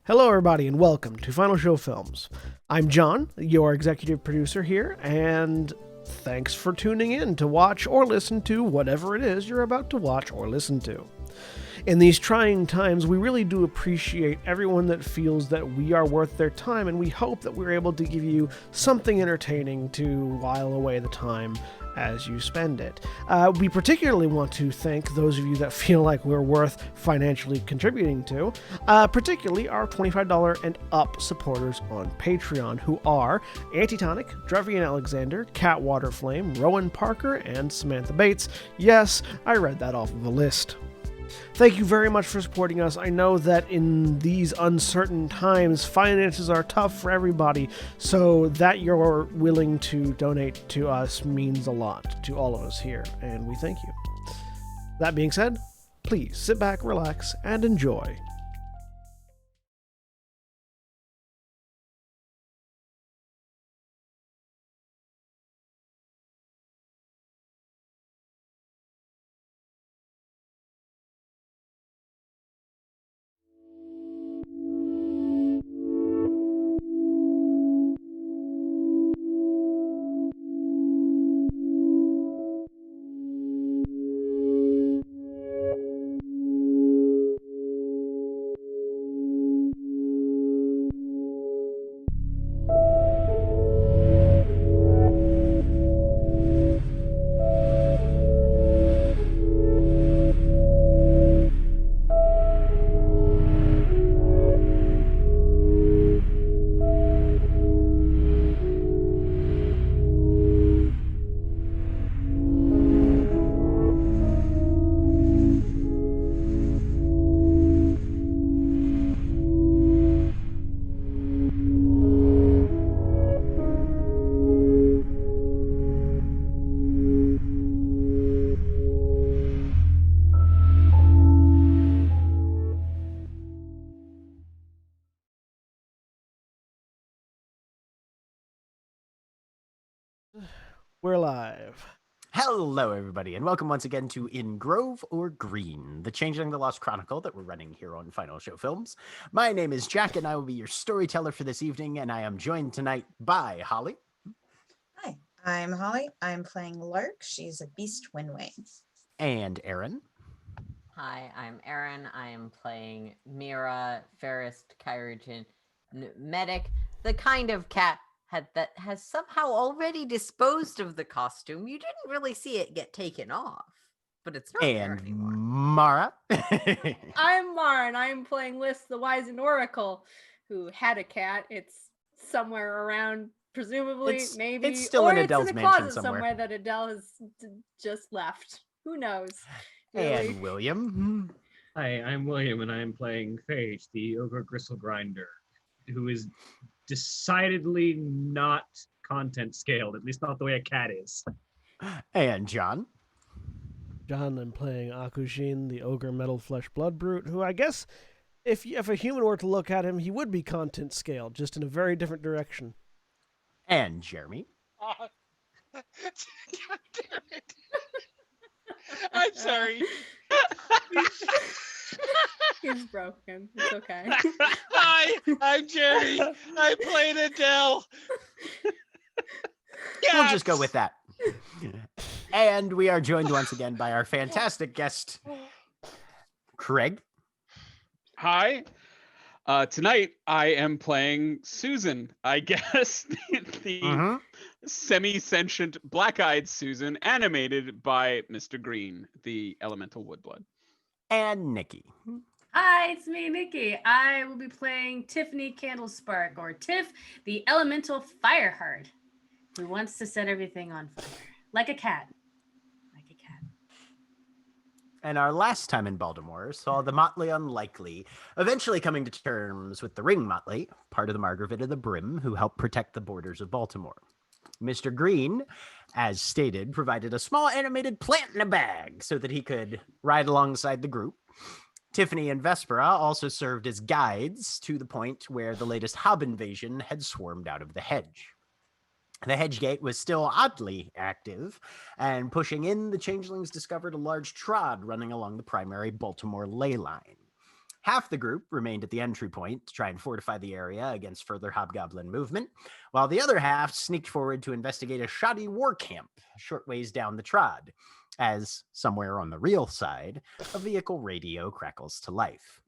Hello, everybody, and welcome to Final Show Films. I'm John, your executive producer here, and thanks for tuning in to watch or listen to whatever it is you're about to watch or listen to. In these trying times, we really do appreciate everyone that feels that we are worth their time, and we hope that we're able to give you something entertaining to while away the time as you spend it. We particularly want to thank those of you that feel like we're worth financially contributing to, particularly our $25 and up supporters on Patreon, who are Antitonic, Drevian Alexander, Cat Waterflame, Rowan Parker, and Samantha Bates. Yes, I read that off of a list. Thank you very much for supporting us. I know that in these uncertain times, finances are tough for everybody, so that you're willing to donate to us means a lot to all of us here, and we thank you. That being said, please sit back, relax, and enjoy. We're live. Hello, everybody, and welcome once again to In Grove or Green, the Changeling the Lost Chronicle that we're running here on Final Show Films. My name is Jack, and I will be your storyteller for this evening, and I am joined tonight by Holly. Hi, I'm Holly. I'm playing Lark. She's a beast Winway. And Aaron. Hi, I'm Aaron. I am playing Mira, Fairest Kyrogen Medic, the kind of cat that has somehow already disposed of the costume. You didn't really see it get taken off, but it's not there And anymore. Mara. I'm Mara, and I'm playing Liz, the Wizened Oracle, who had a cat. It's somewhere around, presumably, maybe, it's still or in it's Adele's in a mansion closet somewhere. that Adele has just left. Who knows? Really? And William. Hi, I'm William, and I'm playing Phage, the Ogre Gristle Grinder, who is decidedly not content scaled, at least not the way a cat is. And John. John, I'm playing Akushin, the Ogre Metal Flesh Blood Brute, who I guess, if a human were to look at him, he would be content scaled, just in a very different direction. And Jeremy. God damn it. I'm sorry. He's broken. It's okay. Hi, I'm Jerry. I played Adele. We'll just go with that. And we are joined once again by our fantastic guest, Craig. Hi. Tonight I am playing Susan, I guess, the semi-sentient black-eyed Susan, animated by Mr. Green, the elemental woodblood. And Nikki. Hi, it's me, Nikki. I will be playing Tiffany Candlespark, or Tiff, the elemental fireheart, who wants to set everything on fire. Like a cat. Like a cat. And our last time in Baltimore saw the Motley Unlikely eventually coming to terms with the Ring Motley, part of the Margravate of the Brim, who helped protect the borders of Baltimore. Mr. Green, as stated, provided a small animated plant in a bag so that he could ride alongside the group. Tiffany and Vespera also served as guides to the point where the latest Hob invasion had swarmed out of the hedge. The hedge gate was still oddly active, and pushing in, the changelings discovered a large trod running along the primary Baltimore ley line. Half the group remained at the entry point to try and fortify the area against further hobgoblin movement, while the other half sneaked forward to investigate a shoddy war camp a short ways down the trod, as somewhere on the real side, a vehicle radio crackles to life.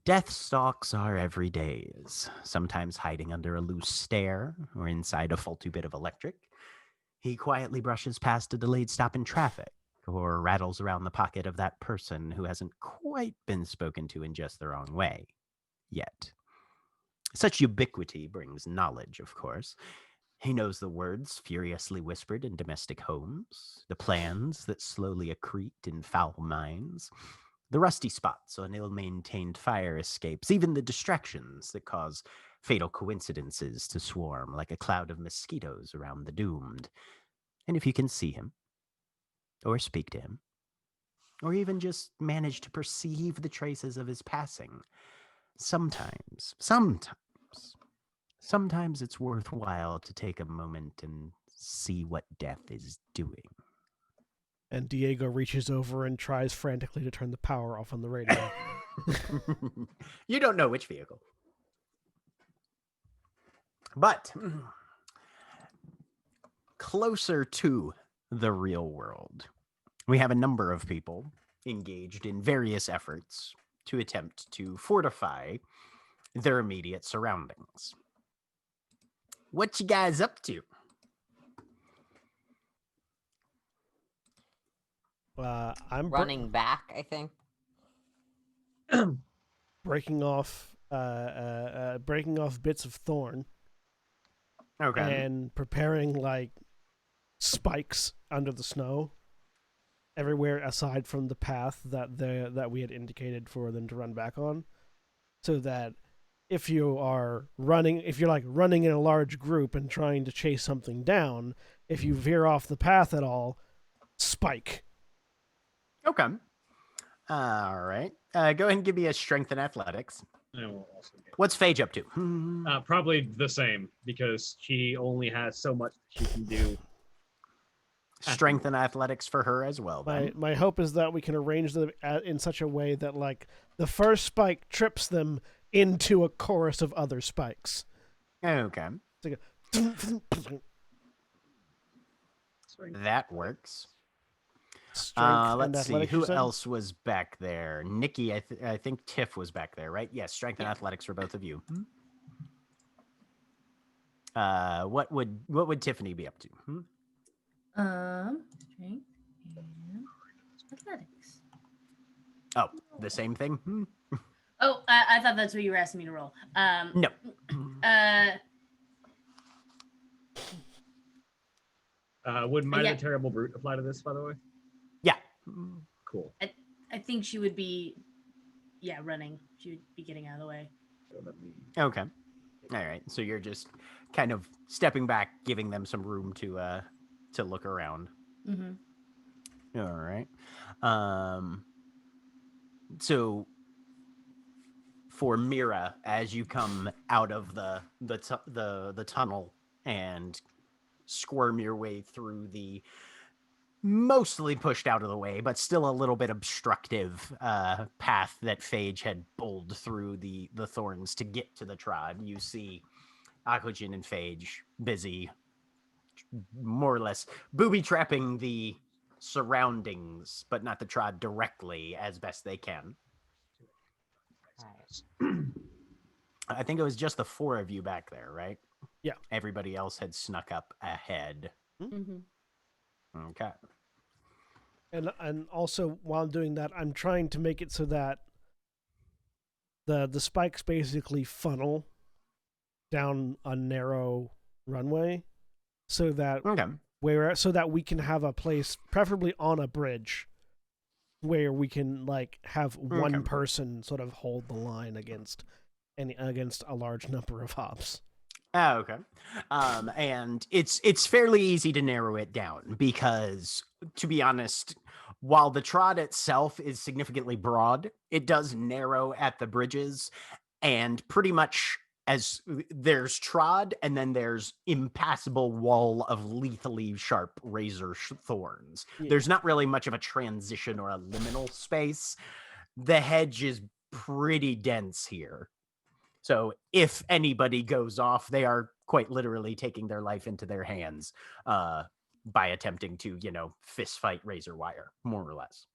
Death stalks our everydays, sometimes hiding under a loose stair or inside a faulty bit of electric. He quietly brushes past a delayed stop in traffic, or rattles around the pocket of that person who hasn't quite been spoken to in just the wrong way yet. Such ubiquity brings knowledge, of course. He knows the words furiously whispered in domestic homes, the plans that slowly accrete in foul minds, the rusty spots on ill-maintained fire escapes, even the distractions that cause fatal coincidences to swarm like a cloud of mosquitoes around the doomed. And if you can see him, or speak to him, or even just manage to perceive the traces of his passing, sometimes it's worthwhile to take a moment and see what death is doing. And Diego reaches over and tries frantically to turn the power off on the radio. You don't know which vehicle. But closer to the real world, we have a number of people engaged in various efforts to attempt to fortify their immediate surroundings. What you guys up to? I'm Running back, I think. breaking off bits of thorn Okay. and preparing like spikes under the snow everywhere aside from the path that we had indicated for them to run back on, so that if you're running in a large group and trying to chase something down, if you veer off the path at all, spike. Okay. All right. Go ahead and give me a strength and athletics. I will also get What's Phage up to? probably the same because she only has so much she can do. Strength and athletics for her as well. Then. My hope is that we can arrange them in such a way that like the first spike trips them into a chorus of other spikes. Okay. It's like That works. strength and Let's see. athletics, Who you said? else was back there? Nikki, I think Tiff was back there, right? Yes, strength and athletics for both of you. What would Tiffany be up to? Strength and athletics. Oh, the same thing? Oh, I thought that's what you were asking me to roll. No. Would Might Yeah. of the Terrible Brute apply to this, by the way? Yeah. Cool. I think she would be, running. She would be getting out of the way. So let me... Okay. All right. So you're just kind of stepping back, giving them some room to look around. Mm-hmm. All right. So for Mira, as you come out of the tunnel and squirm your way through the mostly pushed out of the way, but still a little bit obstructive path that Phage had pulled through the thorns to get to the trod, you see Akujin and Phage busy, more or less booby trapping the surroundings, but not the trod directly as best they can. I think it was just the four of you back there, right? Yeah. Everybody else had snuck up ahead. Mm-hmm. Okay. And also while I'm doing that, I'm trying to make it so that the spikes basically funnel down a narrow runway, so that we can have a place, preferably on a bridge, where we can like have one person sort of hold the line against a large number of hops. Oh, okay. And it's fairly easy to narrow it down because, to be honest, while the trod itself is significantly broad, it does narrow at the bridges, and pretty much as there's trod and then there's impassable wall of lethally sharp razor thorns. Yeah. There's not really much of a transition or a liminal space. the hedge is pretty dense here. So if anybody goes off, they are quite literally taking their life into their hands by attempting to, fist fight razor wire, more or less.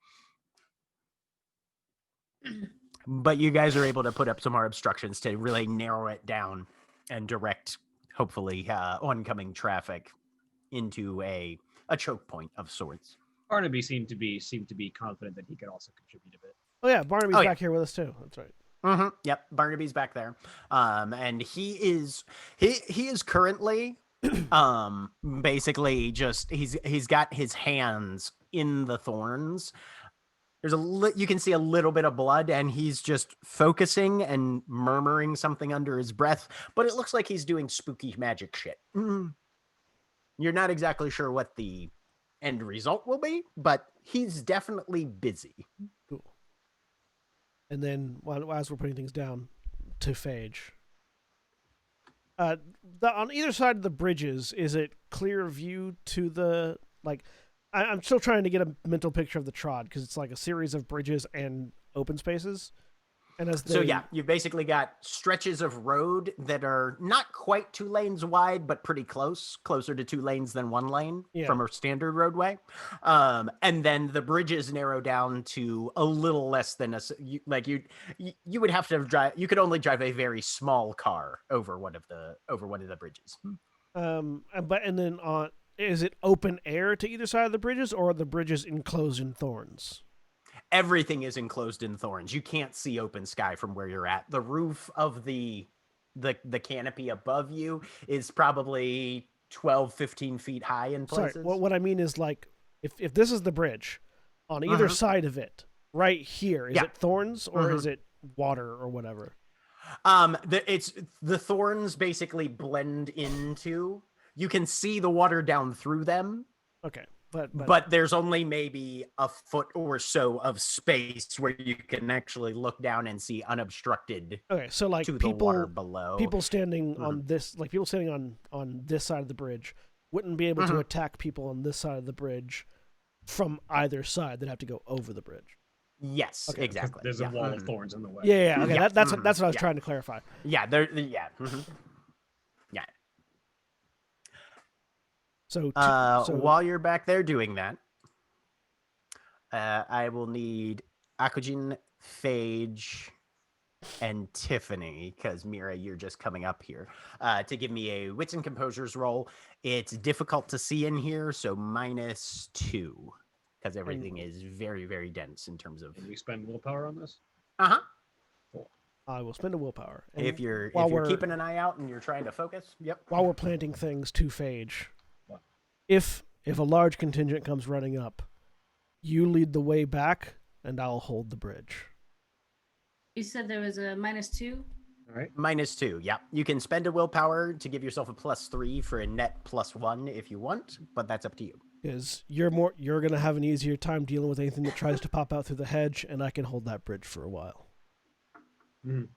But you guys are able to put up some more obstructions to really narrow it down and direct, hopefully, oncoming traffic into a choke point of sorts. Barnaby seemed to be confident that he could also contribute a bit. Oh yeah, Barnaby's back here with us too. That's right. Mm-hmm. Yep, Barnaby's back there, and he is currently basically just he's got his hands in the thorns. There's you can see a little bit of blood, and he's just focusing and murmuring something under his breath, but it looks like he's doing spooky magic shit. You're not exactly sure what the end result will be, but he's definitely busy. Cool. And then, as we're putting things down, to Phage. On either side of the bridges, is it clear view to the, like, I'm still trying to get a mental picture of the trod, because it's like a series of bridges and open spaces. And So yeah, you've basically got stretches of road that are not quite 2 lanes wide, but pretty closer to 2 lanes than 1 lane from a standard roadway. And then the bridges narrow down to a little less than you would have to drive. You could only drive a very small car over one of the bridges. Is it open air to either side of the bridges, or are the bridges enclosed in thorns? Everything is enclosed in thorns. You can't see open sky from where you're at. The roof of the canopy above you is probably 12, 15 feet high in places. Sorry, what I mean is, like, if this is the bridge, on either side of it, right here, is it thorns or is it water or whatever? The thorns basically blend into. You can see the water down through them. Okay. But there's only maybe a foot or so of space where you can actually look down and see unobstructed. Okay, so like to the water below. People standing on this, like people standing on this side of the bridge, wouldn't be able to attack people on this side of the bridge from either side. They'd have to go over the bridge. Yes, exactly. There's a wall of thorns in the way. Yeah. Okay, that's what I was trying to clarify. Yeah, Yeah. So while you're back there doing that, I will need Akujin, Phage, and Tiffany, because Mira, you're just coming up here, to give me a wits and composures roll. It's difficult to see in here, so -2, because everything is very, very dense in terms of. Can we spend willpower on this? Cool. I will spend a willpower. And if you're keeping an eye out and you're trying to focus, while we're planting things to Phage. If a large contingent comes running up, you lead the way back, and I'll hold the bridge. You said there was a -2? All right. -2, yeah. You can spend a willpower to give yourself a +3 for a net +1 if you want, but that's up to you. Because you're going to have an easier time dealing with anything that tries to pop out through the hedge, and I can hold that bridge for a while. All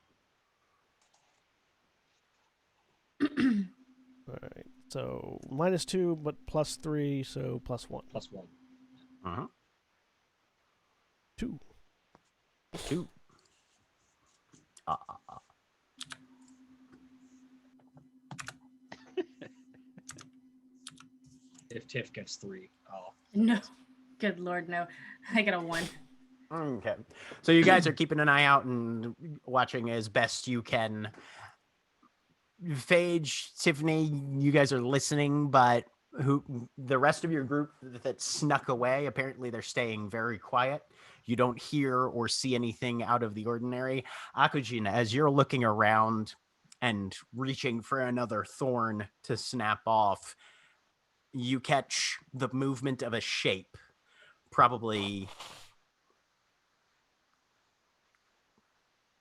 right. So -2, but +3, so +1. +1. 2. 2. If Tiff gets 3, No. Good Lord, no. I got a 1. Okay. So you guys are keeping an eye out and watching as best you can. Phage, Tiffany, you guys are listening, but the rest of your group that snuck away, apparently they're staying very quiet. You don't hear or see anything out of the ordinary. Akujin, as you're looking around and reaching for another thorn to snap off, you catch the movement of a shape, probably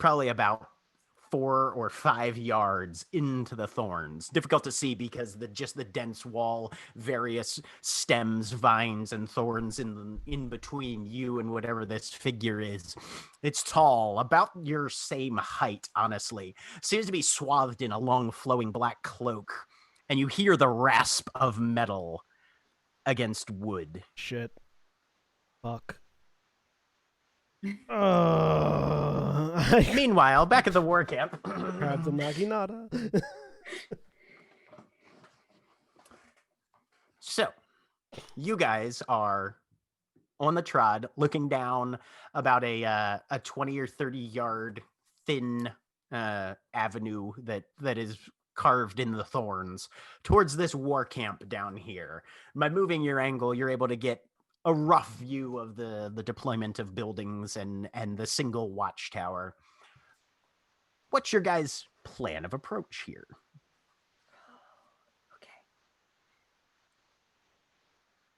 about 4 or 5 yards into the thorns. Difficult to see because the dense wall, various stems, vines, and thorns in between you and whatever this figure is. It's tall, about your same height, honestly. Seems to be swathed in a long flowing black cloak, and you hear the rasp of metal against wood. Shit. Fuck. I Meanwhile, back at the war camp. grabbed the naginata. So, you guys are on the trod, looking down about a 20 or 30-yard thin avenue that is carved in the thorns towards this war camp down here. By moving your angle, you're able to get a rough view of the deployment of buildings and the single watchtower. What's your guys' plan of approach here? Okay.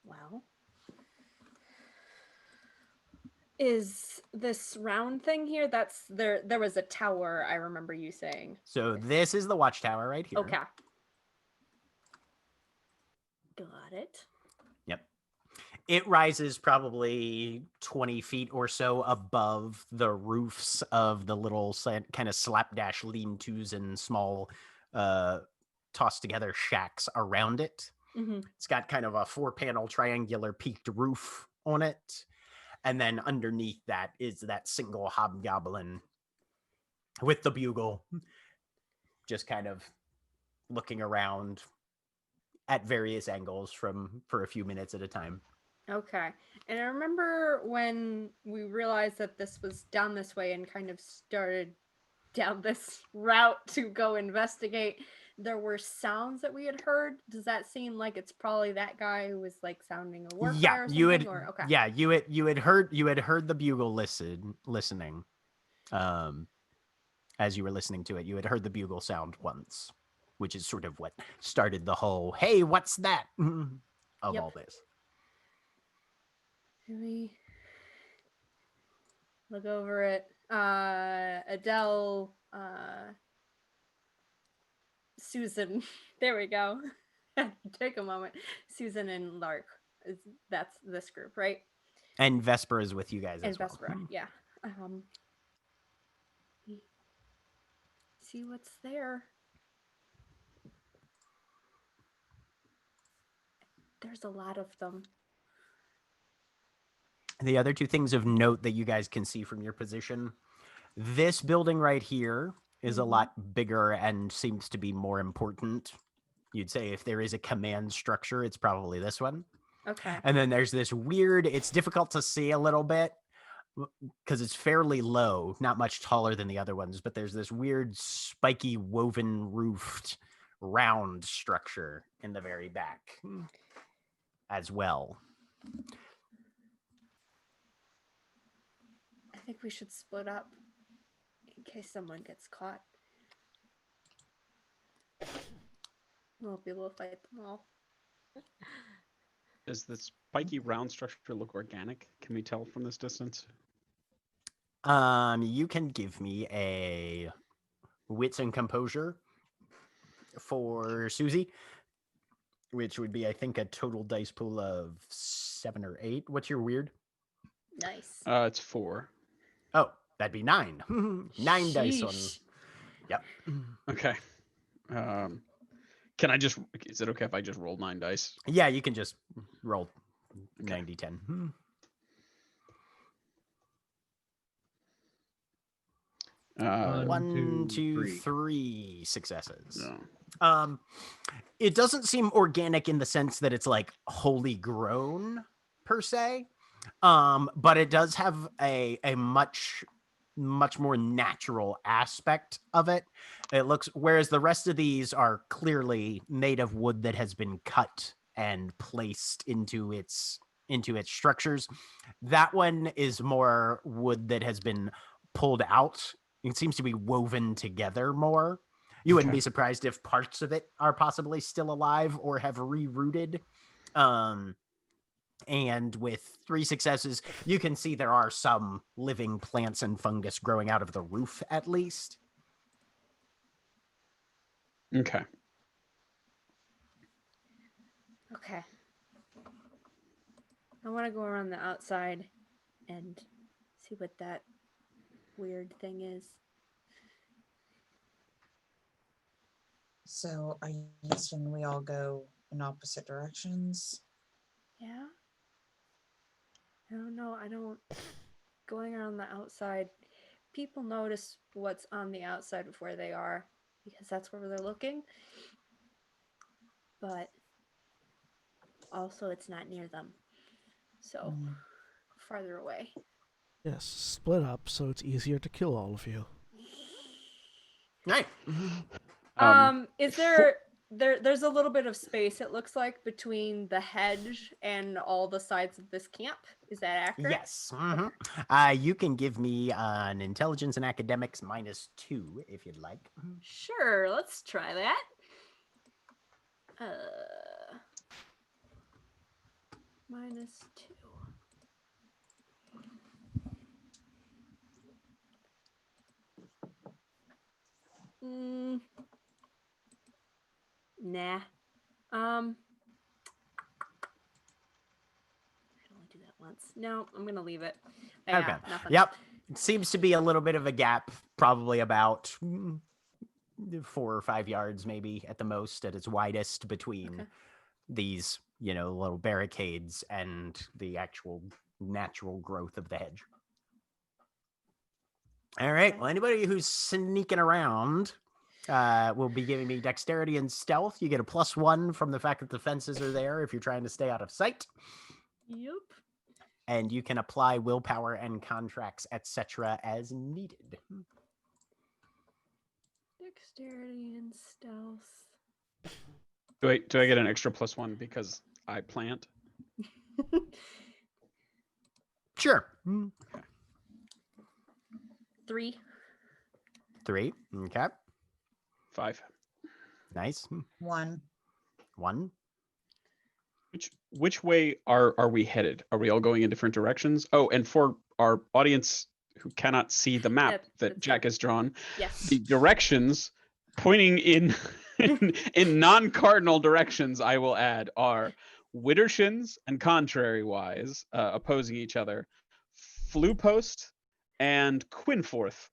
Well, is this round thing here? That's there. There was a tower. I remember you saying. So this is the watchtower right here. Okay. Got it. Yep. It rises probably 20 feet or so above the roofs of the little kind of slapdash lean-tos and small tossed together shacks around it. Mm-hmm. It's got kind of a 4-panel triangular peaked roof on it. And then underneath that is that single hobgoblin with the bugle, just kind of looking around at various angles for a few minutes at a time. Okay. And I remember when we realized that this was down this way and kind of started down this route to go investigate, there were sounds that we had heard. Does that seem like it's probably that guy who was like sounding a war cry or something? Okay. Yeah, you had heard the bugle listening. As you were listening to it, you had heard the bugle sound once, which is sort of what started the whole "Hey, what's that?" of all this. Can we look over it? Adele, Susan. There we go. Take a moment. Susan and Lark. That's this group, right? And Vesper is with you guys And as well. Vespera, yeah. See what's there. There's a lot of them. The other two things of note that you guys can see from your position, this building right here is a lot bigger and seems to be more important. You'd say if there is a command structure, it's probably this one. Okay. And then there's this weird, it's difficult to see a little bit because it's fairly low, not much taller than the other ones, but there's this weird spiky woven roofed round structure in the very back as well. I think we should split up in case someone gets caught. We'll be able to fight them all. Does the spiky round structure look organic? Can we tell from this distance? You can give me a wits and composure for Susie, which would be, I think, a total dice pool of 7 or 8. What's your weird? Nice. It's 4. Oh, that'd be 9. 9 dice on. Sheesh. Yep. Okay. Can I just? Is it okay if I just roll 9 dice? Yeah, you can just roll 90-10. One, two, three successes. No. It doesn't seem organic in the sense that it's like wholly grown per se, but it does have a much more natural aspect of it. It looks, whereas the rest of these are clearly made of wood that has been cut and placed into its structures. That one is more wood that has been pulled out. It seems to be woven together more. You wouldn't be surprised if parts of it are possibly still alive or have rerouted. And with 3 successes, you can see there are some living plants and fungus growing out of the roof, at least. Okay. Okay. I want to go around the outside and see what that weird thing is. So are you suggesting we all go in opposite directions? Yeah. I don't know. going around the outside, people notice what's on the outside of where they are because that's where they're looking. But also, it's not near them. So, farther away. Yes, split up so it's easier to kill all of you. Right. Is there's a little bit of space, it looks like, between the hedge and all the sides of this camp. Is that accurate? Yes. You can give me an intelligence and academics -2 if you'd like. Sure, let's try that. -2. Nah. I can only do that once. No, I'm gonna leave it. Yeah, Okay. nothing. Yep. It seems to be a little bit of a gap, probably about 4 or 5 yards, maybe at the most, at its widest, between these, little barricades and the actual natural growth of the hedge. All right. Well, anybody who's sneaking around will be giving me dexterity and stealth. You get a +1 from the fact that the fences are there if you're trying to stay out of sight. Yep. And you can apply willpower and contracts, etc., as needed. Dexterity and stealth. Do I get an extra +1 because I plant? Sure. 3. 3. Okay. 5. Nice. 1. 1. Which way are we headed? Are we all going in different directions? Oh, and for our audience who cannot see the map that Jack has drawn, yes, the directions pointing in in non-cardinal directions, I will add, are Widdershins and Contrary-wise, opposing each other, Flupost and Quinforth.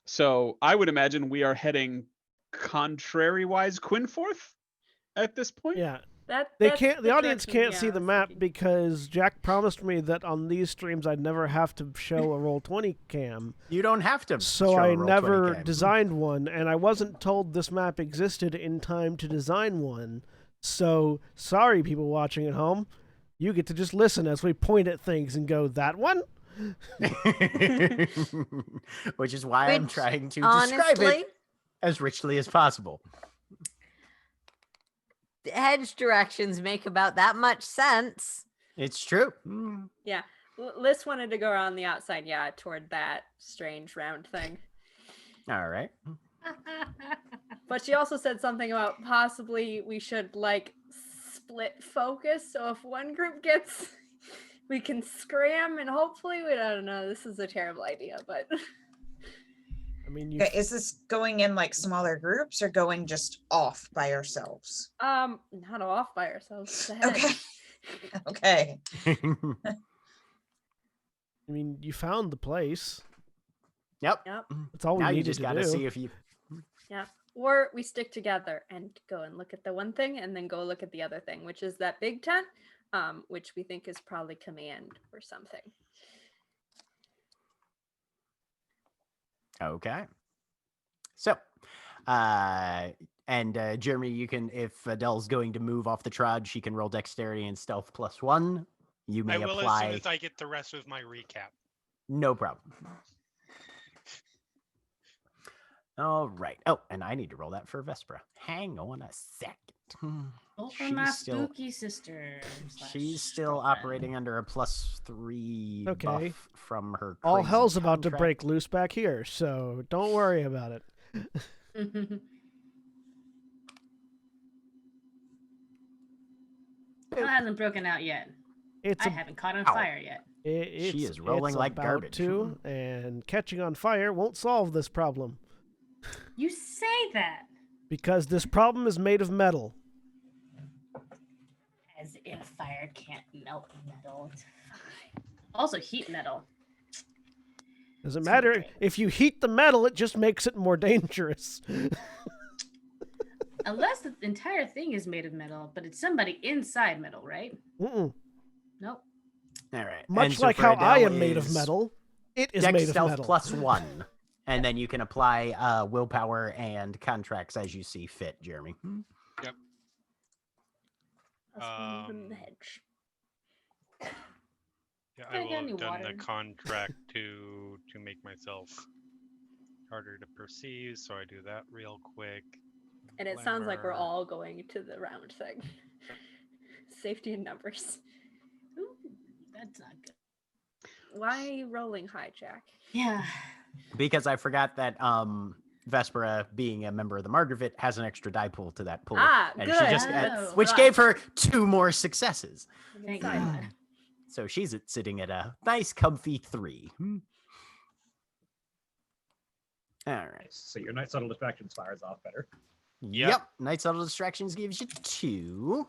So I would imagine we are heading contrary-wise Quinforth at this point. Yeah. The The audience direction, can't see the map because Jack promised me that on these streams I'd never have to show a Roll20 cam. You don't have to. So show a I Roll20 never cam. designed one, and I wasn't told this map existed in time to design one. So sorry, people watching at home, you get to just listen as we point at things and go, "That one." Which is why I'm Which, trying to describe honestly, it as richly as possible. the hedge directions make about that much sense. It's true. Yeah. Liz wanted to go around the outside, toward that strange round thing. All right. But she also said something about possibly we should split focus. So if one group gets, we can scram and hopefully I don't know. This is a terrible idea, but I mean, you. Okay, is this going in smaller groups or going just off by ourselves? not off by ourselves. Okay. Okay. I mean, you found the place. Yep. That's all we Now you needed just to got to do. see if you. Yeah. Or we stick together and go and look at the one thing and then go look at the other thing, which is that big tent, which we think is probably command or something. Okay. So, Jeremy, you can, if Adele's going to move off the trod, she can roll dexterity and stealth +1. You may I will apply. as soon as I get the rest of my recap. No problem. All right. Oh, and I need to roll that for Vespera. Hang on a second. Oh, for my spooky sister. She's still operating under a +3 Okay. buff from her. All crazy hell's about to contract. break loose back here, so don't worry about it. It hasn't broken out yet. It's I a- haven't caught on Ow. fire yet. She is rolling like about garbage. to, and catching on fire won't solve this problem You say that because this problem is made of metal. as if fire can't melt metal. It's fine. Also, heat metal. Doesn't It's matter great. if you heat the metal; it just makes it more dangerous. Unless the entire thing is made of metal, but it's somebody inside metal, right? Mm-mm. Nope. All right. Much And so like for how I Adele am made of is metal. It is Dex made of stealth metal. +1. And then you can apply willpower and contracts as you see fit, Jeremy. Yep. Us moving the hedge. Yeah, Can I I get will any have done water? the contract to make myself harder to perceive, so I do that real quick. And it sounds like we're Glamour. all going to the round thing. Safety in numbers. Ooh, that's not good. Why are you rolling high, Jack? Yeah. Because I forgot that Vespera, being a member of the Margravit, has an extra die pool to that pool. Ah, and good. She just Oh. which gave her 2 more successes. Thank Sorry. God. So she's sitting at a nice, comfy 3. All right. So your night subtle distractions fires off better. Yep. Night Subtle Distractions gives you 2.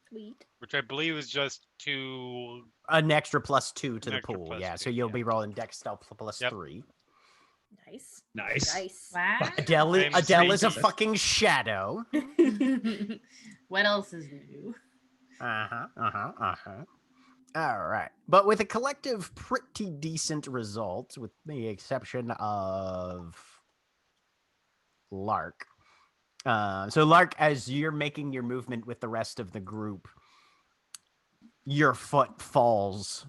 Sweet. Which I believe is just 2. An extra +2 to An the extra pool. +2, Yeah, so you'll yeah. be rolling Dex Stealth Yep. +3. Nice. Nice. Nice. Wow. Adele, I'm Adele is a saying- fucking shadow. What else is new? All right. But with a collective pretty decent result, with the exception of Lark. So Lark, as you're making your movement with the rest of the group, your foot falls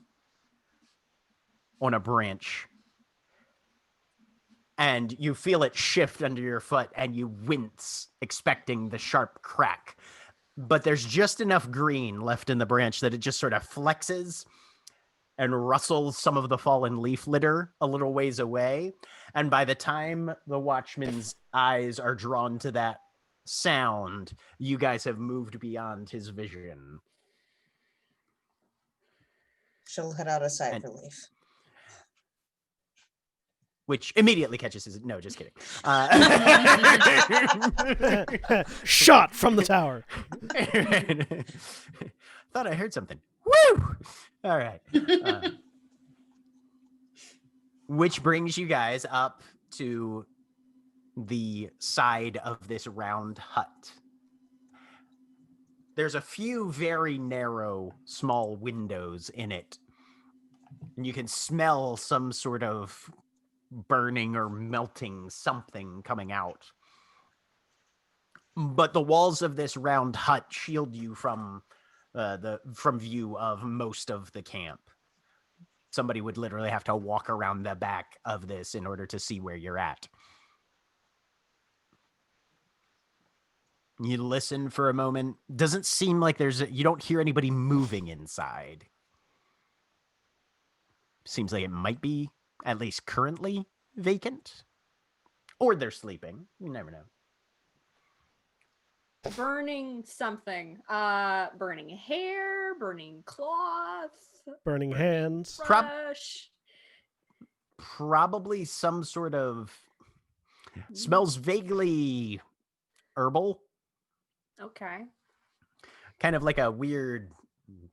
on a branch. And you feel it shift under your foot and you wince, expecting the sharp crack. But there's just enough green left in the branch that it just sort of flexes and rustles some of the fallen leaf litter a little ways away. And by the time the watchman's eyes are drawn to that sound, you guys have moved beyond his vision. She'll head out a sigh of And- relief. Which immediately catches his... No, just kidding. Shot from the tower. Thought I heard something. Woo! All right. Which brings you guys up to the side of this round hut. There's a few very narrow, small windows in it. And you can smell some sort of burning or melting something coming out. But the walls of this round hut shield you from view of most of the camp. Somebody would literally have to walk around the back of this in order to see where you're at. You listen for a moment. Doesn't seem like you don't hear anybody moving inside. Seems like it might be, at least currently, vacant. Or they're sleeping. You never know. Burning something. Burning hair, burning cloth, Burning hands. brush. Probably some sort of... Smells vaguely herbal. Okay. Kind of like a weird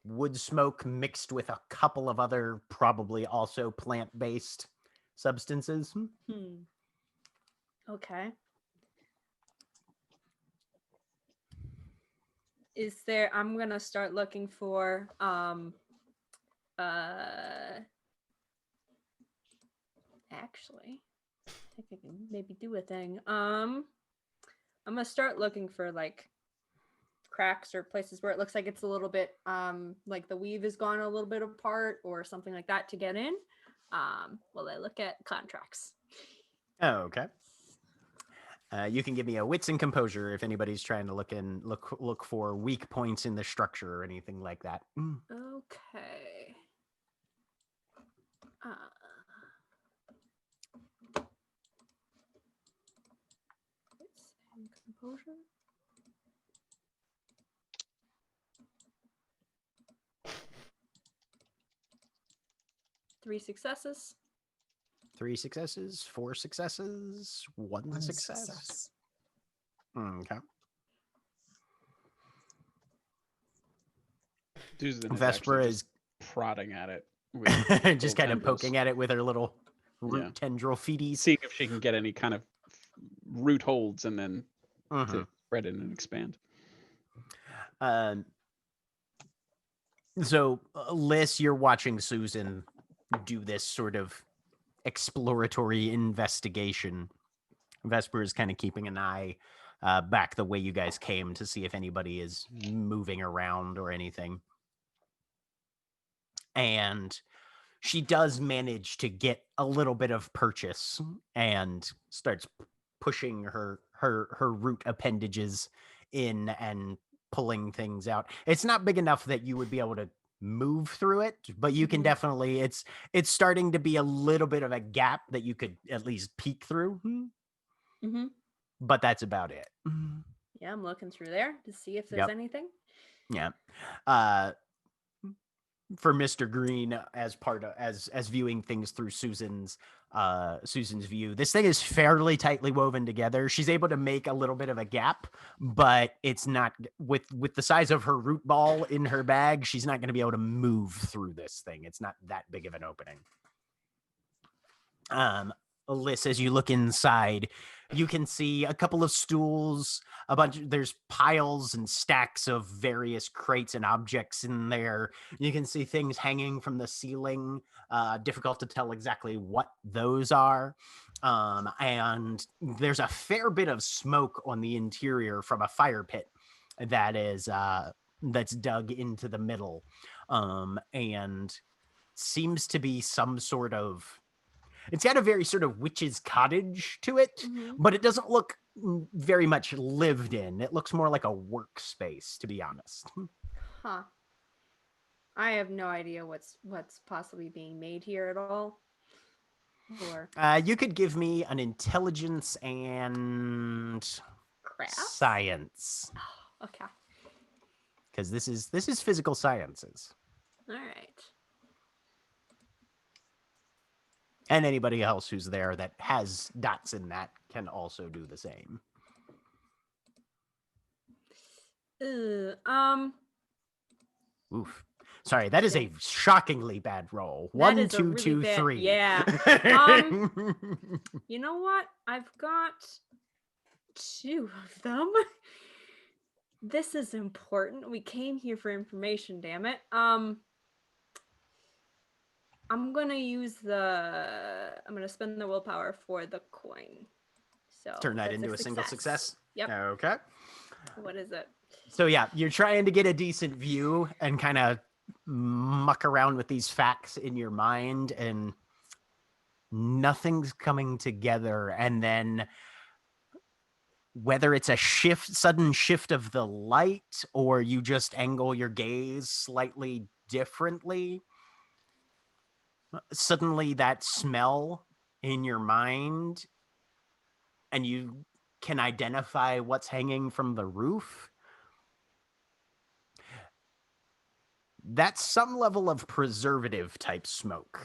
wood smoke mixed with a couple of other, probably also plant-based substances. Okay. Is there... I'm gonna start looking for actually, I think I can maybe do a thing. I'm gonna start looking for like cracks or places where it looks like it's a little bit like the weave has gone a little bit apart or something like that to get in. While I look at contracts. Oh, okay. You can give me a wits and composure if anybody's trying to look for weak points in the structure or anything like that. Okay. Wits and composure. Three successes. 3 successes, 4 successes, 1 success. Okay. Susan is Vespera actually is just prodding at it. With just kind of poking at it with her little root Yeah. tendril feeties. seeing if she can get any kind of root holds and then Mhm. to spread it and expand. So, Liz, you're watching Susan do this sort of exploratory investigation. Vesper is kind of keeping an eye back the way you guys came to see if anybody is moving around or anything. And she does manage to get a little bit of purchase and starts pushing her root appendages in and pulling things out. It's not big enough that you would be able to move through it, but you can definitely, it's starting to be a little bit of a gap that you could at least peek through. Mm-hmm. But that's about it. Yeah, I'm looking through there to see if there's Yep. anything. Yeah. For Mr. Green, as part of as viewing things through Susan's view, this thing is fairly tightly woven together. She's able to make a little bit of a gap, but it's not with the size of her root ball in her bag. She's not going to be able to move through this thing. It's not that big of an opening. Alyssa, as you look inside, you can see a couple of stools, there's piles and stacks of various crates and objects in there. You can see things hanging from the ceiling. Difficult to tell exactly what those are. And there's a fair bit of smoke on the interior from a fire pit that is that's dug into the middle. And seems to be some sort of, it's got a very sort of witch's cottage to it, but it doesn't look very much lived in. It looks more like a workspace, to be honest. Huh. I have no idea what's possibly being made here at all. Or You could give me an intelligence and crafts? science, Oh, okay. because this is physical sciences. All right. And anybody else who's there that has dots in that can also do the same. Oof. Sorry, that is a shockingly bad roll. That 1, is a 2, really 2, bad- 3. yeah. You know what? I've got 2 of them. This is important. We came here for information, damn it. I'm gonna spend the willpower for the coin. So Turn that that's into a single success. Yep. Okay. What is it? So yeah, you're trying to get a decent view and kind of muck around with these facts in your mind, and nothing's coming together. And then whether it's a sudden shift of the light, or you just angle your gaze slightly differently, suddenly that smell in your mind, and you can identify what's hanging from the roof. That's some level of preservative type smoke.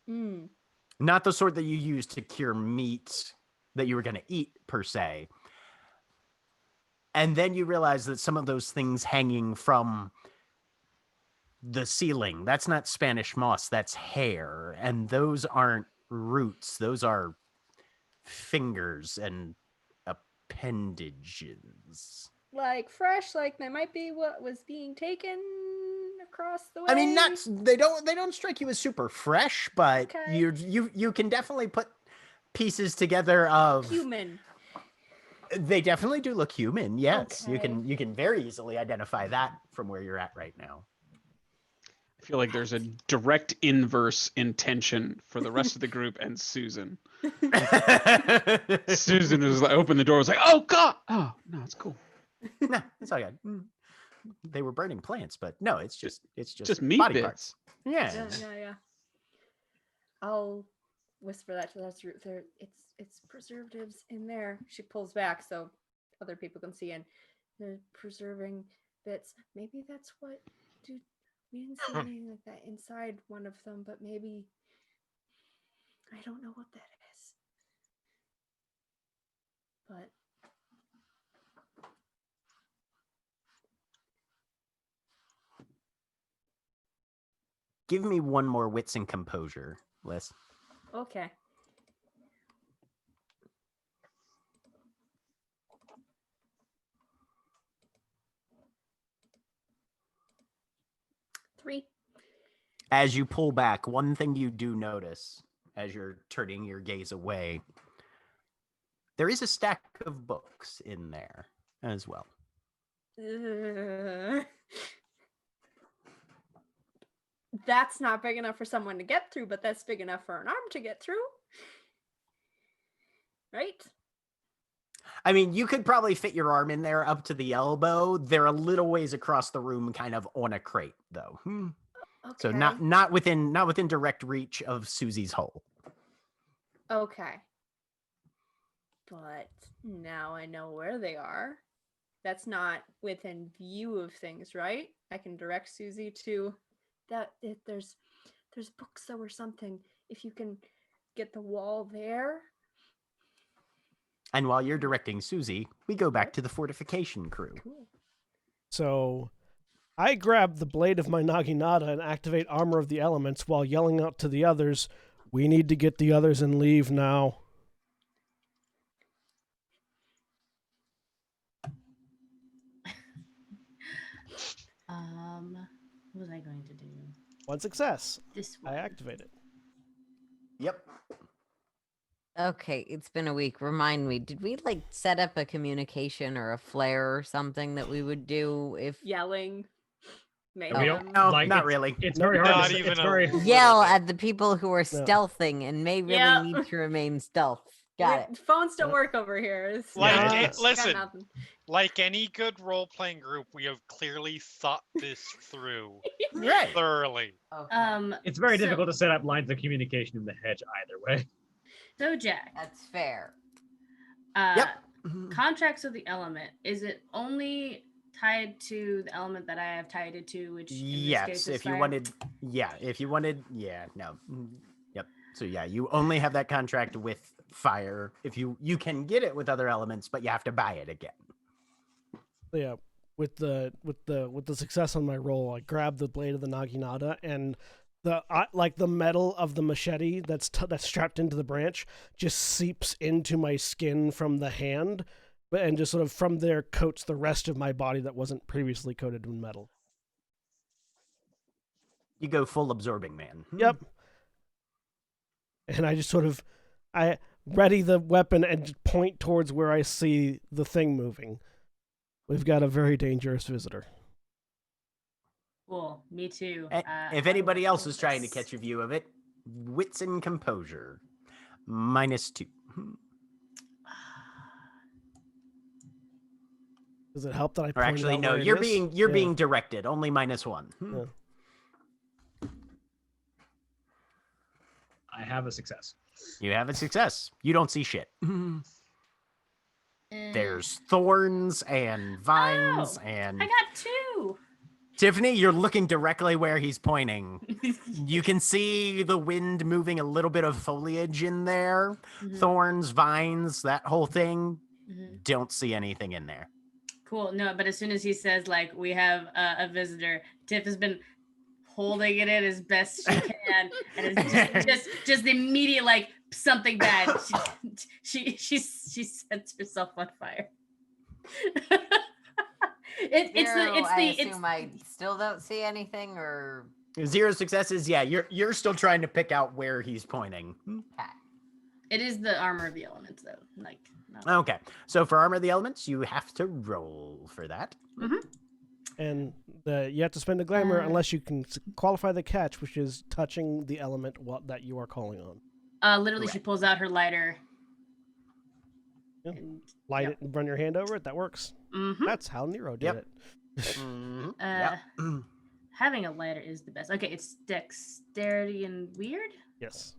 Not the sort that you use to cure meat that you were going to eat per se. And then you realize that some of those things hanging from the ceiling, that's not Spanish moss, that's hair. And those aren't roots, those are fingers and appendages. Like fresh, like they might be what was being taken across the way. I mean, they don't strike you as super fresh, but Okay. you can definitely put pieces together of human. They definitely do look human. Yes, Okay. you can very easily identify that from where you're at right now. I feel like there's a direct inverse intention for the rest of the group and Susan. Susan was like, opened the door, was like, "Oh God! Oh no, it's cool. No, it's all good. They were burning plants, but no, it's just meat body bits. parts. Yeah. Yeah. I'll whisper that to the root. There, it's preservatives in there. She pulls back so other people can see, and the preserving bits. Maybe that's what. Dude, we didn't see anything like that inside one of them, but maybe I don't know what that is. But Give me one more wits and composure, Liz. okay. Three. As you pull back, one thing you do notice as you're turning your gaze away, there is a stack of books in there as well. That's not big enough for someone to get through, but that's big enough for an arm to get through. Right? I mean, you could probably fit your arm in there up to the elbow. They're a little ways across the room, kind of on a crate, though. Okay. So not within direct reach of Susie's hole. Okay. But now I know where they are. That's not within view of things, right? I can direct Susie to that. If there's books or something. If you can get the wall there. And while you're directing Susie, we go back to the fortification crew. Cool. So I grab the blade of my Naginata and activate Armor of the Elements while yelling out to the others, "We need to get the others and leave now." What was I going to do? One success. This one. I activate it. Yep. Okay, it's been a week. Remind me, did we like set up a communication or a flare or something that we would do if Yelling. We Mayhem. don't- No, like, not it's- really. It's very hard. Not to, even it's a very. little yell bit. at the people who are stealthing and may really Yep. need to remain stealth? Got it. Phones don't work over here. It's Like, Yeah. it- listen, got nothing. like any good role-playing group, we have clearly thought this through Right. thoroughly. Okay. It's very So- difficult to set up lines of communication in the hedge either way. So Jack, That's fair. Yep. contracts of the element, is it only tied to the element that I have tied it to, which in this Yes, case is if you fire? wanted, no. Yep. So yeah, you only have that contract with fire. If you can get it with other elements, but you have to buy it again. Yeah, with the success on my roll, I grab the blade of the Naginata and the metal of the machete that's strapped into the branch just seeps into my skin from the hand, and just sort of from there coats the rest of my body that wasn't previously coated in metal. You go full absorbing man. Yep. And I just I ready the weapon and just point towards where I see the thing moving. We've got a very dangerous visitor. Cool. Me too. If anybody else is trying to catch a view of it, wits and composure, -2. Does it help that I Or pointed actually, out no, where it you're is? being directed. Only -1. Yeah. I have a success. You have a success. You don't see shit. Eh, There's thorns and vines Oh, and I got 2. Tiffany, you're looking directly where he's pointing. You can see the wind moving a little bit of foliage in there. Mhm, Thorns, vines, that whole thing. mhm. Don't see anything in there. Cool. No, but as soon as he says like we have a visitor, Tiff has been holding it in as best she can, and it's just immediate like something bad. She sets herself on fire. I still don't see anything, or 0 successes. Yeah, you're still trying to pick out where he's pointing. It is the armor of the elements though. Like no. Okay, so for armor of the elements, you have to roll for that. And you have to spend a glamour unless you can qualify the catch, which is touching the element that you are calling on. Literally, she pulls out her lighter. Yeah. And, Light yep. it and run your hand over it. That works. Mhm. That's how Nero did Yep. it. Mhm. Uh, Yep. Having a lighter is the best. Okay, it's dexterity and weird. Yes.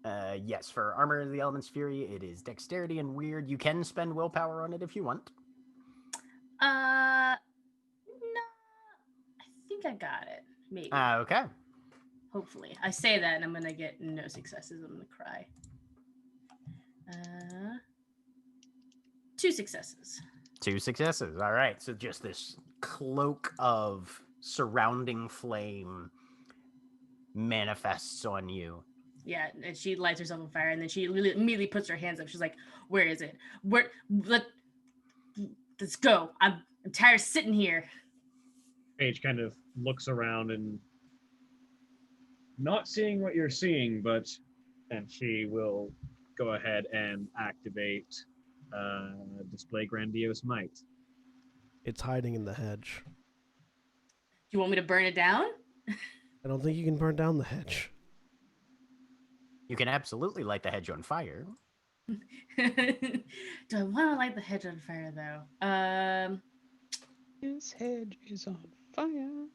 Yes, for armor of the elements fury, it is dexterity and weird. You can spend willpower on it if you want. No, I think I got it. Maybe. Okay. Hopefully, I say that and I'm gonna get no successes. I'm gonna cry. 2 successes. 2 successes. All right. So just this cloak of surrounding flame manifests on you. Yeah, and she lights herself on fire, and then she immediately puts her hands up. She's like, "Where is it? Let's go. I'm tired of sitting here." Paige kind of looks around and not seeing what you're seeing, but and she will go ahead and activate display grandiose might. It's hiding in the hedge. Do you want me to burn it down? I don't think you can burn down the hedge. You can absolutely light the hedge on fire. Do I want to light the hedge on fire though? This hedge is on fire.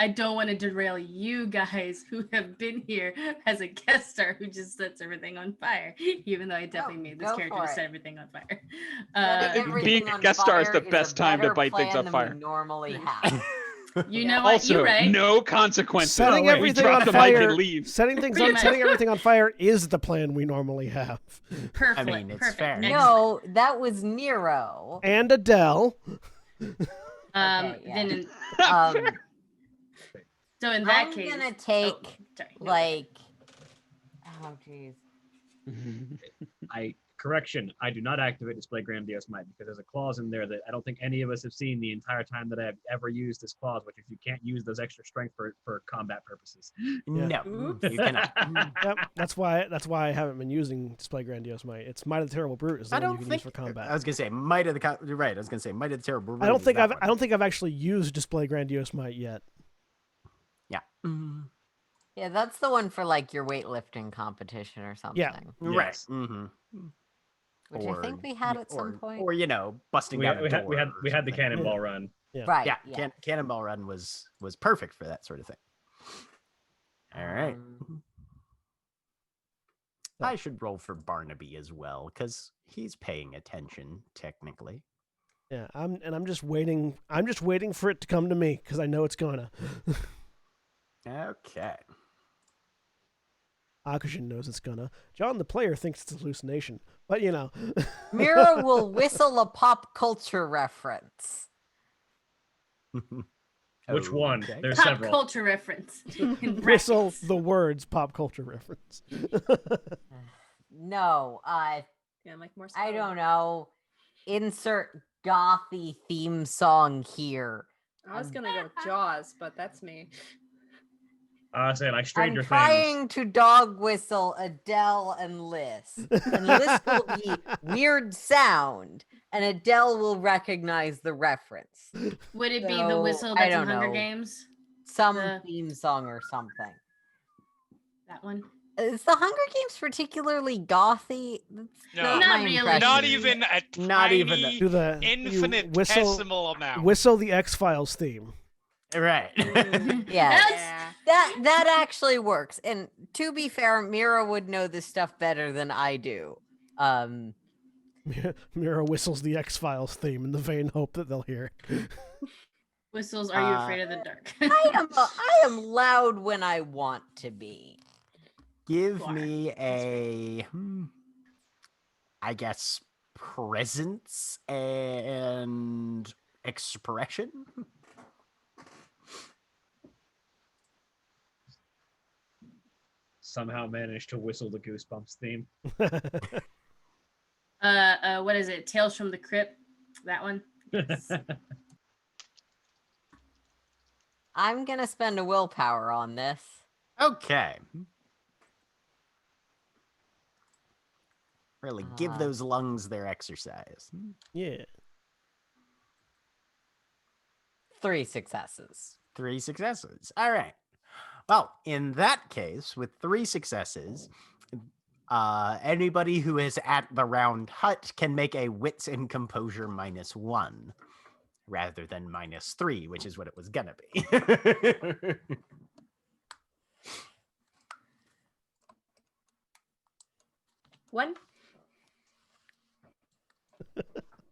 I don't want to derail you guys who have been here as a guest star who just sets everything on fire, even though I definitely made this go character for to it. set everything on fire. Setting everything being a on guest star is fire the best a time to better bite things plan on than fire. we normally have. You Yeah. know what? Also, You're right. no consequences. Setting wait, everything drop on the mic fire. and leave. Setting things Pretty on much. setting everything on fire is the plan we normally have. Perfect. I mean, it's perfect. fair. Excellent. No, that was Nero. And Adele. Okay, yeah. Then so in that I'm case, gonna take sorry. like, oh jeez. I do not activate display grandiose might because there's a clause in there that I don't think any of us have seen the entire time that I've ever used this clause, which is you can't use those extra strength for combat purposes. No, Oops. you cannot. Yep, that's why I haven't been using display grandiose might. It's Might of the Terrible Brute is the I one don't you can think. use for combat. I was gonna say might of the. You're right. I was gonna say might of the terrible. I don't Brute is think that I've one. I don't think I've actually used display grandiose might yet. Yeah. Yeah, that's the one for like your weightlifting competition or something. Yeah. Right. Yes. Mm-hmm. Which I think we had at some point. Or busting We down had, a door. we had or we had the something. cannonball run. Right. Yeah, Cannonball Run was perfect for that sort of thing. All right. Um, I should roll for Barnaby as well because he's paying attention technically. Yeah, I'm just waiting. I'm just waiting for it to come to me because I know it's gonna. Okay. Akushin knows it's gonna. John, the player, thinks it's a hallucination, but you know. Mira will whistle a pop culture reference. Which one? Okay. There's Pop several. culture reference. in Whistle brackets. the words pop culture reference. No, Yeah, like more. I spelling. don't know. Insert gothy theme song here. I was gonna go with Jaws, but that's me. I say like Stranger I'm Things. trying to dog whistle Adele and Liz. And Liz will be weird sound, and Adele will recognize the reference. Would it be the So, whistle I that's in don't Hunger know. Games? Some The- theme song or something. That one? Is the Hunger Games particularly gothy? That's No, not, Not my really. impression. not even a Not even tiny, Do the you infinitesimal amount. whistle the X-Files theme. Right. Yeah. Yeah. That actually works. And to be fair, Mira would know this stuff better than I do. Mira whistles the X-Files theme in the vain hope that they'll hear it. Whistles, are you afraid of the dark? I am loud when I want to be. Give Sure. me a, I guess, presence and expression. Somehow managed to whistle the Goosebumps theme. What is it? Tales from the Crypt? That one? Yes. I'm gonna spend a willpower on this. Okay. Really give Uh, those lungs their exercise. Yeah. 3 successes. 3 successes. All right. Well, in that case, with 3 successes, anybody who is at the round hut can make a wits and composure -1 rather than -3, which is what it was gonna be. One.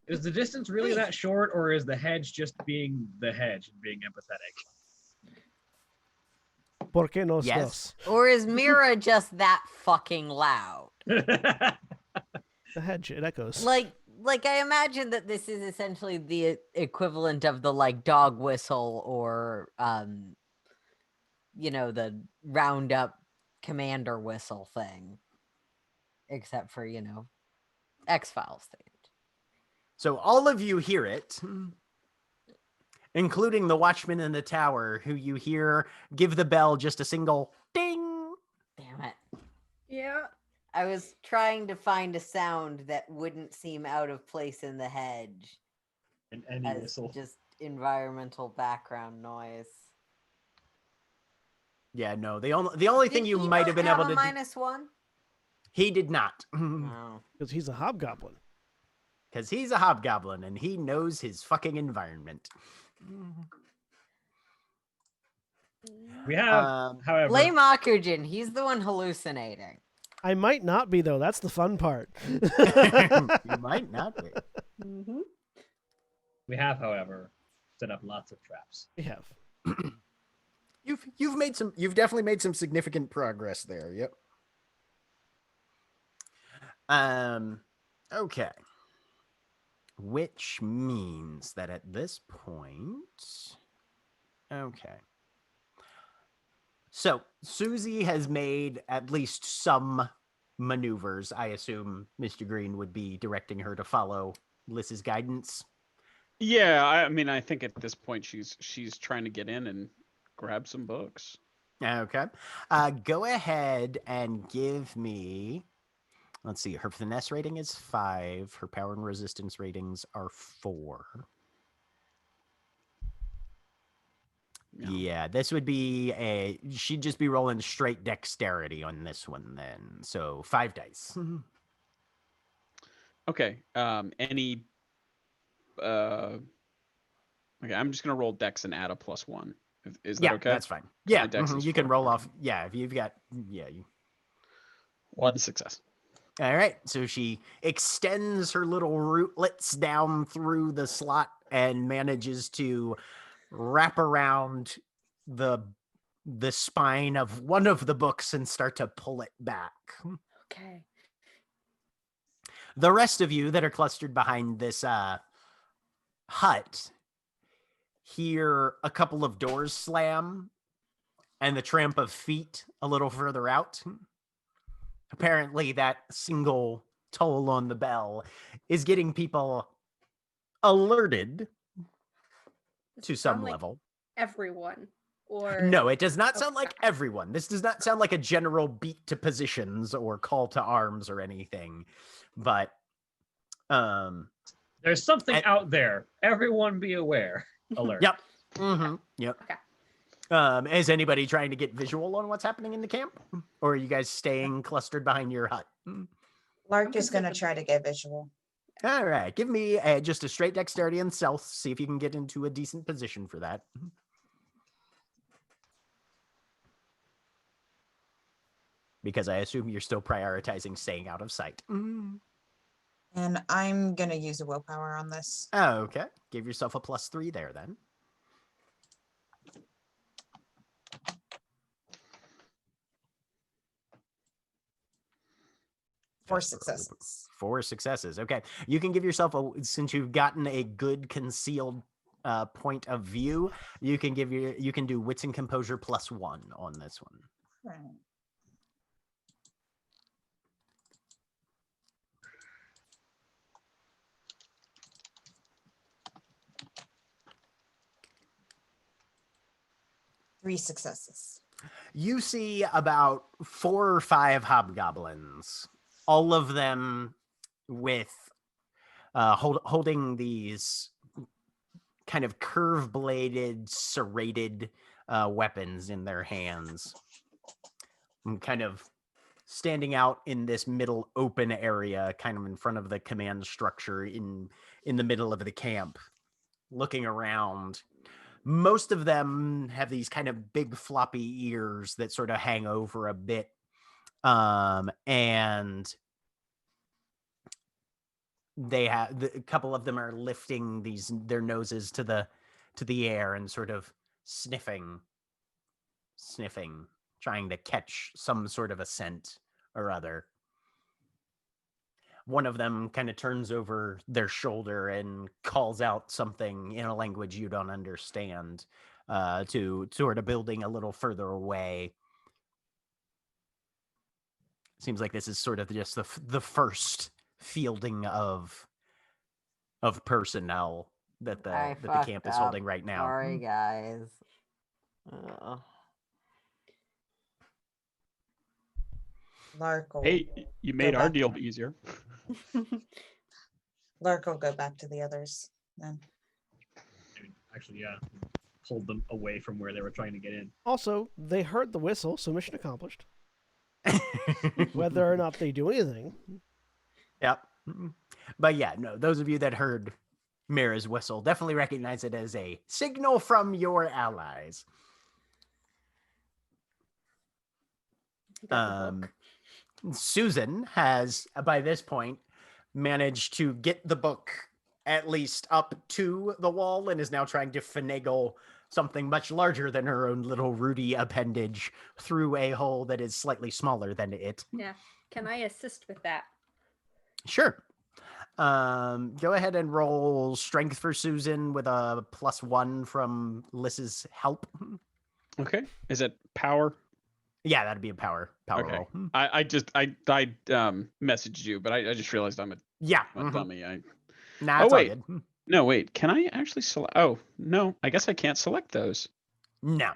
Is the distance really that short, or is the hedge just being the hedge and being empathetic? ¿Por qué no Yes. Or is Mira just that fucking loud? The hedge, it echoes. Like I imagine that this is essentially the equivalent of the like dog whistle or the roundup commander whistle thing. Except for, X-Files themed. So all of you hear it, including the watchman in the tower, who you hear give the bell just a single ding. Damn it. Yeah. I was trying to find a sound that wouldn't seem out of place in the hedge And any as whistle. just environmental background noise. Yeah, no. The only thing Did you he might not have been have able a to do, -1? he did not. No. Because he's a hobgoblin. Because he's a hobgoblin and he knows his fucking environment. We have, however, Blame Oxygen. He's the one hallucinating. I might not be, though. That's the fun part. You might not be. Mm-hmm. we have, however, set up lots of traps. We have. You've definitely made some significant progress there. Yep. Okay. Which means that at this point, okay. So Susie has made at least some maneuvers. I assume Mr. Green would be directing her to follow Liss's guidance. Yeah, I mean, I think at this point she's trying to get in and grab some books. Okay. Go ahead and give me. Let's see. Her finesse rating is 5. Her power and resistance ratings are 4. Yeah, this would be she'd just be rolling straight dexterity on this one then. So 5 dice. Okay. Any. Okay, I'm just gonna roll dex and add a +1. Is that Yeah, okay? that's fine. Yeah, My dex is you can 4. roll off. Yeah, if you've got. Yeah, you. 1 success. All right. So she extends her little rootlets down through the slot and manages to wrap around the spine of one of the books and start to pull it back. Okay. The rest of you that are clustered behind this hut hear a couple of doors slam and the tramp of feet a little further out. Apparently that single toll on the bell is getting people alerted to some like level. Everyone. Or No, it does not sound Okay. like everyone. This does not sound like a general beat to positions or call to arms or anything. But There's something And- out there. Everyone be aware. Alert. Yep. Yep. Okay. Is anybody trying to get visual on what's happening in the camp? Or are you guys staying clustered behind your hut? Lark is going to try to get visual. All right. Give me just a straight dexterity and stealth. See if you can get into a decent position for that. Because I assume you're still prioritizing staying out of sight. And I'm going to use a willpower on this. Okay. Give yourself a +3 there then. Four Just for a- successes. 4 successes. Okay. You can give yourself since you've gotten a good concealed point of view, you can do wits and composure +1 on this one. Right. Three successes. You see about 4 or 5 hobgoblins, all of them with holding these kind of curve-bladed, serrated weapons in their hands, and kind of standing out in this middle open area, kind of in front of the command structure in the middle of the camp, looking around. Most of them have these kind of big floppy ears that sort of hang over a bit. And they have a couple of them are lifting their noses to the air and sort of sniffing, trying to catch some sort of a scent or other. One of them kind of turns over their shoulder and calls out something in a language you don't understand, to sort of building a little further away. Seems like this is sort of just the first fielding of personnel that the I that the fucked camp is up. holding right now. Sorry, guys. Ugh. Lark will, Hey, you made our back. deal easier. Lark will go back to the others then. Actually, yeah, pulled them away from where they were trying to get in. Also, they heard the whistle, so mission accomplished. Whether or not they do anything. Yep. But yeah, no, those of you that heard Mira's whistle definitely recognize it as a signal from your allies. Got the book. Susan has, by this point, managed to get the book at least up to the wall and is now trying to finagle something much larger than her own little Rudy appendage through a hole that is slightly smaller than it. Yeah. Can I assist with that? Sure. Go ahead and roll strength for Susan with a +1 from Liss's help. Okay. Is it power? Yeah, that'd be a power Okay. roll. I messaged you, but I just realized I'm Yeah. a dummy. Nah, Oh, it's all wait. good. No, wait. Can I actually select? Oh, no. I guess I can't select those. No.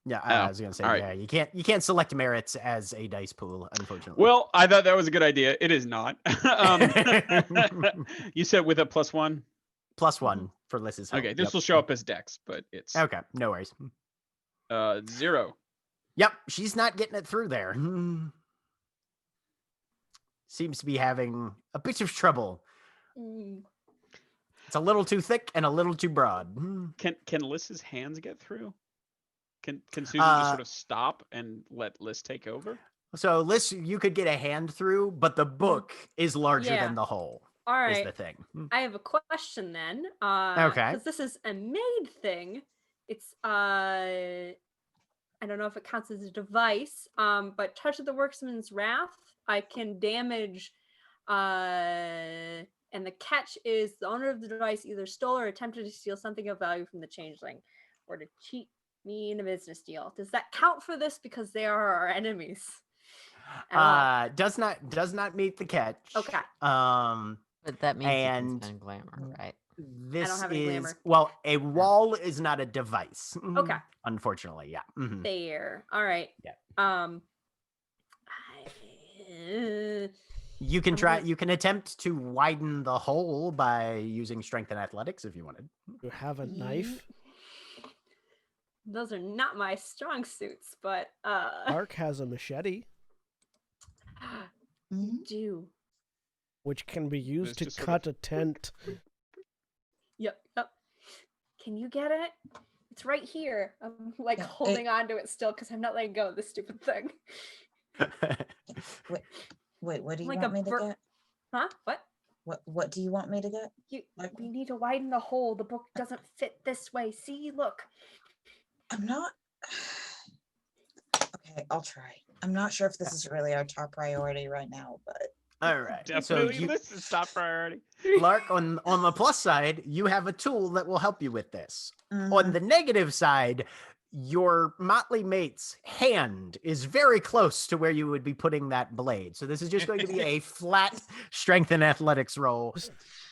Yeah, Oh, I was gonna say, all right. yeah, you can't select merits as a dice pool, unfortunately. Well, I thought that was a good idea. It is not. You said with a +1? +1 for Liss's help. Okay, this will show up as Dex, but it's Okay, no worries. 0. Yep, she's not getting it through there. Seems to be having a bit of trouble. Mm. It's a little too thick and a little too broad. Can Liss's hands get through? Can Susan just sort of stop and let Liss take over? So, Liss, you could get a hand through, but the book is larger Yeah. than the hole. All Is right. the thing. I have a question then. Okay. Because this is a made thing. It's I don't know if it counts as a device. But touch of the workman's wrath, I can damage. And the catch is the owner of the device either stole or attempted to steal something of value from the changeling, or to cheat me in a business deal. Does that count for this because they are our enemies? Does not meet the catch. Okay. But that means you can And spend glamour, right? this don't have any is glamour. well, a wall is not a device. Okay. Unfortunately, yeah. Mhm. There. All right. Yeah. You can I'm try. gonna- You can attempt to widen the hole by using strength and athletics if you wanted. You have a knife. Those are not my strong suits, but Ark has a machete, do. which can be used It's to just sort cut a tent. Yep. Can you get it? It's right here. I'm like Yeah, holding on to it still because I'm not letting go of this stupid thing. Wait, what do you Like want a me to bir- get? Huh? What? What do you want me to get? We need to widen the hole. The book doesn't fit this way. See, look. I'm not. Okay, I'll try. I'm not sure if this is really our top priority right now, but All right. Definitely so you, Liss is top priority. Lark, on the plus side, you have a tool that will help you with this. On Mhm. the negative side, your motley mate's hand is very close to where you would be putting that blade. So this is just going to be a flat strength and athletics roll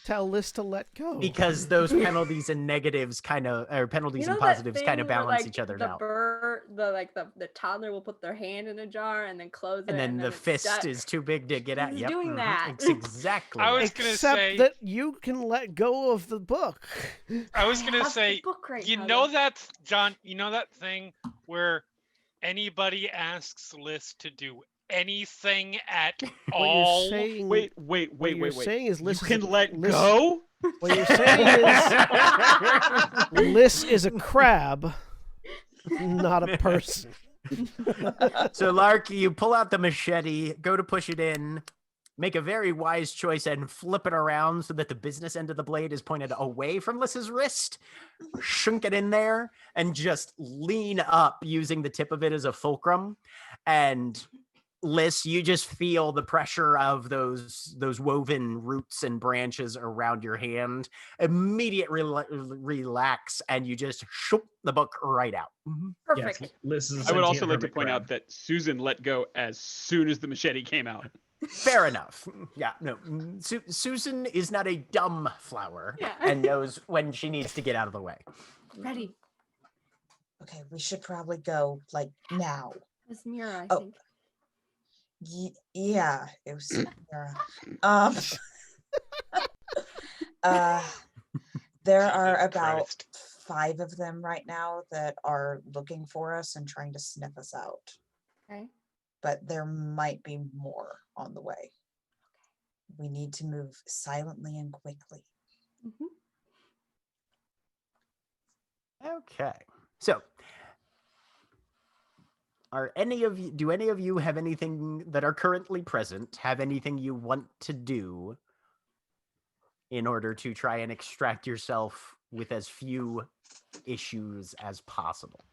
Tell Liz to let go. because those penalties and negatives penalties and positives kind of balance each other out. The toddler will put their hand in a jar and then close it. And then the it's fist stuck. is too big to get at. He's Yep, doing mhm, that. it's exactly. I it. was gonna Except say- that you can let go of the book. I was I gonna have the say, book right you now, know though. that, John, you know that thing where anybody asks Liz to do anything at What you're all? saying. Wait. What you're saying is You Liz. can let go? What you're saying is Liz is a crab, not a person. So, Lark, you pull out the machete, go to push it in, make a very wise choice and flip it around so that the business end of the blade is pointed away from Liss's wrist. Shunk it in there and just lean up using the tip of it as a fulcrum. And Liss, you just feel the pressure of those woven roots and branches around your hand. Immediate relax, and you just shoop the book right out. Perfect. Yes, Liz is I would a also like to hermit point crab. out that Susan let go as soon as the machete came out. Fair enough. Yeah, no. Susan is not a dumb flower Yeah. and knows when she needs to get out of the way. Ready. Okay, we should probably go like now. It's Mira, I Oh. think. Yeah, it was Mira. There are Jesus about Christ. 5 of them right now that are looking for us and trying to sniff us out. Okay. But there might be more on the way. We need to move silently and quickly. Mhm. Okay. So, do any of you have anything that are currently present, have anything you want to do in order to try and extract yourself with as few issues as possible?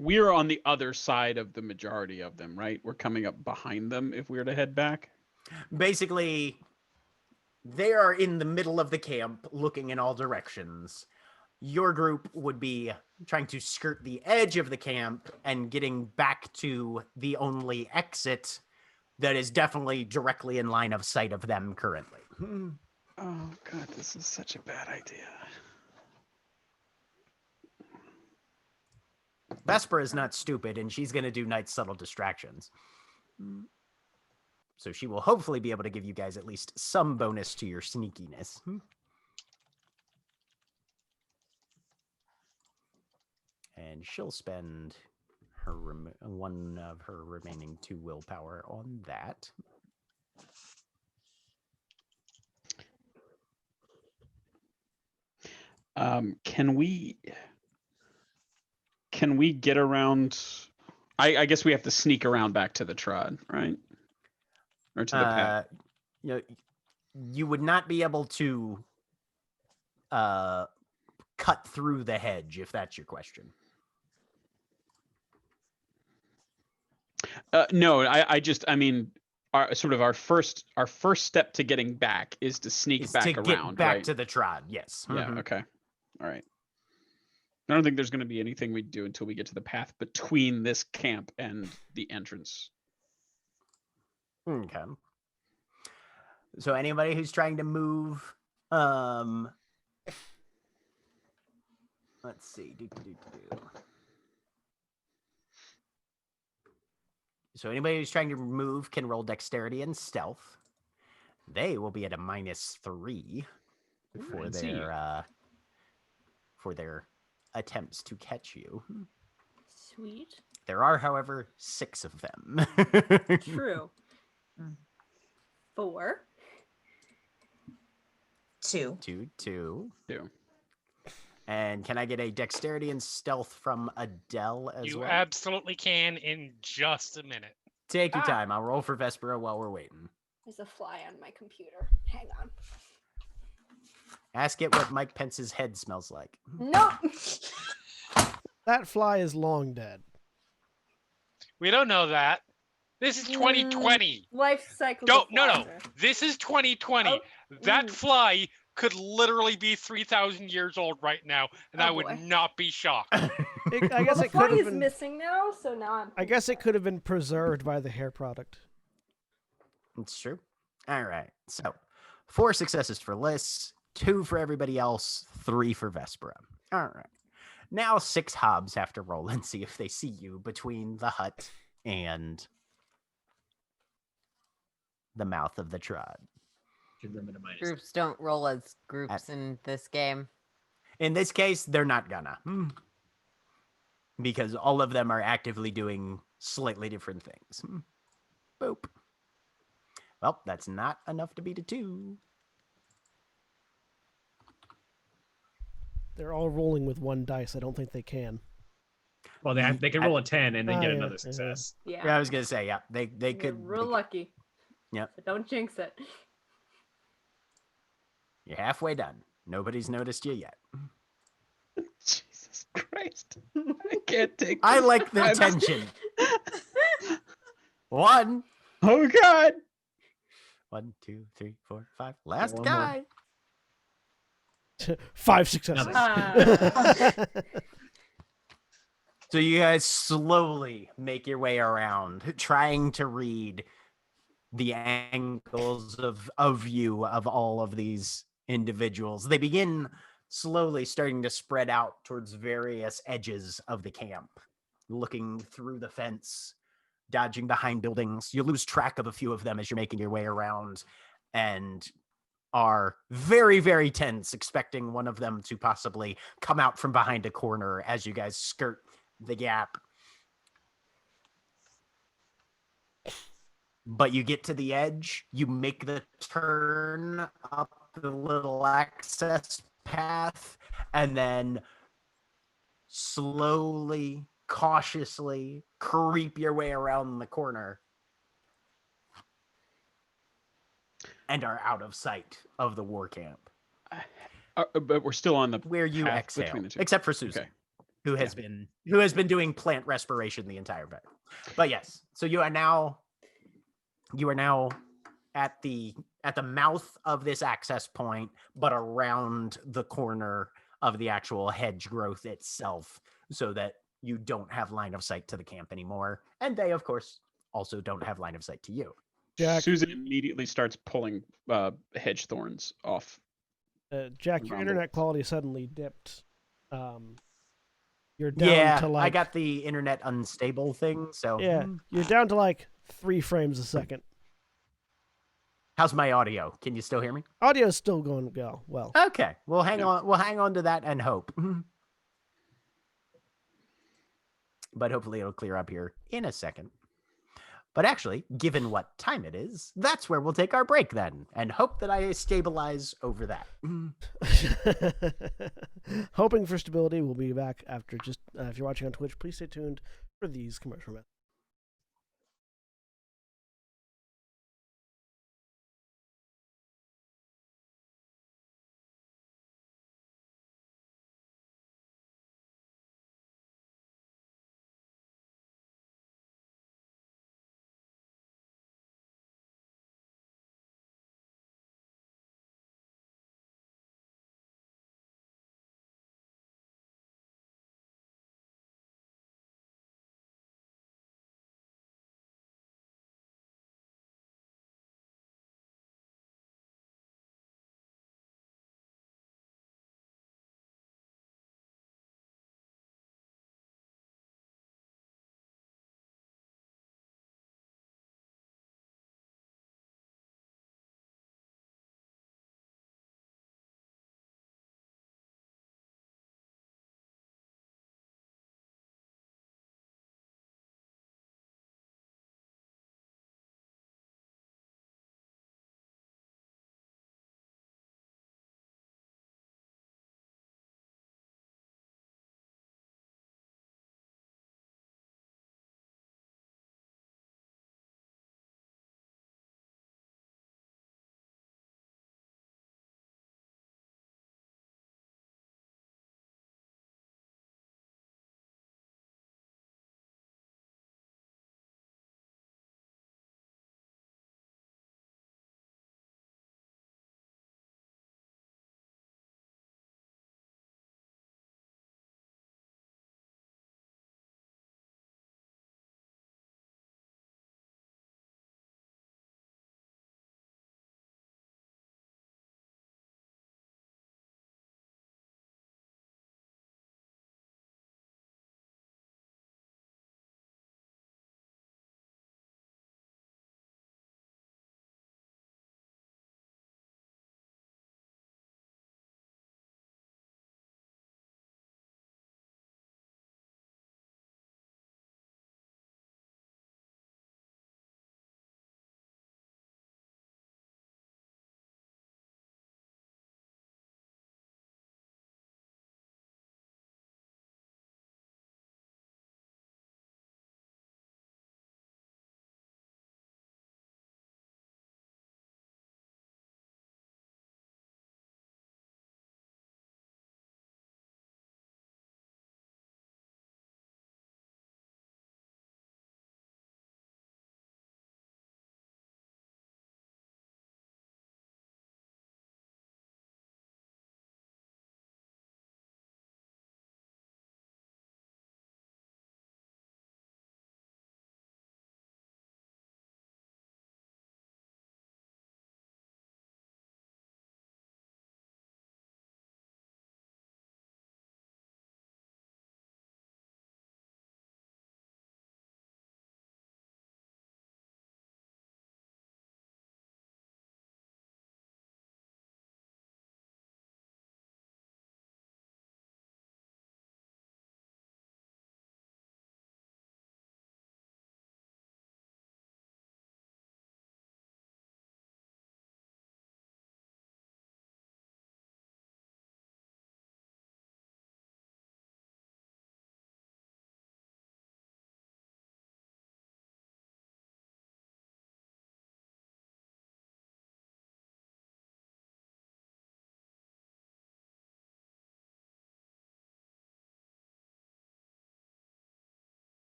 We're on the other side of the majority of them, right? We're coming up behind them if we were to head back. Basically, they are in the middle of the camp looking in all directions. Your group would be trying to skirt the edge of the camp and getting back to the only exit that is definitely directly in line of sight of them currently. Oh god, this is such a bad idea. Vesper is not stupid, and she's going to do night subtle distractions. So she will hopefully be able to give you guys at least some bonus to your sneakiness. And she'll spend her one of her remaining 2 willpower on that. Can we get around? I guess we have to sneak around back to the trod, right? Or to the path. You know, you would not be able to cut through the hedge, if that's your question. No, I mean, our first step to getting back is to sneak Is back to around, get back right? to the trod, yes. Yeah. Mhm. Okay. All right. I don't think there's going to be anything we do until we get to the path between this camp and the entrance. Okay. So anybody who's trying to move, let's see. So anybody who's trying to move can roll dexterity and stealth. They will be at a -3 for their attempts to catch you. Sweet. There are, however, 6 of them. True. 4. 2. 2. Two. And can I get a dexterity and stealth from Adele as You well? absolutely can in just a minute. Take your time. I'll roll for Vespera while we're waiting. There's a fly on my computer. Hang on. Ask it what Mike Pence's head smells like. No. That fly is long dead. We don't know that. This is 2020. Life cycle. No. This is 2020. Oh, That fly could literally be 3,000 years old right now, and Oh, I would boy. not be shocked. I guess the it fly could have is been. missing now, so now I'm. I guess it could have been preserved by the hair product. It's true. All right. So 4 successes for Liz, 2 for everybody else, 3 for Vespera. All right. Now 6 hobs have to roll and see if they see you between the hut and the mouth of the trod. Should limit a minus. Groups don't roll as groups in this game. In this case, they're not gonna. Because all of them are actively doing slightly different things. Boop. Well, that's not enough to beat a 2. They're all rolling with 1 dice. I don't think they can. Well, they can roll a 10 and then Oh, get yeah, another yeah. success. Yeah. Yeah, I was gonna say, yeah, they You're could. real lucky. Yep. But don't jinx it. You're halfway done. Nobody's noticed you yet. Jesus Christ! I can't take. I this. like the tension. 1. Oh God! 1, 2, 3, 4, 5. Last One guy. 5 successes. Ah. So you guys slowly make your way around, trying to read the angles of view of all of these individuals. They begin slowly starting to spread out towards various edges of the camp, looking through the fence, dodging behind buildings. You lose track of a few of them as you're making your way around and are very, very tense, expecting one of them to possibly come out from behind a corner as you guys skirt the gap. But you get to the edge, you make the turn up the little access path, and then slowly, cautiously creep your way around the corner and are out of sight of the war camp. But we're still on the Where you path exhale, between the two. except for Susan, Okay. who has been doing plant respiration the entire day. But yes, so you are now at the mouth of this access point, but around the corner of the actual hedge growth itself, so that you don't have line of sight to the camp anymore. And they, of course, also don't have line of sight to you. Jack. Susan immediately starts pulling hedge thorns off. Jack, your Around the internet walls. quality suddenly dipped. You're down Yeah, to like I got the internet unstable thing, so you're down to like 3 frames a second. How's my audio? Can you still hear me? Audio's still going well. Okay, we'll hang on. We'll hang on to that and hope. But hopefully it'll clear up here in a second. But actually, given what time it is, that's where we'll take our break then, and hope that I stabilize over that. Hoping for stability, we'll be back after just, if you're watching on Twitch, please stay tuned for these commercial messages.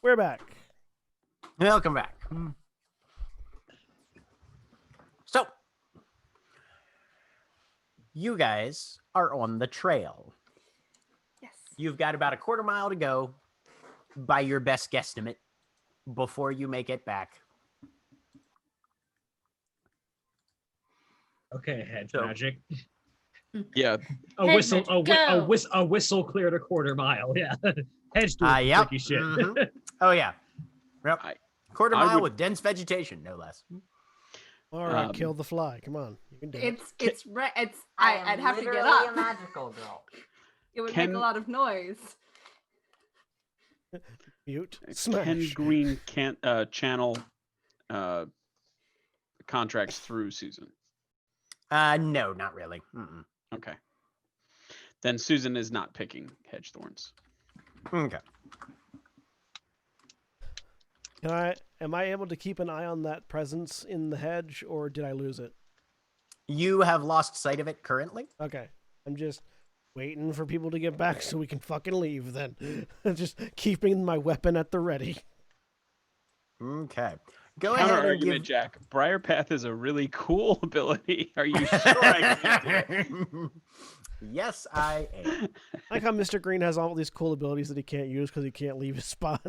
We're back. Welcome back. So, you guys are on the trail. Yes. You've got about a quarter mile to go by your best guesstimate before you make it back. Okay, hedge So- magic. Yeah. A Hedge whistle, magic, go! a whistle cleared a quarter mile. Yeah, hedge doing some Yep. tricky shit. Mhm. Oh yeah. Yep. Quarter I mile would- with dense vegetation, no less. All right, Um, kill the fly. Come on, you can do it. It's I am I'd have to get literally up. a magical girl. It would make Can- a lot of noise. Mute. Ken Smash. Green can't channel contracts through Susan. No, not really. Mm-mm. Okay. Then Susan is not picking hedge thorns. Okay. Am I able to keep an eye on that presence in the hedge, or did I lose it? You have lost sight of it currently. Okay. I'm just waiting for people to get back so we can fucking leave then. Just keeping my weapon at the ready. Okay. Go Counter ahead and argument, give. Jack. Briar Path is a really cool ability. Are you sure I can do it? Yes, I am. I like how Mr. Green has all these cool abilities that he can't use because he can't leave his spot.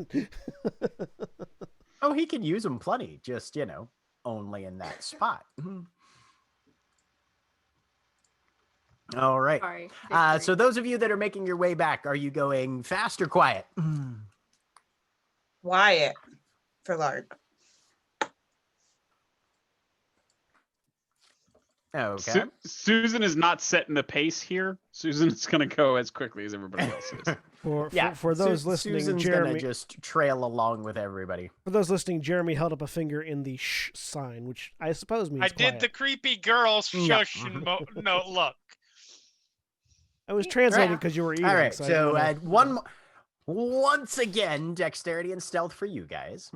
Oh, he can use them plenty. Just only in that spot. All right. Sorry. So those of you that are making your way back, are you going fast or quiet? Wyatt for Lark. Okay. Susan is not setting the pace here. Susan is going to go as quickly as everybody else is. For those listening, Susan's Jeremy. gonna just trail along with everybody. For those listening, Jeremy held up a finger in the shh sign, which I suppose means I did quiet. the creepy girl shush and no look. I was translating Right. because you were eating. All right. so I So didn't wanna- once again, dexterity and stealth for you guys.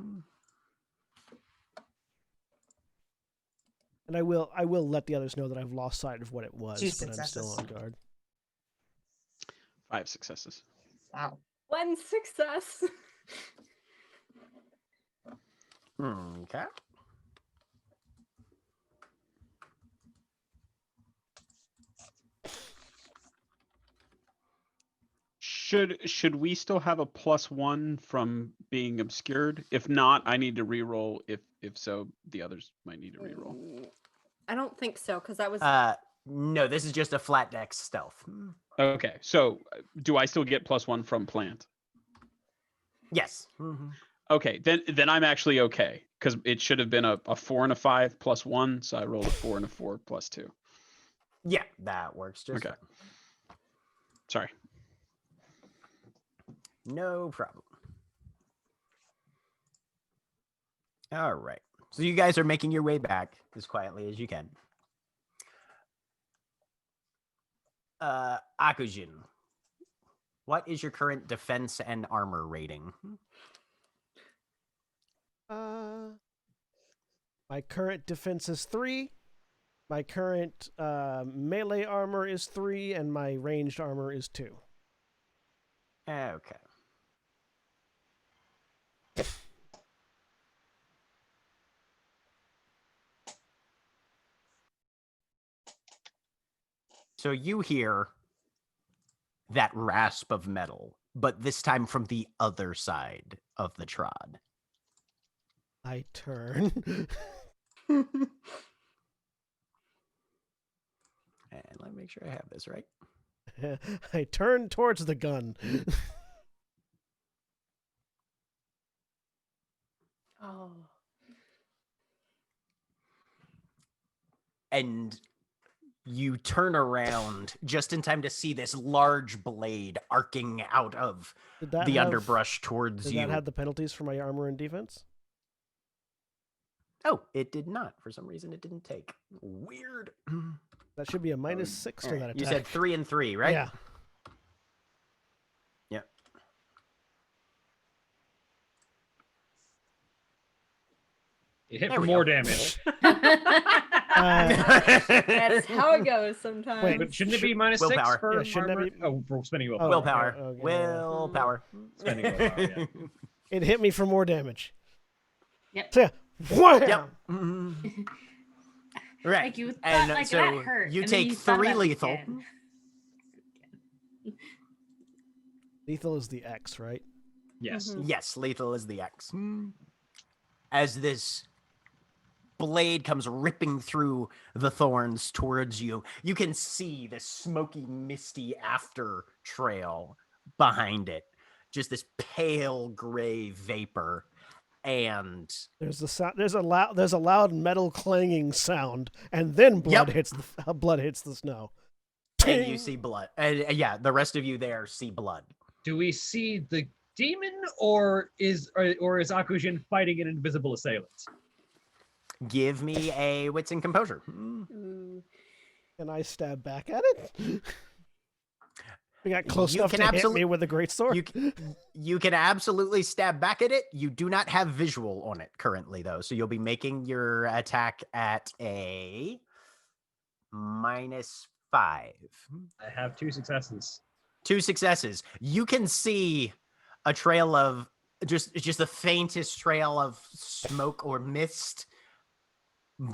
and I will let the others know that I've lost sight of what it was, 2 but I'm still successes. on guard. 5 successes. Wow. One success. Okay. Should we still have a +1 from being obscured? If not, I need to reroll. If so, the others might need to reroll. I don't think so because that was No, this is just a flat dex stealth. Okay, so do I still get +1 from plant? Yes. Okay, then I'm actually okay because it should have been a 4 and a 5 +1, so I rolled a 4 and a 4 +2. Yeah, that works just Okay. fine. Sorry. No problem. All right. So you guys are making your way back as quietly as you can. Akujin, what is your current defense and armor rating? My current defense is 3. My current melee armor is 3, and my ranged armor is 2. Okay. So you hear that rasp of metal, but this time from the other side of the trod. I turn. And let me make sure I have this right. I turn towards the gun. oh. And you turn around just in time to see this large blade arcing out of Did that the have- underbrush towards Did you. that have the penalties for my armor and defense? Oh, it did not. For some reason, it didn't take. Weird. That should be a -6 to that attack. You said 3 and 3, right? Yeah. Yep. You hit There for we more go. damage. That's how it goes sometimes. Wait, But shouldn't it be -6 Willpower. for Yeah, shouldn't that armor? be- Oh, for spending Oh, willpower. Willpower. okay, Willpower. Spending willpower, yeah. It hit me for more damage. Yep. So, yeah, wham! Yep. Mhm. Right. Like you thought, And like so that hurt. you and then take you thought 3 about it lethal. again. Lethal is the X, right? Yes. Mhm. Yes, lethal is the X. As this blade comes ripping through the thorns towards you, you can see the smoky, misty after trail behind it. Just this pale gray vapor. And There's the sound. There's a loud metal clanging sound, and then blood Yep. hits the snow. and you Ting! see blood. Yeah, the rest of you there see blood. Do we see the demon, or is Akujin fighting an invisible assailant? Give me a wits and composure. Ooh. Can I stab back at it? We got close You enough can to hit absolute- me with a great sword. You can absolutely stab back at it. You do not have visual on it currently, though. So you'll be making your attack at a -5. I have 2 successes. 2 successes. You can see a trail of just the faintest trail of smoke or mist,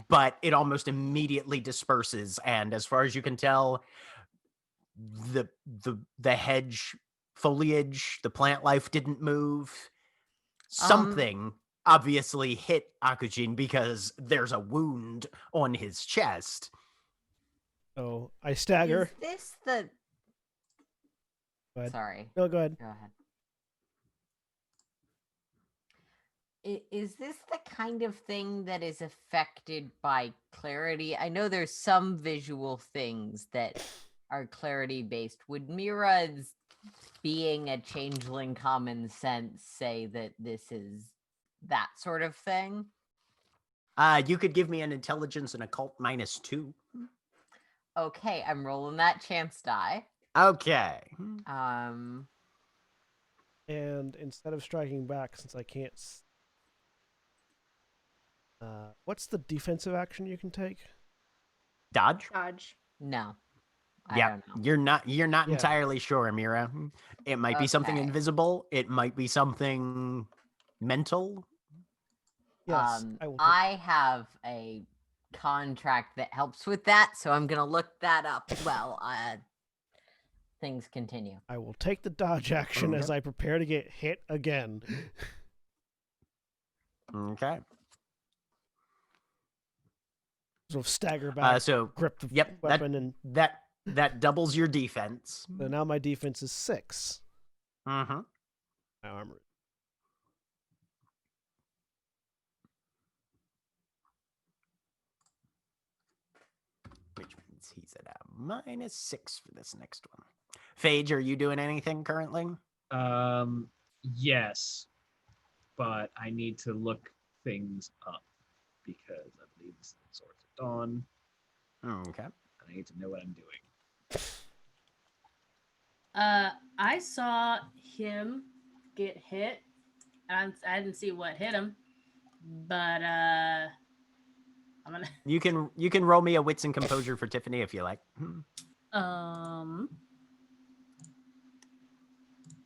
but it almost immediately disperses. And as far as you can tell, the hedge foliage, the plant life didn't move. Something obviously hit Akujin because there's a wound on his chest. So I stagger. Is this the? Go ahead. Sorry. No, go ahead. Go ahead. Is this the kind of thing that is affected by clarity? I know there's some visual things that are clarity based. Would Mira's being a changeling common sense say that this is that sort of thing? You could give me an intelligence and occult -2. Okay, I'm rolling that chance die. Okay. Um, And instead of striking back, since I can't. What's the defensive action you can take? Dodge? Dodge. no. I Yeah, don't know. you're not Yeah. entirely sure, Amira. It might be something Okay. invisible. It might be something mental. Yes, I will. I have a contract that helps with that, so I'm gonna look that up while things continue. I will take the dodge action as I prepare to get hit again. Okay. So stagger back, So grip the yep, weapon, and that doubles your defense. so now my defense is 6. Mm-hmm. My armor. Which means he's at a -6 for this next one. Phage, are you doing anything currently? Yes, but I need to look things up because I believe this is Swords of Dawn, Okay. and I need to know what I'm doing. I saw him get hit. I didn't see what hit him, but I'm gonna. You can roll me a wits and composure for Tiffany if you like.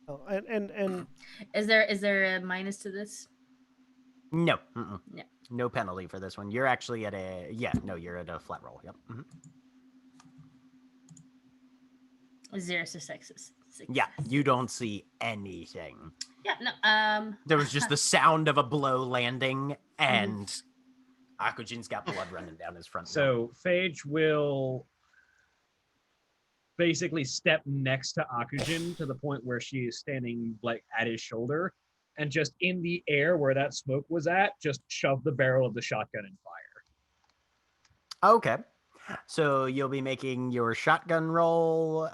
Oh, and Is there a minus to this? No. No. No penalty for this one. You're actually at a you're at a flat roll. Yep. 0 successes. Yeah, you don't see anything. Yeah. No. There was just the sound of a blow landing, and Akujin's got blood running down his front. So Phage will basically step next to Akujin to the point where she is standing like at his shoulder, and just in the air where that smoke was at, just shove the barrel of the shotgun and fire. Okay. So you'll be making your shotgun roll.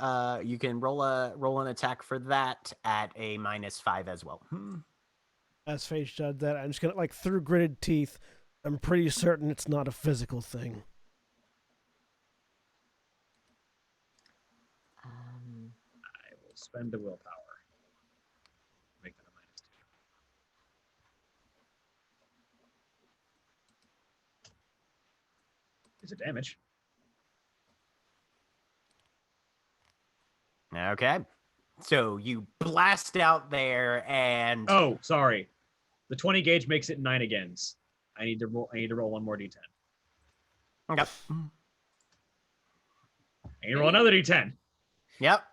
You can roll an attack for that at a -5 as well. as Phage does that, I'm just gonna through gritted teeth. I'm pretty certain it's not a physical thing. I will spend a willpower. Make that a -2. Is it damage? Okay. So you blast out there, and Oh, sorry. The 20 gauge makes it 9 again. I need to roll one more d10. okay. I need to roll another d10. Yep.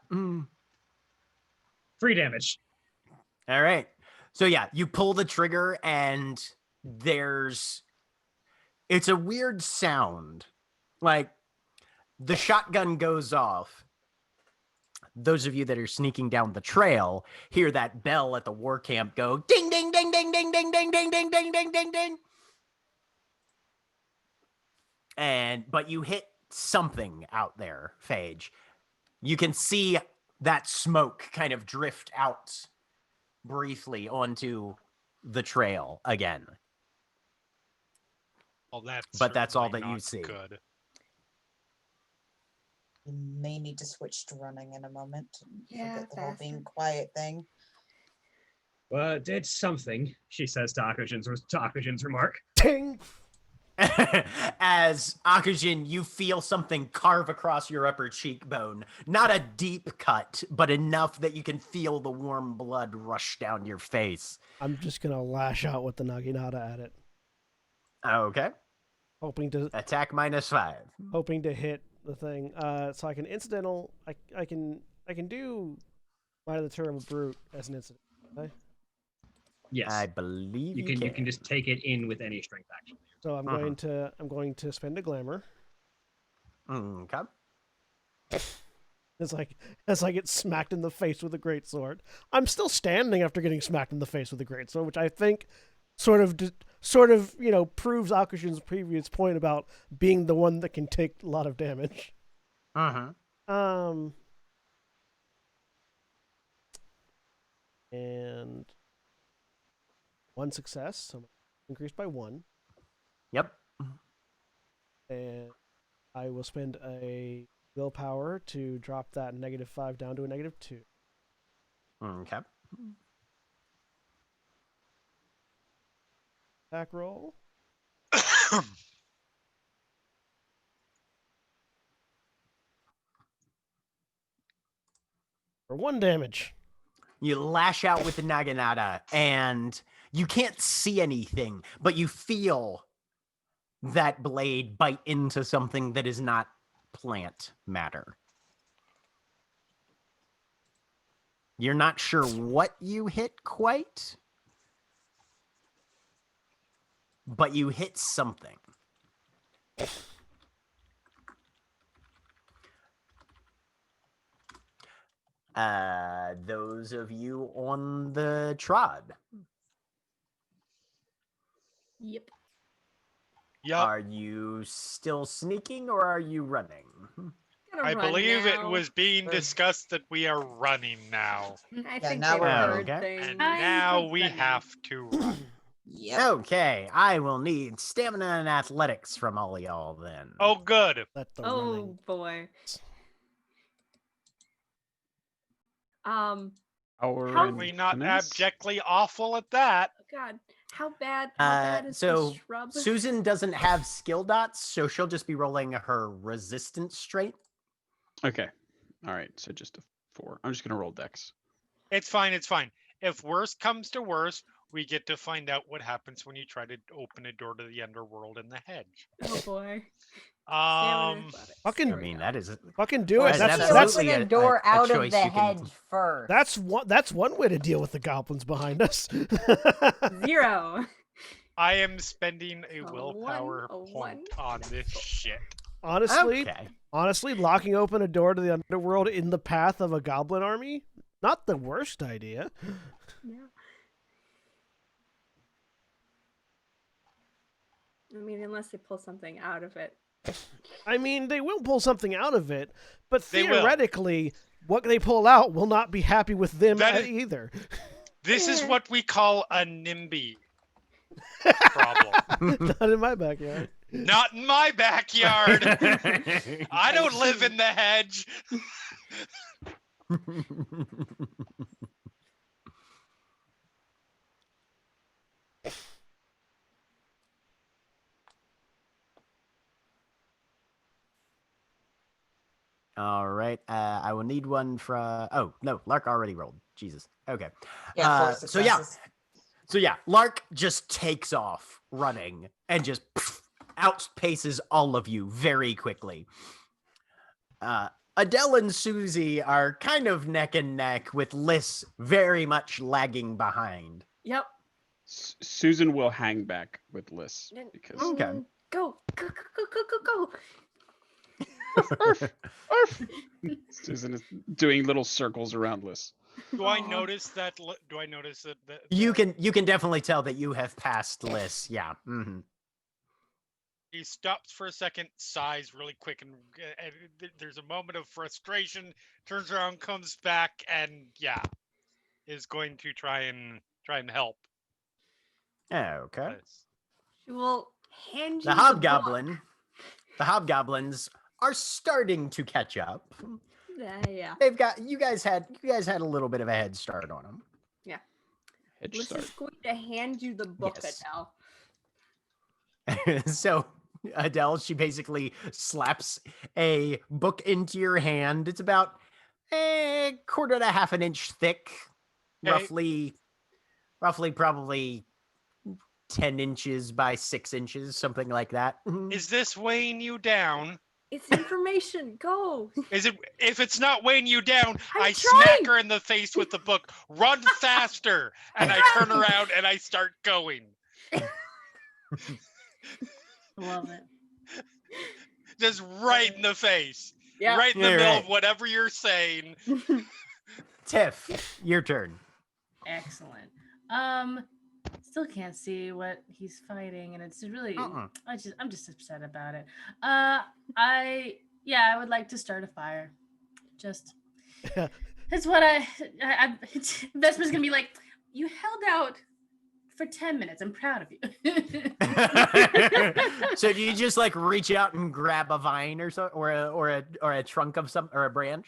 3 damage. All right. So yeah, you pull the trigger, and it's a weird sound. Like the shotgun goes off. Those of you that are sneaking down the trail hear that bell at the war camp go ding, ding, ding, ding, ding, ding, ding, ding, ding, ding, ding, ding, ding. But you hit something out there, Phage. You can see that smoke kind of drift out briefly onto the trail again. Well, But that's all certainly that you not see. Good. We may need to switch to running in a moment. Yeah, Forget the whole faster. being quiet thing. Well, it did something, she says to Akujin's remark. Ting! As Akujin, you feel something carve across your upper cheekbone. Not a deep cut, but enough that you can feel the warm blood rush down your face. I'm just gonna lash out with the Naginata at it, Okay. hoping to Attack -5. hit the thing. So I can incidental. I can do Might of the Terrible Brute as an incident. Okay? Yes. I believe you can just take it in with any strength action. So I'm going to spend a glamour. Okay. As I get smacked in the face with a greatsword. I'm still standing after getting smacked in the face with a greatsword, which I think sort of proves Akujin's previous point about being the one that can take a lot of damage. And one success, so increased by 1. Yep. And I will spend a willpower to drop that -5 down to a -2. Okay. Attack roll. For 1 damage. You lash out with the Naginata, and you can't see anything, but you feel that blade bite into something that is not plant matter. You're not sure what you hit quite, but you hit something. Those of you on the trod. Yep. Yep. Are you still sneaking or are you running? I believe it now. was being discussed that we are running now. I Yeah, think now they we're heard running. things. And I'm now just we running. have to run. Yep. Okay, I will need stamina and athletics from all y'all then. Oh, good. Let the Oh running. boy. Power How- and We not finesse? abjectly awful at that. God, how bad is so this shrub? Susan doesn't have skill dots, so she'll just be rolling her resistance strength. Okay. All right. So just a 4. I'm just gonna roll dex. It's fine. It's fine. If worst comes to worst, we get to find out what happens when you try to open a door to the underworld in the hedge. Oh boy. Fucking- I mean, that is Fucking do it. That's That's absolutely open a- a door a out of choice the you can- hedge first. that's one way to deal with the goblins behind us. 0. I am spending a A willpower one, a point one. on this shit. Honestly, Okay. locking open a door to the underworld in the path of a goblin army, not the worst idea. Yeah. I mean, unless they pull something out of it. I mean, they will pull something out of it, but They will. theoretically, what they pull out will not be happy with them That is- either. This is Yeah. what we call a NIMBY problem. Not in my backyard. Not in my backyard. I don't live in the hedge. All right. I will need one from. Oh no, Lark already rolled. Jesus. Okay. Yeah, 4 So yeah. successes. So yeah, Lark just takes off running and just outpaces all of you very quickly. Adele and Susie are kind of neck and neck, with Liz very much lagging behind. Yep. Susan will hang back with Liz because Okay. Go, go, go, go, go, go, go. Susan is doing little circles around Liz. Do I Aw. notice that? Do I notice that? You can definitely tell that you have passed Liz. Yeah. Mm-hmm. He stops for a second, sighs really quick, and there's a moment of frustration. Turns around, comes back, and yeah, is going to try and help. Okay. Liz. She will hand you The book. hobgoblins are starting to catch up. Yeah. You guys had a little bit of a head start on them. Head Liz start. is going to hand you the book, Yes. Adele. So Adele, she basically slaps a book into your hand. It's about a quarter to half an inch thick, Okay. roughly probably 10 inches by 6 inches, something like that. Is this weighing you down? It's information. Go. Is it? If it's not weighing you down, I'm I trying. smack her in the face with the book. Run faster! And I turn around and I start going. Love it. Just right in the face. Yeah. Right in the Yeah, middle right. of whatever you're saying. Tiff, your turn. Excellent. Still can't see what he's fighting, and it's really I'm just upset about it. I would like to start a fire. Just that's what Vesper's gonna be like. You held out for 10 minutes. I'm proud of you. So do you just like reach out and grab a vine or so, or a trunk of some, or a branch?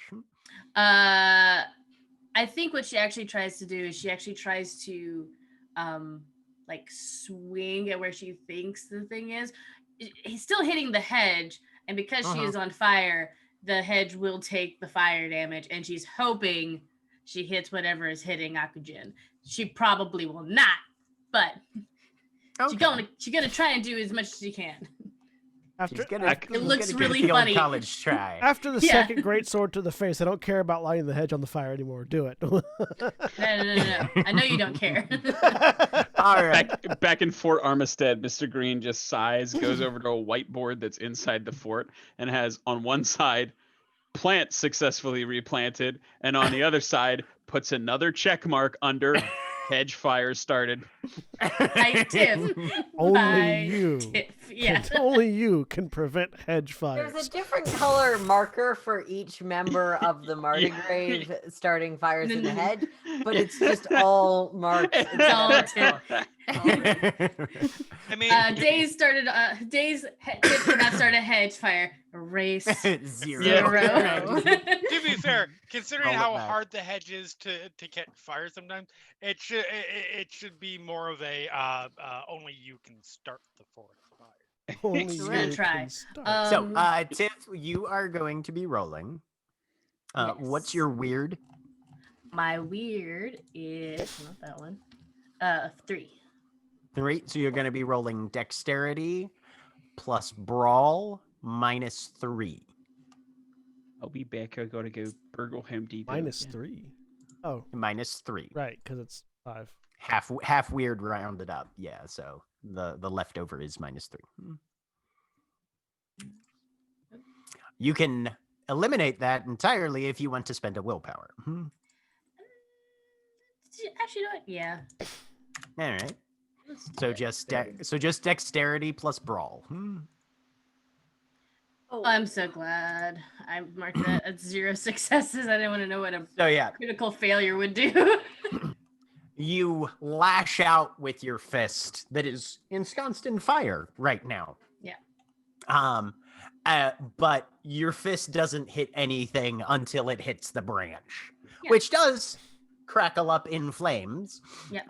I think what she actually tries to do is she actually tries to like swing at where she thinks the thing is. He's still hitting the hedge, and because she is on fire, the hedge will take the fire damage, and she's hoping she hits whatever is hitting Akujin. She probably will not, but she's gonna try and do as much as she can. She's gonna, It looks give really the old funny. college try. After the Yeah. second great sword to the face, I don't care about lighting the hedge on the fire anymore. Do it. No. I know you don't care. All right. Back in Fort Armistead, Mr. Green just sighs, goes over to a whiteboard that's inside the fort, and has on one side plant successfully replanted, and on the other side puts another check mark under hedge fire started. Tiff. Only By you. Tiff. Yeah. Only you can prevent hedge fires. There's a different color marker for each member of the Mardigrave starting fires in the hedge, but it's just all marked. It's all Tiff. I mean, Days Tiff did not start a hedge fire. Erase Zero. to be fair, considering Roll it how back. hard the hedge is to catch fire sometimes, it should be more of a only you can start the forest fire. Only We're gonna you try. can start. So, Tiff, you are going to be rolling. What's Yes. your weird? My weird is not that one. 3. 3. So you're going to be rolling dexterity plus brawl minus 3. I'll be back. I gotta go burgle Home Depot. -3. Oh, Minus 3. right, because it's 5. Half weird rounded up. Yeah, so the leftover is minus 3. You can eliminate that entirely if you want to spend a willpower. Actually, you know what? Yeah. All right. Let's do So it. just dexterity plus brawl. Oh, I'm so glad I marked that at 0 successes. I didn't want to know what a So yeah, critical failure would do. you lash out with your fist that is ensconced in fire right now. Yeah. But your fist doesn't hit anything until it hits the branch, Yeah. which does crackle up in flames. Yeah.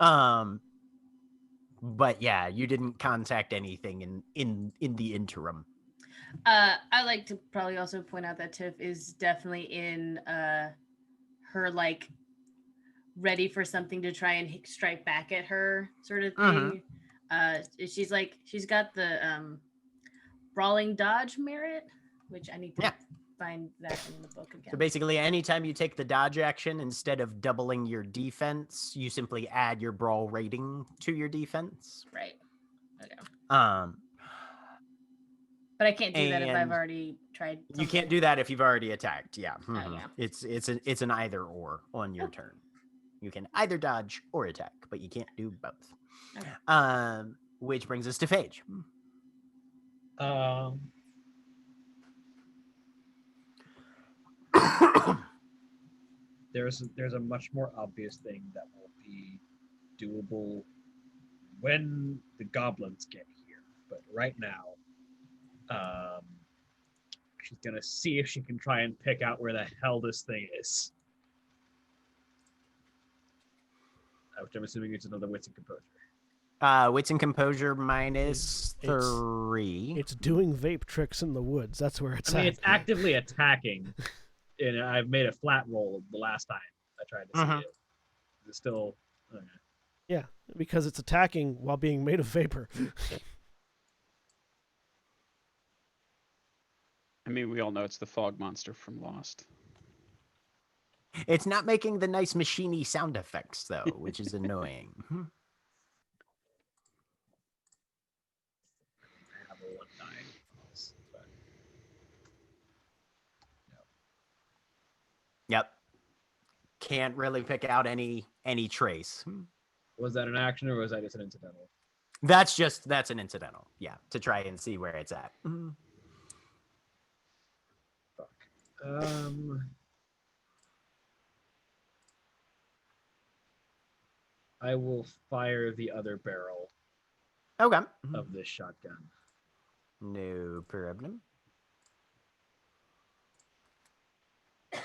But yeah, you didn't contact anything in the interim. I like to probably also point out that Tiff is definitely in her like ready for something to try and strike back at her sort of thing. She's got the brawling dodge merit, which I need to find that in the book again. So basically, anytime you take the dodge action, instead of doubling your defense, you simply add your brawl rating to your defense. Right. Okay. But I can't do that if I've and already tried. You can't do that if you've already attacked. Yeah. Oh, yeah. It's an either or on your turn. You can either dodge or attack, but you can't do both. Okay. Which brings us to Phage. There's a much more obvious thing that will be doable when the goblins get here. But right now, she's gonna see if she can try and pick out where the hell this thing is. Which I'm assuming it's another Wits and Composure. Wits and Composure minus 3. It's doing vape tricks in the woods. That's where it's at. It's actively attacking. And I've made a flat roll the last time I tried to see it. It's still... Okay. Yeah, because it's attacking while being made of vapor. I mean, we all know it's the fog monster from Lost. It's not making the nice machiny sound effects, though, which is annoying. Yep. Can't really pick out any trace. Was that an action or was that just an incidental? That's an incidental. Yeah, to try and see where it's at. Fuck. I will fire the other barrel. Okay. Of this shotgun. No problem.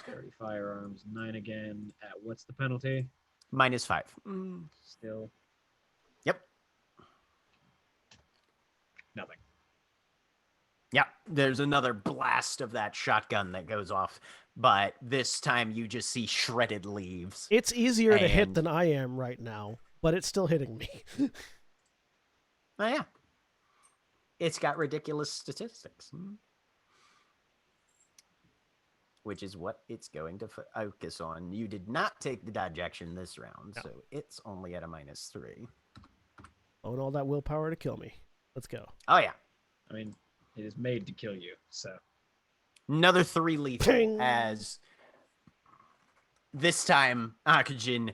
30 firearms, 9 again. At what's the penalty? Minus 5. Still. Yep. Nothing. Yeah, there's another blast of that shotgun that goes off, but this time you just see shredded leaves. It's easier to hit than I am right now, but it's still hitting me. Oh, yeah. It's got ridiculous statistics. Which is what it's going to focus on. You did not take the dodge action this round, so it's only at a minus 3. Own all that willpower to kill me. Let's go. Oh, yeah. I mean, it is made to kill you, so. Another 3 lethal. Ping. As this time, Akujin,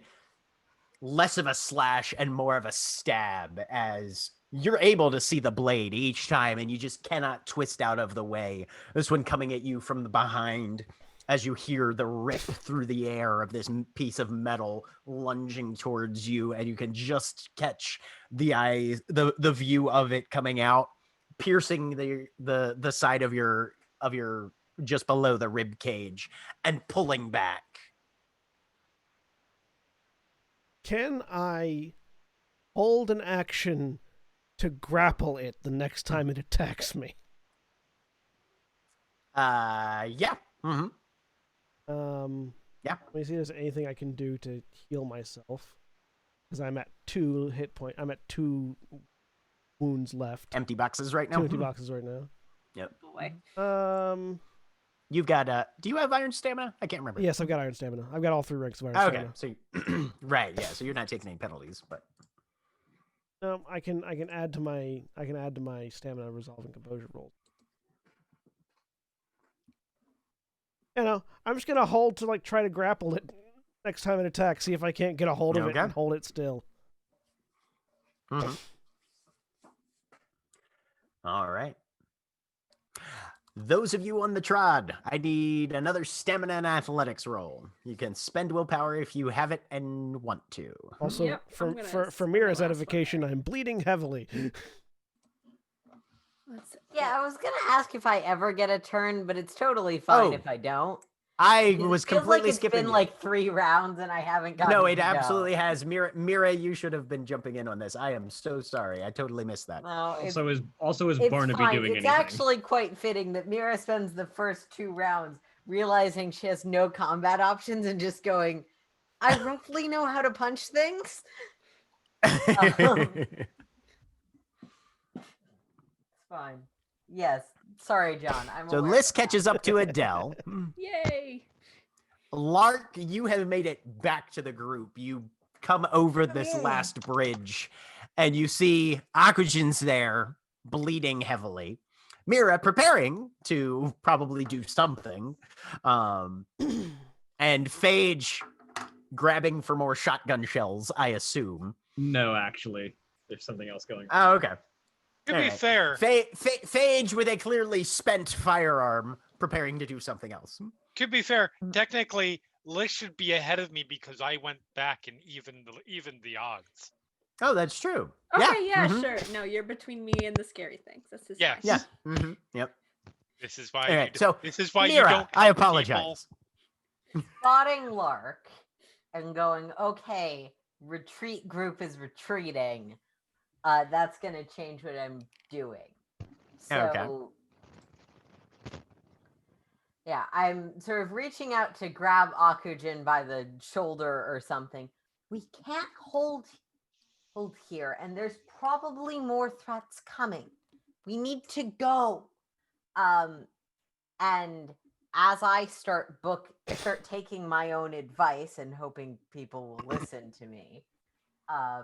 less of a slash and more of a stab, as you're able to see the blade each time and you just cannot twist out of the way. This one coming at you from the behind as you hear the rip through the air of this piece of metal lunging towards you, and you can just catch the eyes, the view of it coming out, piercing the side of your just below the rib cage and pulling back. Can I hold an action to grapple it the next time it attacks me? Yeah. Mm-hmm. Yeah. Let me see if there's anything I can do to heal myself. Because I'm at 2 hit point. I'm at 2 wounds left. Empty boxes right now. 2 empty boxes right now. Yep. Boy. You've got do you have iron stamina? I can't remember. Yes, I've got iron stamina. I've got all 3 ranks of iron stamina. Okay, so right, yeah. So you're not taking any penalties, but No, I can add to my stamina resolving composure roll. You know, I'm just gonna hold to try to grapple it next time it attacks. See if I can't get a hold of it and hold it still. Mm-hmm. All right. Those of you on the trod, I need another stamina and athletics roll. You can spend willpower if you have it and want to. Also, for Mira's edification, I'm bleeding heavily. Yeah, I was gonna ask if I ever get a turn, but it's totally fine if I don't. I Because was it feels like completely it's skipping been you. like 3 rounds and I haven't gotten No, to it go. absolutely has. Mira, you should have been jumping in on this. I am so sorry. I totally missed that. No, it's, Also, is it's Barnaby fine. doing It's anything? actually quite fitting that Mira spends the first 2 rounds realizing she has no combat options and just going, I roughly know how to punch things. It's fine. Yes. Sorry, John. I'm So aware. Liz catches up to Adele. Yay! Lark, you have made it back to the group. You come over this Yay. last bridge, and you see Akujin's there, bleeding heavily. Mira preparing to probably do something. And Phage grabbing for more shotgun shells, I assume. No, actually, there's something else going on. Oh, okay. To All be right. fair, Phage with a clearly spent firearm preparing to do something else. technically, Liz should be ahead of me because I went back and even the odds. Oh, that's true. Okay, yeah, mhm. sure. No, you're between me and the scary things. This is Yes. fine. Yeah. Yep. This is why. All right, so this is why Mira, you don't. I help people. apologize. Spotting Lark and going, okay, retreat group is retreating. That's gonna change what I'm doing. So Okay. yeah, I'm sort of reaching out to grab Akujin by the shoulder or something. We can't hold here, and there's probably more threats coming. We need to go. And as I start taking my own advice and hoping people will listen to me, I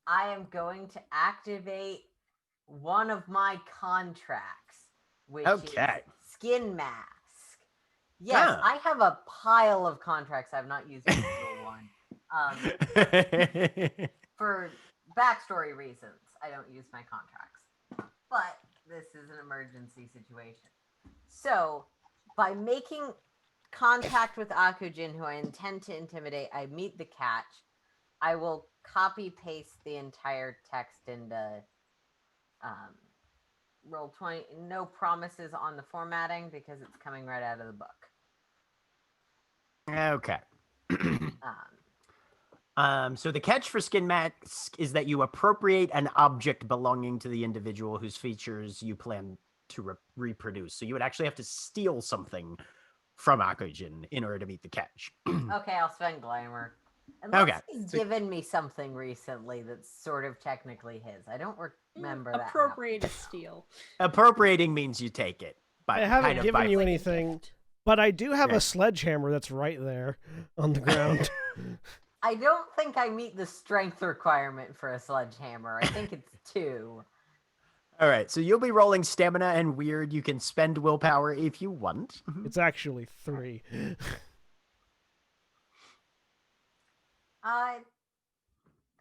am going to activate one of my contracts, which Okay. is skin mask. Yes, Ah. I have a pile of contracts I've not used a single one. For backstory reasons, I don't use my contracts. But this is an emergency situation. So, by making contact with Akujin, who I intend to intimidate, I meet the catch. I will copy paste the entire text into Roll20. No promises on the formatting because it's coming right out of the book. Okay. Um, So the catch for skin mask is that you appropriate an object belonging to the individual whose features you plan to reproduce. So you would actually have to steal something from Akujin in order to meet the catch. okay, I'll spend glamour. Unless Okay, he's so- given me something recently that's sort of technically his. I don't remember that. Appropriate is steal. Appropriating means you take it. But I haven't kind of given by you flavor. anything, but I do have Yeah. a sledgehammer that's right there on the ground. I don't think I meet the strength requirement for a sledgehammer. I think it's 2. All right, so you'll be rolling stamina and weird. You can spend willpower if you want. It's actually 3.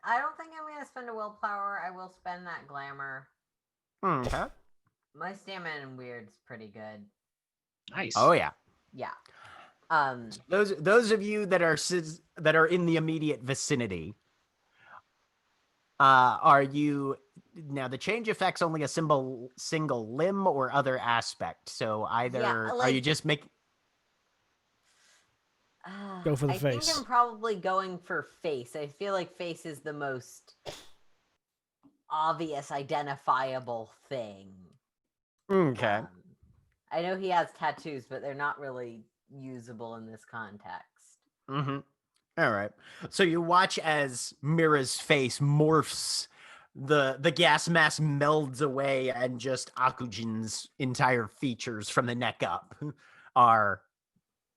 I don't think I'm gonna spend a willpower. I will spend that glamour. Okay. My stamina and weird's pretty good. Nice. Oh yeah. Yeah. Those of you that are in the immediate vicinity, are you now? The change affects only a single limb or other aspect. So either are you like- just making? Go for the I face. think I'm probably going for face. I feel like face is the most obvious, identifiable thing. Okay. I know he has tattoos, but they're not really usable in this context. Mm-hmm. All right. So you watch as Mira's face morphs, the gas mask melds away, and just Akujin's entire features from the neck up are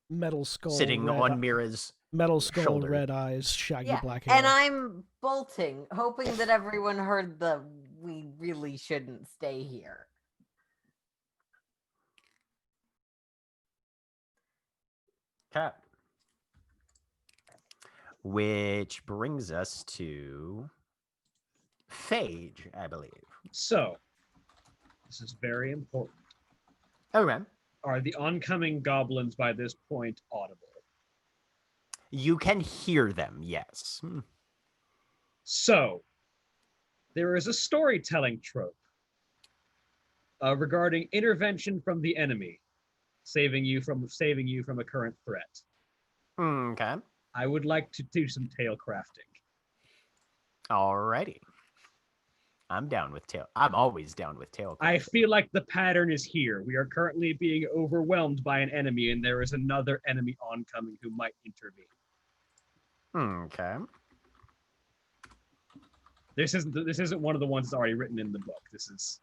Metal skull, sitting red, on Mira's metal skull, shoulder. red eyes, shaggy Yeah, black hair. and I'm bolting, hoping that everyone heard the we really shouldn't stay here. Okay. Which brings us to Phage, I believe. So, this is very important. Okay. Are the oncoming goblins by this point audible? You can hear them, yes. So, there is a storytelling trope regarding intervention from the enemy. saving you from a current threat. Okay. I would like to do some tail crafting. Alrighty. I'm down with tail. I'm always down with tail. I crafting. feel like the pattern is here. We are currently being overwhelmed by an enemy, and there is another enemy oncoming who might intervene. Okay. This isn't one of the ones that's already written in the book. This is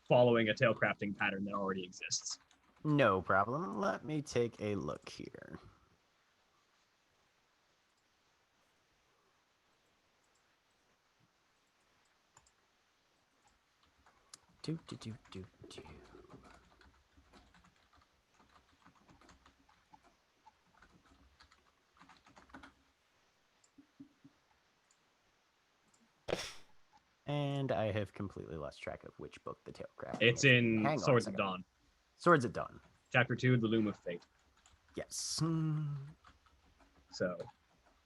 following a tail crafting pattern that already exists. No problem. Let me take a look here. Do. And I have completely lost track of which book the tail crafting It's is. in Hang on a Swords of second. Dawn, Swords at Dawn. Chapter 2, The Loom of Fate. Yes. So,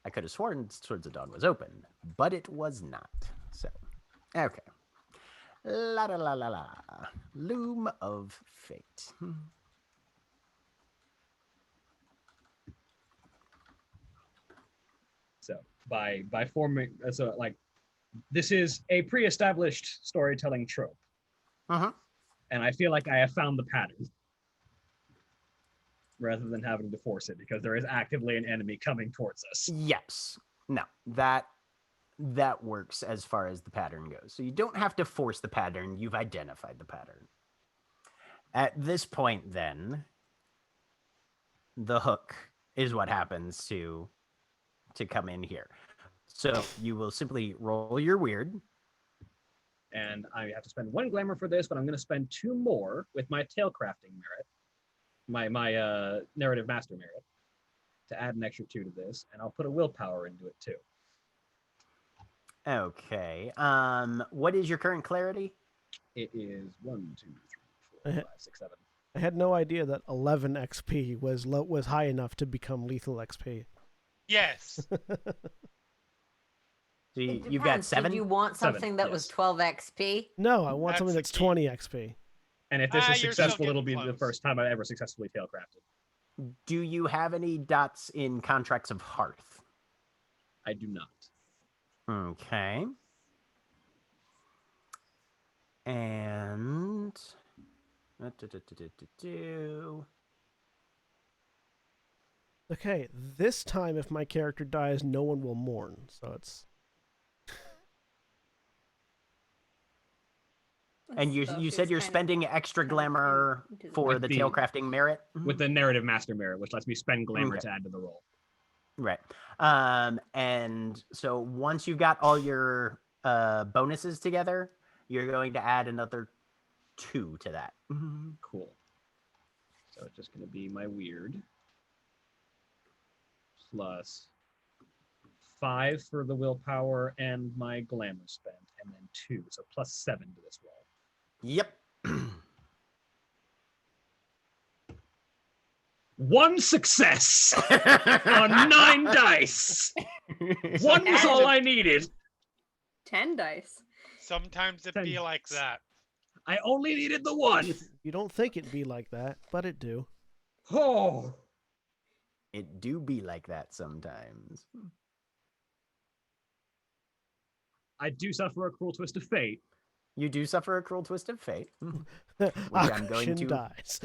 I could have sworn Swords of Dawn was open, but it was not. So, okay. La la la la la. Loom of Fate. so by forming, so like, this is a pre-established storytelling trope, Uh-huh. and I feel like I have found the pattern, rather than having to force it, because there is actively an enemy coming towards us. Yes. No, that works as far as the pattern goes. So you don't have to force the pattern. You've identified the pattern. At this point, then, the hook is what happens to come in here. So you will simply roll your weird. And I have to spend 1 glamour for this, but I'm going to spend 2 more with my tail crafting merit, my narrative master merit, to add an extra 2 to this, and I'll put a willpower into it too. Okay. What is your current clarity? It is 1, 2, 3, 4, 5, 6, 7. I had no idea that 11 XP was high enough to become lethal XP. Yes. So It you've got depends. 7? Did you want 7, something that was yes. 12 XP? No, I want That's something the that's key. 20 XP. And if this is You're still successful, it'll be getting the close. first time I've ever successfully tail crafted. Do you have any dots in Contracts of Hearth? I do not. Okay. And Okay, this time if my character dies, no one will mourn. So it's and you So you she's said you're kind of- spending extra kind of glamour into the- for With the the- tail crafting merit? With the narrative master merit, which lets me spend glamour Okay. to add to the roll. Right. And so once you've got all your bonuses together, you're going to add another 2 to that. Cool. So it's just going to be my weird plus 5 for the willpower and my glamour spent, and then 2, so plus 7 to this roll. Yep. 1 success on 9 dice. 1 was all I needed. 10 dice. Sometimes it be like that. I only needed the 1. you don't think it'd be like that, but it do. Oh, It do be like that sometimes. I do suffer a cruel twist of fate. You do suffer a cruel twist of fate. I'm going Akushin to- dies.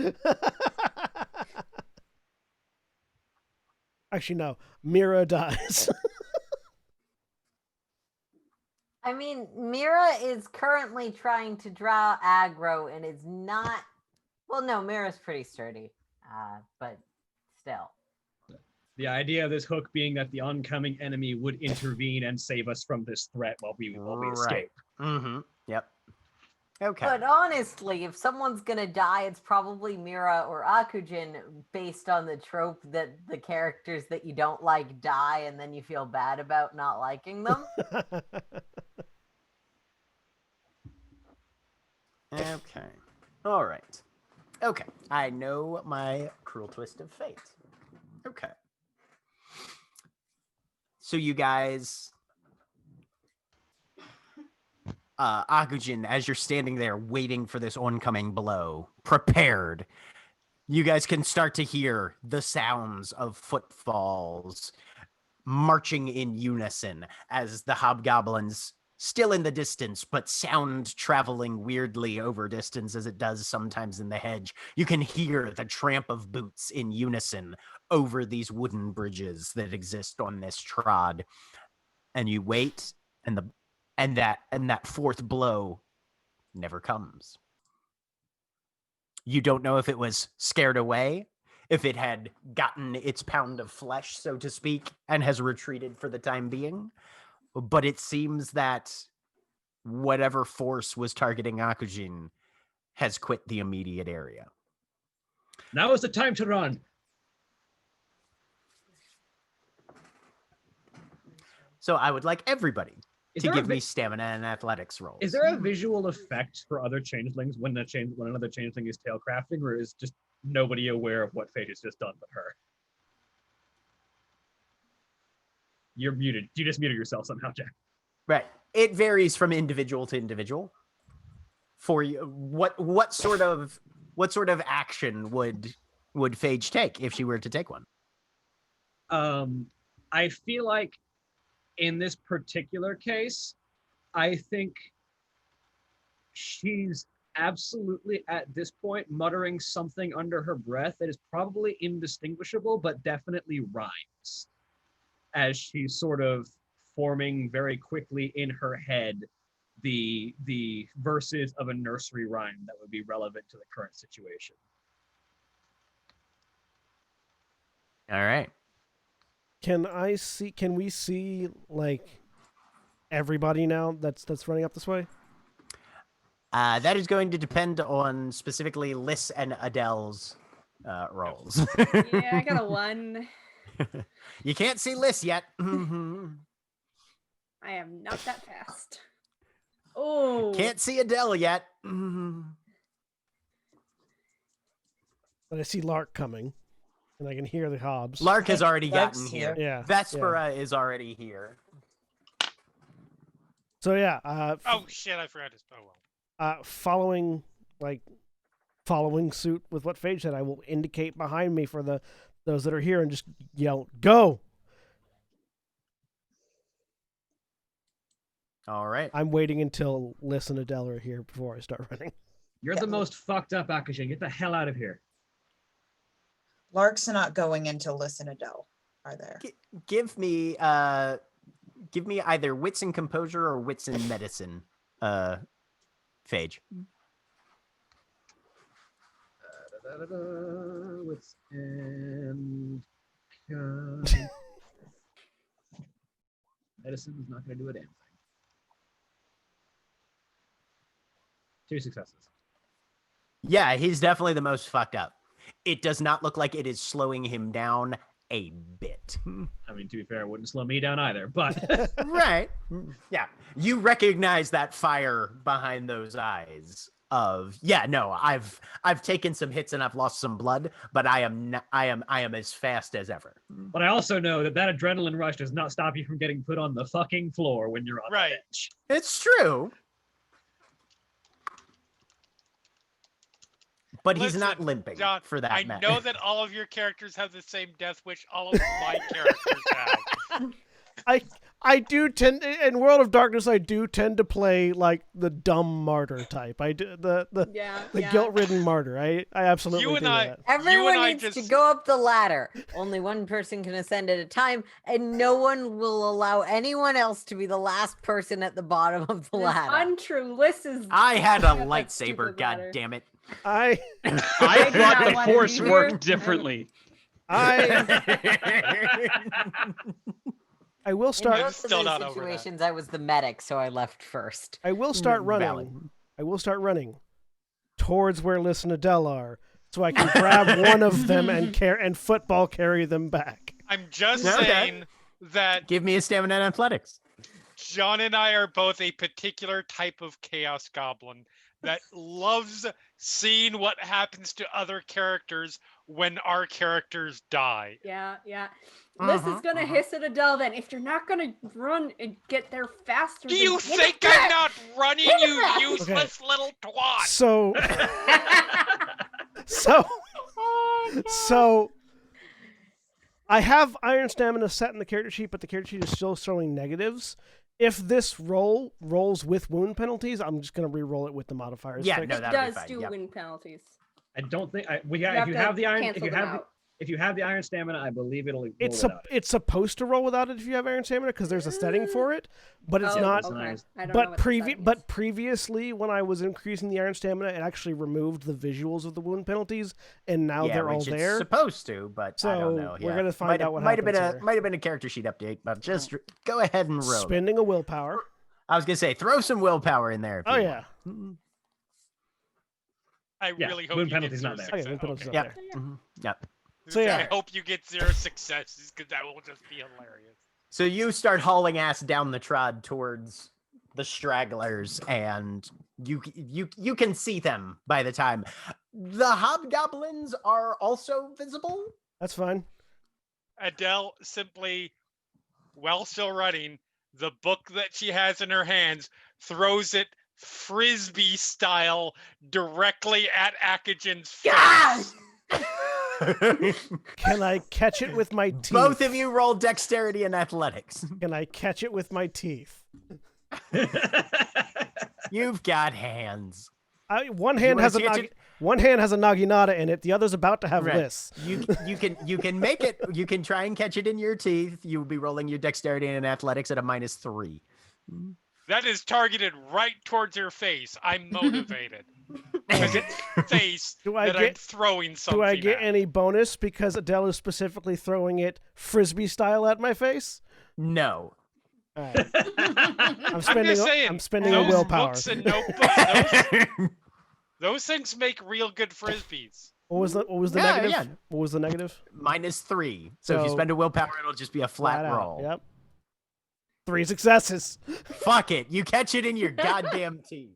Actually, no. Mira dies. I mean, Mira is currently trying to draw aggro and is not. Well, no, Mira's pretty sturdy, but still. The idea of this hook being that the oncoming enemy would intervene and save us from this threat while we escape. Mm-hmm. Yep. Okay. But honestly, if someone's gonna die, it's probably Mira or Akujin, based on the trope that the characters that you don't like die, and then you feel bad about not liking them. Okay. All right. Okay. I know my cruel twist of fate. Okay. So you guys, Akujin, as you're standing there waiting for this oncoming blow, prepared, You guys can start to hear the sounds of footfalls marching in unison as the hobgoblins, still in the distance, but sound traveling weirdly over distance as it does sometimes in the hedge. You can hear the tramp of boots in unison over these wooden bridges that exist on this trod. And you wait, and that fourth blow never comes. You don't know if it was scared away, if it had gotten its pound of flesh, so to speak, and has retreated for the time being. But it seems that whatever force was targeting Akujin has quit the immediate area. Now is the time to run. So I would like everybody Is to there a give me stamina and athletics rolls. Is there a visual effect for other changelings when another changeling is tailcrafting, or is just nobody aware of what Fate has just done but her? You're muted. You just muted yourself somehow, Jack. Right. It varies from individual to individual. For you, what sort of action would Phage take if she were to take one? I feel like in this particular case, I think she's absolutely at this point muttering something under her breath that is probably indistinguishable, but definitely rhymes, as she's sort of forming very quickly in her head the verses of a nursery rhyme that would be relevant to the current situation. All right. Can we see like everybody now that's running up this way? That is going to depend on specifically Liz and Adele's rolls. Yeah, I got a 1. You can't see Liz yet. I am not that fast. Oh. Can't see Adele yet. But I see Lark coming, and I can hear the hobs. Lark has already Lark's gotten here. Yeah. Vespera is already here. So yeah. Oh shit! I forgot to. Oh well. Following suit with what Phage said, I will indicate behind me for those that are here and just yell, "Go!" All right. I'm waiting until Liz and Adele are here before I start running. You're the most fucked up, Akujin. Get the hell out of here. Larks are not going until Liz and Adele are there. Give me either wits and composure or wits and medicine, Phage. Wits and medicine is not going to do a damn thing. 2 successes. Yeah, he's definitely the most fucked up. It does not look like it is slowing him down a bit. I mean, to be fair, it wouldn't slow me down either, but... Right. Yeah. You recognize that fire behind those eyes of, yeah, no, I've taken some hits and I've lost some blood, but I am as fast as ever. But I also know that adrenaline rush does not stop you from getting put on the fucking floor when you're on the bench. It's true. But he's not Listen, limping John, for that I matter. know that all of your characters have the same death wish all of my characters have. I do tend in World of Darkness. I do tend to play like the dumb martyr type. I do the guilt-ridden martyr. I absolutely You and do I- that. Everyone I needs to just- go up the ladder. Only one person can ascend at a time, and no one will allow anyone else to be the last person at the bottom of the That's ladder. untrue. Liz is. I had a Yeah, that lightsaber, stupid god ladder. damn it. I I do not thought the wanna force be worked here. differently. I will In start. most of still those not over that. situations, I was the medic, so I left first. I will start running. Valid. I will start running towards where Liz and Adele are, so I can grab one of them and football carry them back. I'm just Okay. saying that Give me a stamina and athletics. John and I are both a particular type of chaos goblin that loves seeing what happens to other characters when our characters die. Yeah. Liz is gonna uh-huh. hiss at Adele then. If you're not gonna run and get there faster, Do then you get think back. I'm not running, Give it you back. useless little twat? So So I have iron stamina set in the character sheet, but the character sheet is still showing negatives. If this rolls with wound penalties, I'm just going to re-roll it with the modifiers. Yeah, fixed. no, It that'll be does fine. do Yep. win penalties. I don't think if You you have have to the iron cancel them out. if you have the iron stamina, I believe it'll roll It's without it. it's supposed to roll without it if you have iron stamina because there's a setting for it, but it's Oh, not. it's an Okay. iron- I don't know what the setting is. But previously, when I was increasing the iron stamina, it actually removed the visuals of the wound penalties, and now Yeah, they're all which it's there. supposed to, but I don't So, know. we're Yeah. gonna find out what might have been happens a here. might have been a character sheet update, but just go ahead and roll. it. Spending a willpower. I was gonna say, throw some willpower in there. If Oh you yeah. want. I Yeah, really hope wound you get penalty's zero not there. Oh, yeah, success. wound penalty's Okay. not Yep. there. Mhm. Yep. So, yeah. I hope you get 0 successes because that will just be hilarious. So you start hauling ass down the trod towards the stragglers, and you can see them by the time. The hobgoblins are also visible. That's fine. Adele simply, while still running, the book that she has in her hands, throws it frisbee style directly at Akajan's face. Can I catch it with my teeth? Both of you roll dexterity and athletics. Can I catch it with my teeth? You've got hands. One hand wanna has a catch it? one hand has a naginata in it. The other's about to have Right. this. You can make it. You can try and catch it in your teeth. You will be rolling your dexterity and athletics at a -3. That is targeted right towards her face. I'm motivated. Because it's her face Do I that I'm get- throwing something Do I get at. any bonus because Adele is specifically throwing it frisbee style at my face? No. All right. I'm I'm spending. just saying, I'm spending those a willpower. books and notebooks, those things make real good frisbees. What was the Yeah, negative? yeah. What was the negative? -3. So if you So- spend a willpower, it'll just be a flat out. roll. Yep. 3 successes. Fuck it. You catch it in your goddamn teeth.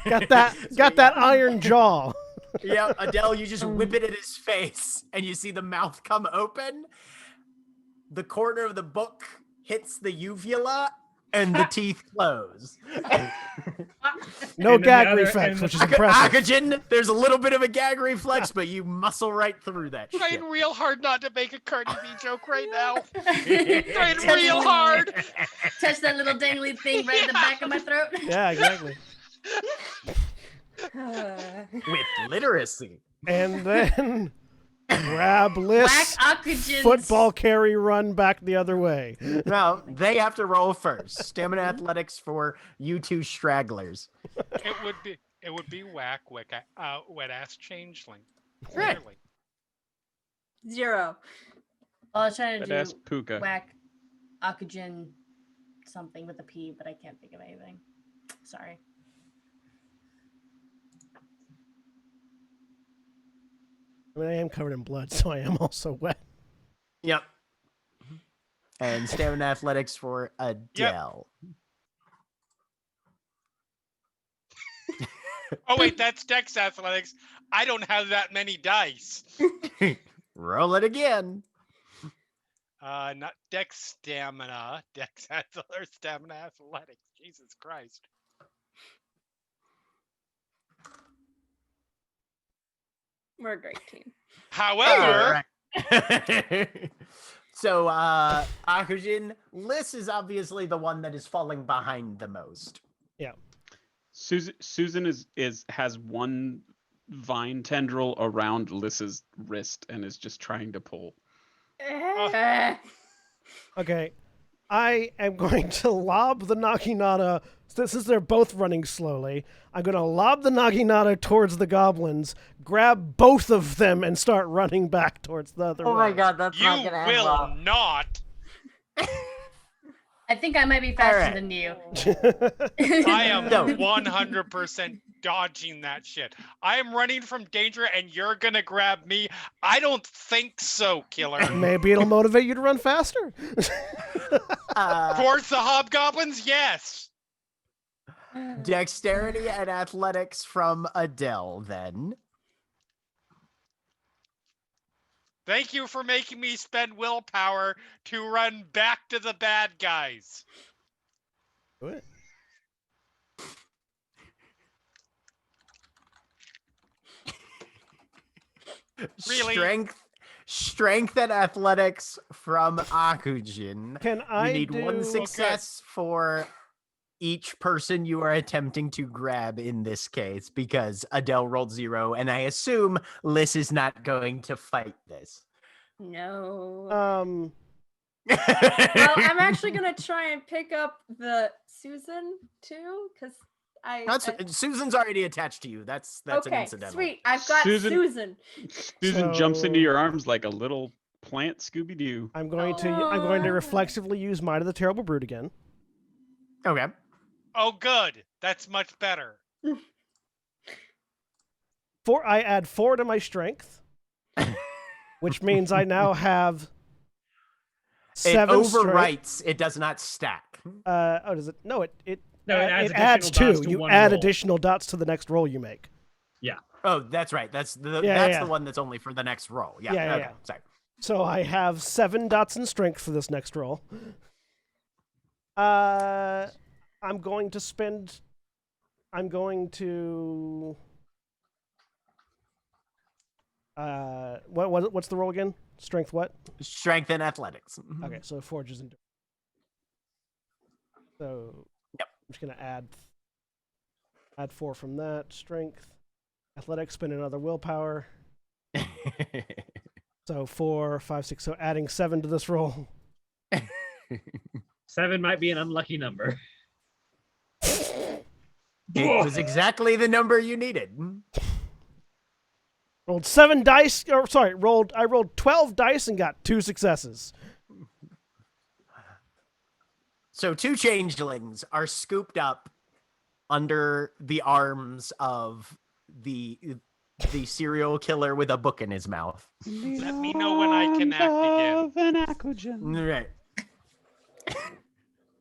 Got that iron jaw. Yeah, Adele, you just whip it at his face, and you see the mouth come open. The corner of the book hits the uvula, and the teeth close. No And then gag the other- reflex, and which is the- impressive. Akajan, there's a little bit of a gag reflex, but you muscle right through that shit. Trying real hard not to make a Cardi B joke right now. Trying real hard. Touch that little dangly thing right in the back of my throat. Yeah, exactly. With literacy. And then grab Whack Liz, oxygen. football carry, run back the other way. Now, they have to roll first. Stamina athletics for you two stragglers. It would be whack wet ass changeling. Right. Clearly. 0. Well, I was trying to Badass do puka. whack oxygen something with a P, but I can't think of anything. Sorry. I mean, I am covered in blood, so I am also wet. Yep. And stamina athletics for Adele. Oh wait, that's Dex Athletics. I don't have that many dice. Roll it again. Not Dex Stamina. Dex or Stamina Athletics. Jesus Christ. We're a great team. However, So, Akujin, Liz is obviously the one that is falling behind the most. Susan has one vine tendril around Liss's wrist and is just trying to pull. Okay. I am going to lob the naginata. Since they're both running slowly, I'm going to lob the naginata towards the goblins, grab both of them, and start running back towards the other Oh way. my god, that's you not gonna end will well. not. I think I might be faster Alright. than you. I am No. 100% dodging that shit. I am running from danger and you're gonna grab me. I don't think so, killer. Maybe it'll motivate you to run faster. Towards the hobgoblins, yes. Dexterity and athletics from Adele, then. Thank you for making me spend willpower to run back to the bad guys. Do it. Really? Strength and athletics from Akujin. Can I You need do? one success for each person you are attempting to grab in this case, because Adele rolled 0, and I assume Liz is not going to fight this. No. Um, Well, I'm actually gonna try and pick up the Susan too, because Susan's already attached to you. That's an okay, incidental. sweet. I've got Susan- Susan jumps into So- your arms like a little plant Scooby Doo. I'm going to reflexively use Might of the Terrible Brute again. Okay. Oh, good. That's much better. I add 4 to my strength, which means I now have 7 It strength. overwrites. It does not stack. Does it? No, it No, it it adds adds additional 2. dots to You one add roll. additional dots to the next roll you make. Oh, that's right. That's the Yeah. the one that's only for the next roll. Yeah. Yeah, Okay. yeah. Sorry. So I have 7 dots in strength for this next roll. I'm going to spend. I'm going to. What's the roll again? Strength what? Strength and athletics. Okay, so Forge is in. So Yep. I'm just gonna add 4 from that. Strength, athletics, spend another willpower. So 4, 5, 6. So adding 7 to this roll. 7 might be an unlucky number. It was exactly the number you needed. Rolled 7 dice. Or sorry, I rolled 12 dice and got 2 successes. So 2 changelings are scooped up under the arms of the serial killer with a book in his mouth. Let me know when I can act again. Right.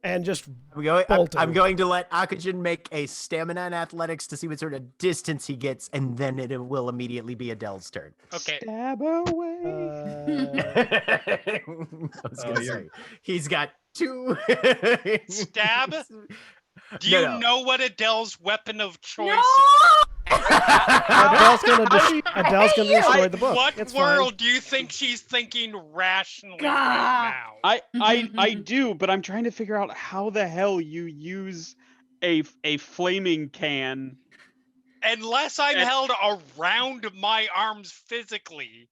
And just I'm bolting. going to let Akujin make a stamina and athletics to see what sort of distance he gets, and then it will immediately be Adele's turn. Okay. Stab away. I was gonna say he's got 2 Stab? Do No, you no. know what Adele's weapon of choice Adele's gonna destroy the book. What It's world do you think she's thinking rationally right now? I do, but I'm trying to figure out how the hell you use a flaming can. Unless I'm held around my arms physically.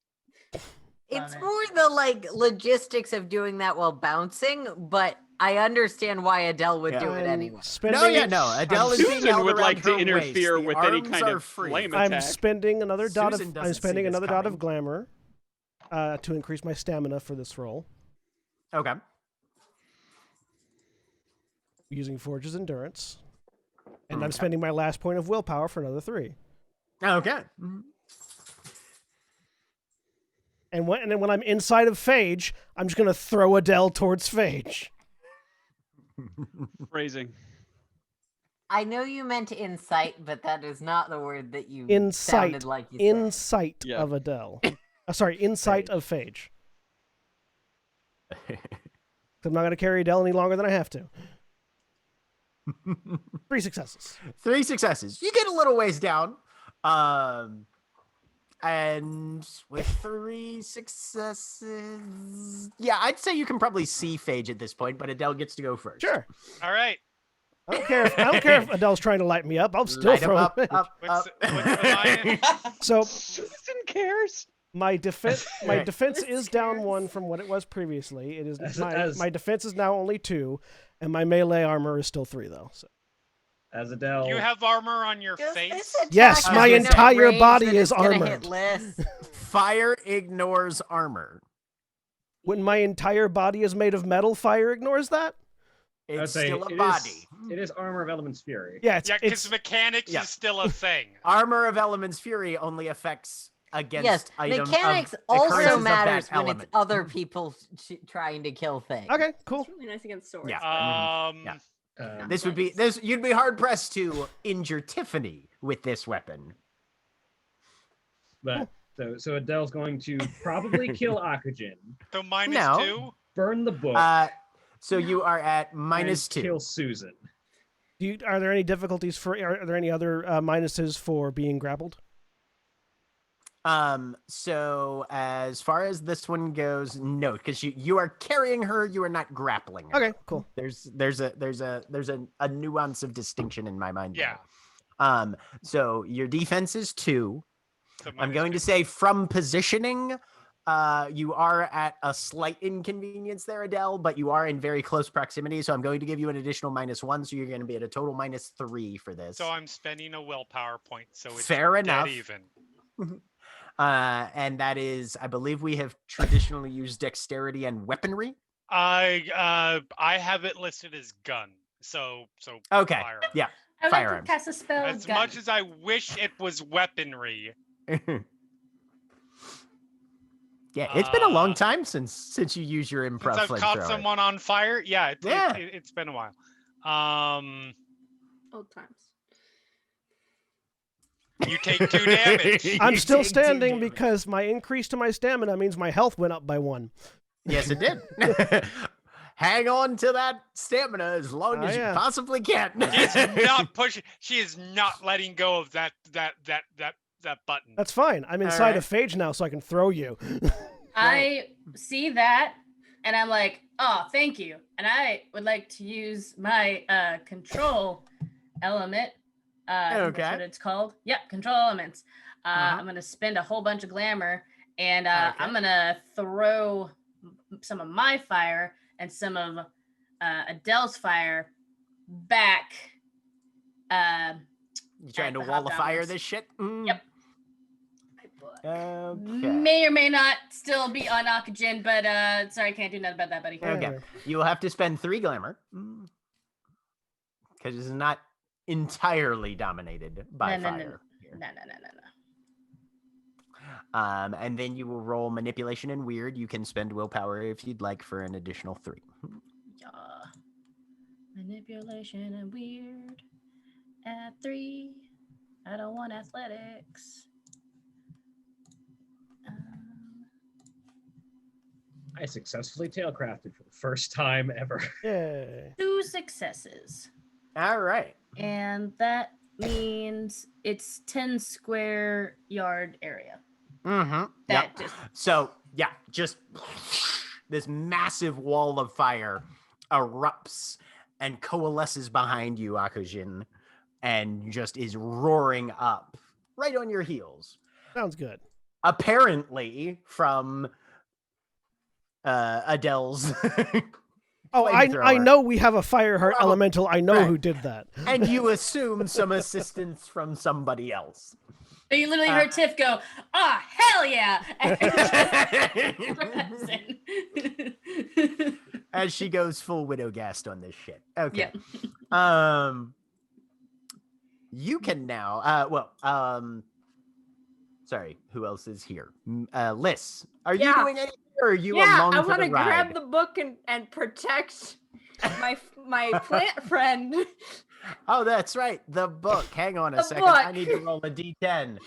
It's more the logistics of doing that while bouncing, but I understand why Adele would do it anyway. No. Adele is being Susan held would around like to her interfere waist. The with any arms kind are of free. flame I'm attack. spending another dot Susan of doesn't see this dot coming. of glamour to increase my stamina for this roll. Okay. Using Forge's endurance, and I'm spending my last point of willpower for another 3. Okay. And then when I'm inside of Phage, I'm just gonna throw Adele towards Phage. Phrasing. I know you meant insight, but that is not the word that you Insight. sounded like you said. Insight Yeah. of Adele. Sorry, insight of Phage. I'm not gonna carry Adele any longer than I have to. 3 successes. 3 successes. You get a little ways down. And with 3 successes, yeah, I'd say you can probably see Phage at this point, but Adele gets to go first. Sure. All right. I don't care if Adele's trying to light me up. I'll still Light 'em throw up, Phage. up, What's up. the line? So Susan cares. my defense Right. is down 1 from what it was previously. It is As- my defense is now only 2, and my melee armor is still 3 though. So. As Adele. You have armor on your Does face? this attack Yes, have my enough entire range body that is it's gonna armored. hit Liz? Fire ignores armor. When my entire body is made of metal, fire ignores that? I'd It's say still a it is- body. It is Armor of Element's Fury. Yeah, Yeah, it's because mechanics yeah. is still a thing. Armor of Element's Fury only affects against Yes, items mechanics of also occurrences of matters that when element. it's other people trying to kill things. okay, cool. It's really nice against swords. Yeah. Yeah. This would be this. You'd be hard pressed to injure Tiffany with this weapon. But so Adele's going to probably kill Akujin, So minus No. 2? burn the book, So you are at and -2. kill Susan. Are there any difficulties are there any other minuses for being grappled? So as far as this one goes, no, because you are carrying her, you are not grappling her. Okay, cool. There's a nuance of distinction in my mind. Yeah. There. So your defense is 2. So I'm minus going to 2. say from positioning, you are at a slight inconvenience there, Adele, but you are in very close proximity. So I'm going to give you an additional -1. So you're going to be at a total -3 for this. So I'm spending a willpower point. So it's Fair enough. dead even. And that is, I believe we have traditionally used dexterity and weaponry. I have it listed as gun. So Okay. firearm. Yeah. I like Firearms. to cast a spell. As gun. much as I wish it was weaponry. Yeah, it's been a long Uh, time since you use your improv Since I've caught flamethrower. someone on fire, yeah, Yeah. It's been a while. Old times. You take 2 damage. I'm You still take 2 standing damage. because my increase to my stamina means my health went up by 1. Yes, it did. Hang on to that stamina as long Oh, as yeah. you possibly can. She's not pushing. She is not letting go of that button. That's fine. I'm inside right. of Phage now, so I can throw you. I see that, and I'm like, oh, thank you. And I would like to use my control element. I think that's Okay. what it's called. Yep, control elements. I'm going to spend a whole bunch of glamour, and I'm going to throw some of my fire and some of Adele's fire back. You trying to the wall of fire hobgoblins. this shit? Yep. Okay. May or may not still be on oxygen, but sorry, can't do nothing about that, buddy. Okay. You will have to spend 3 glamour because it's not entirely dominated by No. fire. No. And then you will roll manipulation and weird. You can spend willpower if you'd like for an additional 3. Yeah. Manipulation and weird at 3. I don't want athletics. I successfully tailcrafted for the first time ever. Yay. 2 successes. All right. And that means it's 10 square yard area. Mm-hmm. That just So, yeah, just this massive wall of fire erupts and coalesces behind you, Akujin, and just is roaring up right on your heels. Sounds good. Apparently from Adele's Oh, I flamethrower. know we have a fire heart Well, elemental. I know right. who did that. And you assume some assistance from somebody else. But you literally heard Tiff go, "Ah, hell yeah!" As she goes full Widowgast on this shit. Okay. Yeah. You can now. Sorry, who else is here? Liz, are you Yeah. doing anything, or are you Yeah, along I for want the to ride? grab the book and protect my plant friend. Oh, that's right, the book. Hang on a The second. I book. need to roll a d10.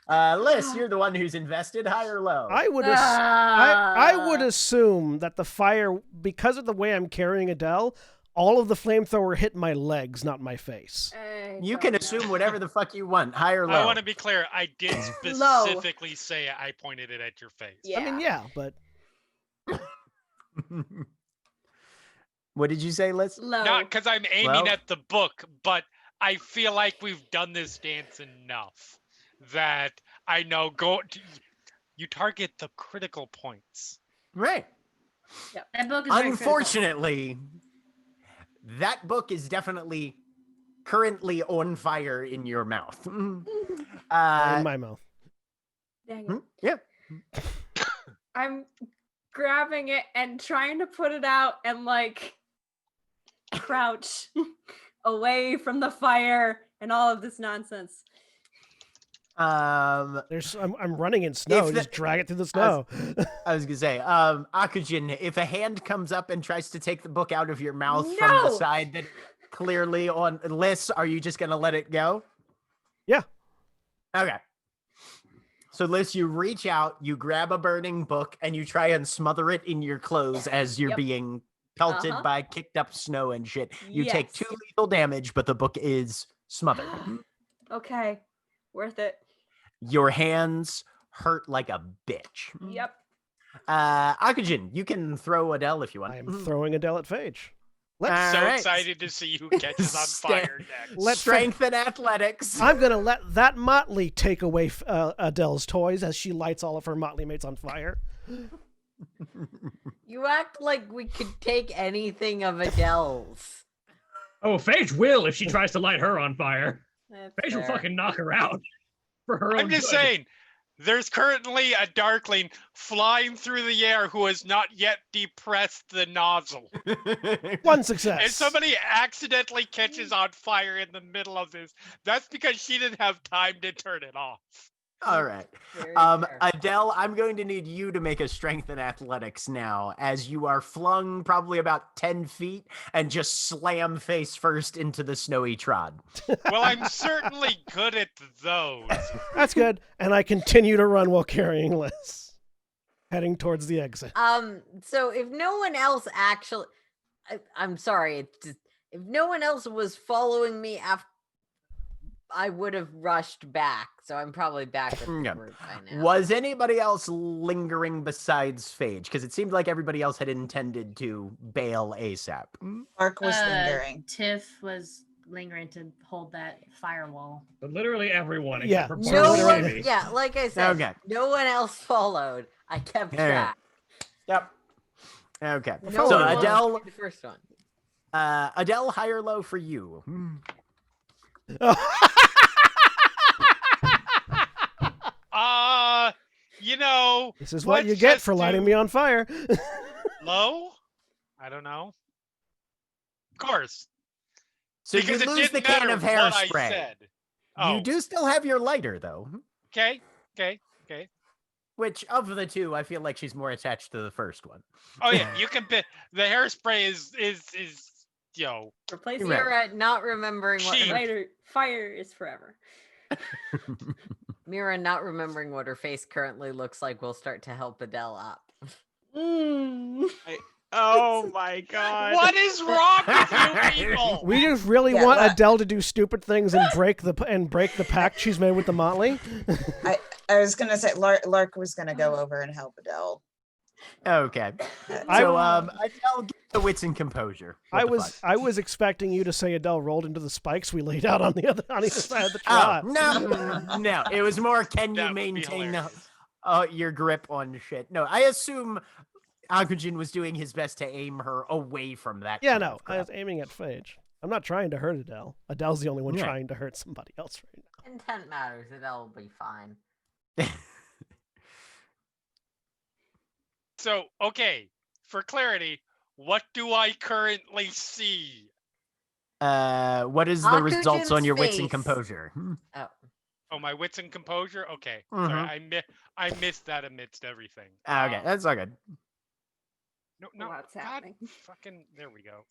Liz, you're the one who's invested, high or low? I would I would assume that the fire, because of the way I'm carrying Adele, all of the flamethrower hit my legs, not my face. You can assume whatever the fuck you want, high or low. I want to be clear. I did Low. specifically say I pointed it at your face. Yeah. I mean, yeah, but What did you say, Liz? Low. Not because I'm aiming Well- at the book, but I feel like we've done this dance enough that I know you target the critical points. Right. That book is very critical. Unfortunately, that book is definitely currently on fire in your mouth. in my mouth. Dang it. Yeah. I'm grabbing it and trying to put it out and like crouch away from the fire and all of this nonsense. I'm running in snow. If Just drag it through the snow. I was gonna say, Akujin, if a hand comes up and tries to take the book out of your mouth from the No! side that clearly on Liz, are you just gonna let it go? Yeah. Okay. So Liz, you reach out, you grab a burning book, and you try and smother it in your clothes as you're Yep. being pelted Uh-huh. by kicked up snow and shit. You take Yes. 2 lethal damage, but the book is smothered. Okay. Worth it. Your hands hurt like a bitch. Yep. Akujin, you can throw Adele if you want. I am throwing Adele at Phage. Let's All So right. excited to see who catches on fire next. Let's Strength and athletics. I'm gonna let that Motley take away Adele's toys as she lights all of her Motley mates on fire. You act like we could take anything of Adele's. Oh, Phage will if she tries to light her on fire. That's Phage will fair. fucking knock her out for her own I'm just good. saying, there's currently a Darkling flying through the air who has not yet depressed the nozzle. One success. If somebody accidentally catches on fire in the middle of this, that's because she didn't have time to turn it off. All right. Very fair. Adele, I'm going to need you to make a strength and athletics now, as you are flung probably about 10 feet and just slam face first into the snowy trod. Well, I'm certainly good at those. That's good. And I continue to run while carrying Liz, heading towards the exit. So if no one else actually, I'm sorry, it's just, if no one else was following me after, I would have rushed back. So I'm probably back at the Okay. group by now. Was anybody else lingering besides Phage? Because it seemed like everybody else had intended to bail ASAP. Mark was lingering. Tiff was lingering to hold that firewall. But literally everyone Yeah. except for No No Barbara one- one, Levy. yeah, like I said, Okay. no one else followed. I kept All right. track. Yep. Okay. No So one followed Adele, the first one. Adele, high or low for you? You know, This is what let's you get just for lighting do me on fire. low. I don't know. Of course, So because you it lose didn't the can matter of what I hairspray. said. Oh, You do still have your lighter, though. okay. Which of the two, I feel like she's more attached to the first one. Oh yeah, you can pick. The hairspray is yo. Replace Right. Mira not remembering what She- her, Lighter. Fire is forever. Mira not remembering what her face currently looks like will start to help Adele up. Mm. Oh my god. What is wrong with you people? We just really Yeah, want let- Adele to do stupid things and break the pact she's made with the Motley. I was gonna say Lark was gonna go over and help Adele. Okay. I- So, Adele, get the wits and composure. What the fuck? I was expecting you to say Adele rolled into the spikes we laid out on either side of the Oh, trot. no. It was more, can That you would be maintain hilarious. your grip on shit? No, I assume Akujin was doing his best to aim her away from that. Yeah, kind no, of I crap. was aiming at Phage. I'm not trying to hurt Adele. Adele's the only one Yeah. trying to hurt somebody else right now. Intent matters. Adele will be fine. So okay, for clarity, what do I currently see? What is the results on Akujin's your wits and face. composure? Oh, Oh, my wits and composure. Okay, Mhm. sorry, I missed that amidst everything. Okay, that's all good. No, What's God, happening? fucking, there we go.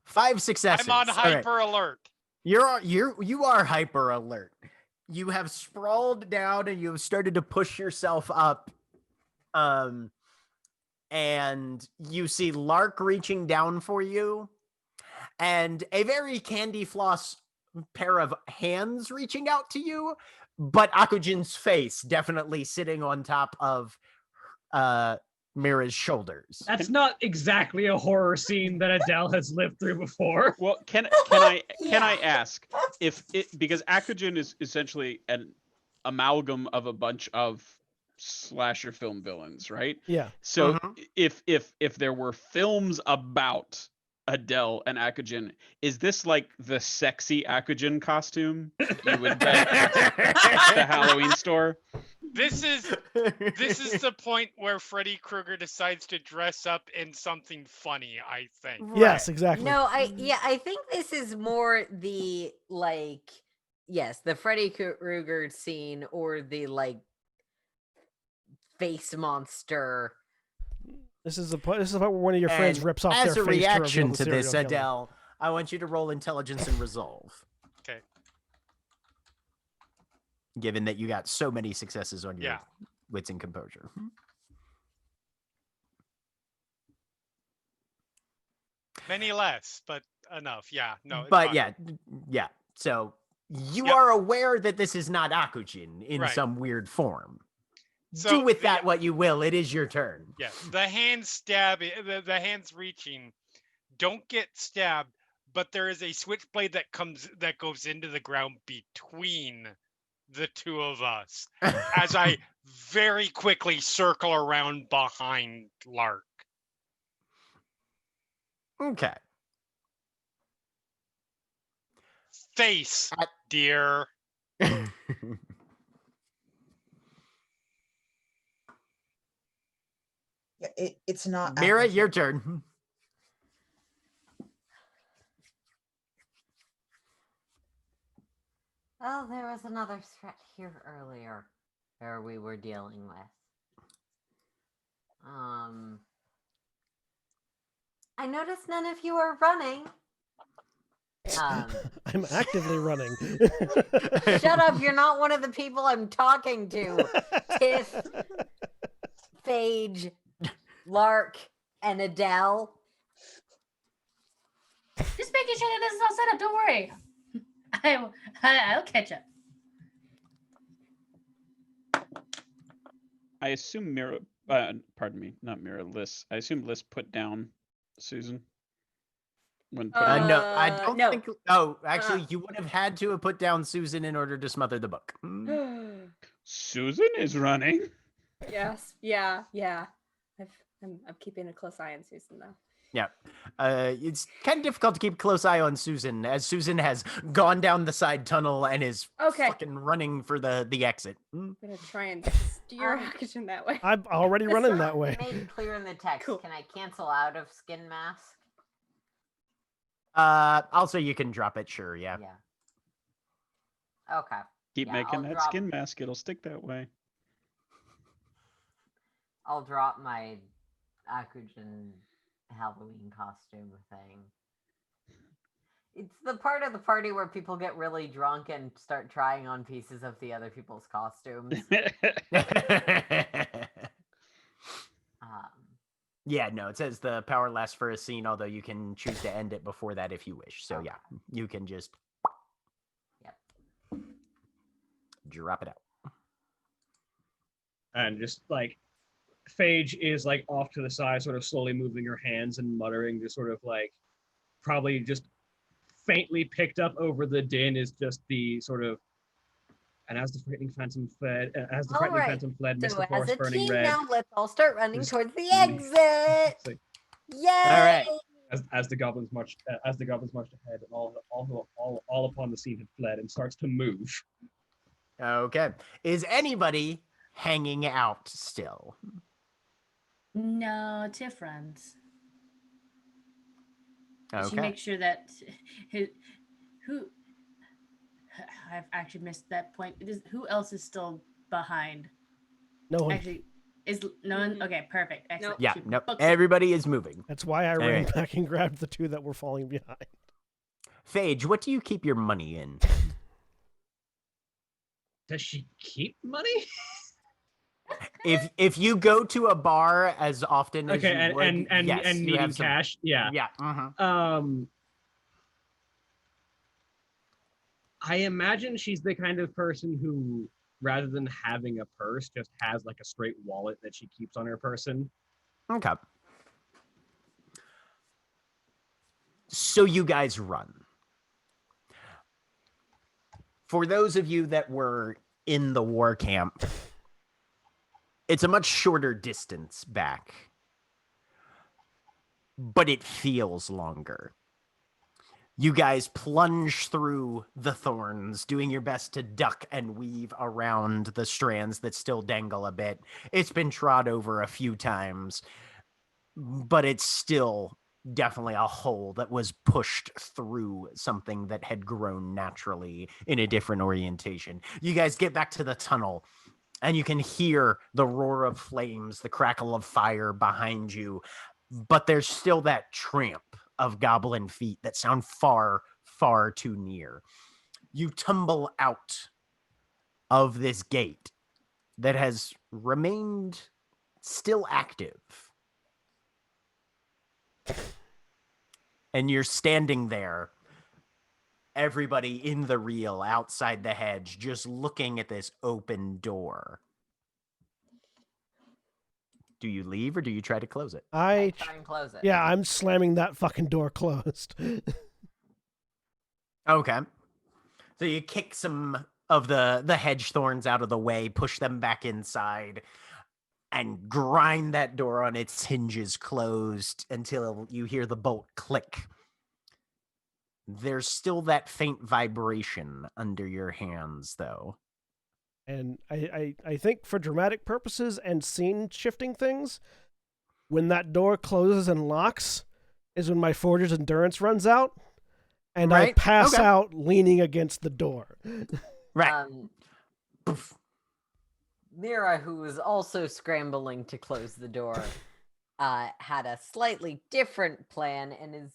5 successes. I'm on All right. hyper alert. You are hyper alert. You have sprawled down and you have started to push yourself up. And you see Lark reaching down for you, and a very candy floss pair of hands reaching out to you, but Akujin's face definitely sitting on top of Mira's shoulders. That's not exactly a horror scene that Adele has lived through before. Well, can I Yeah. ask if it, because Akujin is essentially an amalgam of a bunch of slasher film villains, right? Yeah. So Mhm. if there were films about Adele and Akujin, is this like the sexy Akujin costume you would get at the Halloween store? This is the point where Freddy Krueger decides to dress up in something funny, I think. Yes, exactly. no, I think this is more the like, yes, the Freddy Krueger scene or the like face monster. This is the point where one of your friends And rips off as their a face reaction to, to reveal the this, serial killer. Adele, I want you to roll intelligence and resolve. Okay. Given that you got so many successes on your Yeah. wits and composure. Many less, but enough. Yeah. No. It's But fine. yeah. So You Yep. are aware that this is not Akujin in Right. some weird form. So Do with the- that what you will. It is your turn. Yeah, the hands stabbing, the hands reaching, don't get stabbed, but there is a switchblade that goes into the ground between the two of us as I very quickly circle around behind Lark. Okay. Face, At- dear. Yeah, it's not. Mira, accurate. your turn. Oh, there was another threat here earlier where we were dealing with. I noticed none of you are running. I'm actively running. Shut up, you're not one of the people I'm talking to. Tiff, Phage, Lark, and Adele. Just making sure that this is all set up. Don't worry. I'll catch up. I assume Mira, pardon me, not Mira, Liz. I assume Liz put down Susan when putting No, I don't no. think. Oh, actually, you would have had to have put down Susan in order to smother the book. Susan is running. Yes. Yeah. I'm keeping a close eye on Susan though. Yeah. It's kind of difficult to keep a close eye on Susan, as Susan has gone down the side tunnel and is Okay. fucking running for the exit. I'm gonna try and steer action that way. I'm already running that way. Made it clear in the text. Cool. Can I cancel out of skin mask? Also, you can drop it, sure, yeah. Yeah. Okay. Keep Yeah, making I'll that drop- skin mask. It'll stick that way. I'll drop my Akujin Halloween costume thing. It's the part of the party where people get really drunk and start trying on pieces of the other people's costumes. Yeah, no, it says the power lasts for a scene, although you can choose to end it before that if you wish. So, Okay. yeah, you can just Yep. drop it out. And just like Phage is like off to the side, sort of slowly moving her hands and muttering, just sort of like probably just faintly picked up over the din is just the sort of, and as the frightening phantom fled, missed So the as forest a burning team red. now, let's all start running Just- towards the exit. It's like, Yay! All right. as the goblins marched ahead, and all upon the scene had fled and starts to move. Okay. Is anybody hanging out still? No, Tiff runs. She Okay. makes sure that who I've actually missed that point. Who else is still behind? No one. Actually, is no one? Okay, perfect. Excellent. Yeah, She nope. books it. Everybody is moving. That's why I All ran right. back and grabbed the two that were falling behind. Phage, what do you keep your money in? Does she keep money? If you go to a bar as often as Okay, you and would, and yes, and you needing have some. cash. Yeah. Yeah. mhm. I imagine she's the kind of person who, rather than having a purse, just has like a straight wallet that she keeps on her person. Okay. So you guys run. For those of you that were in the war camp, it's a much shorter distance back, but it feels longer. You guys plunge through the thorns, doing your best to duck and weave around the strands that still dangle a bit. It's been trod over a few times, but it's still definitely a hole that was pushed through something that had grown naturally in a different orientation. You guys get back to the tunnel, and you can hear the roar of flames, the crackle of fire behind you, but there's still that tramp of goblin feet that sound far, far too near. You tumble out of this gate that has remained still active. And you're standing there, everybody in the reel outside the hedge just looking at this open door. Do you leave or do you try to close it? I try and close it. Yeah, I'm slamming that fucking door closed. Okay. So you kick some of the hedge thorns out of the way, push them back inside, and grind that door on its hinges closed until you hear the bolt click. There's still that faint vibration under your hands, though. And I think for dramatic purposes and scene shifting things, when that door closes and locks is when my Forger's endurance runs out, and I Right, pass okay. out leaning against the door. Right. Mira, who was also scrambling to close the door, had a slightly different plan and is...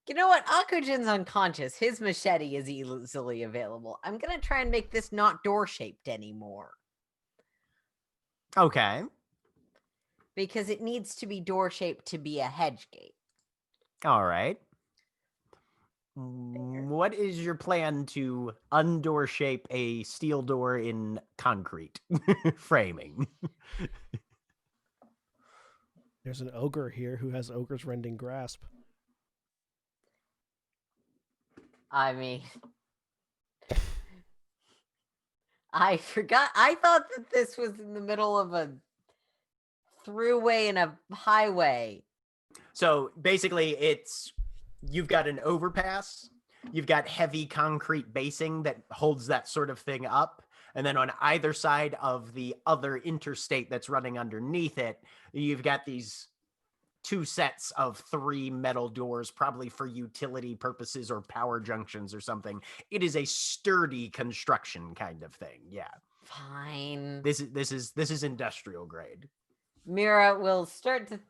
You know what? Akujin's unconscious. His machete is easily available. I'm going to try and make this not door-shaped anymore. Okay. Because it needs to be door-shaped to be a hedge gate. All right. What is your plan to undoor shape a steel door in concrete framing? There's an ogre here who has ogre's rending grasp. I mean... I forgot. I thought that this was in the middle of a throughway and a highway. So basically you've got an overpass, you've got heavy concrete basing that holds that sort of thing up, and then on either side of the other interstate that's running underneath it, you've got these 2 sets of 3 metal doors, probably for utility purposes or power junctions or something. It is a sturdy construction kind of thing. Yeah. Fine. This is industrial grade. Mira will start to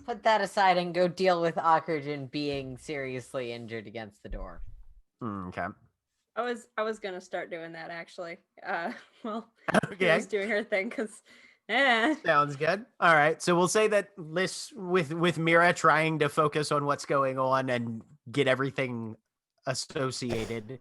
put that aside and go deal with Akujin being seriously injured against the door. Okay. I was gonna start doing that actually. Well, Okay. was doing her thing because, Sounds good. All right. So we'll say that Liz with Mira trying to focus on what's going on and get everything associated.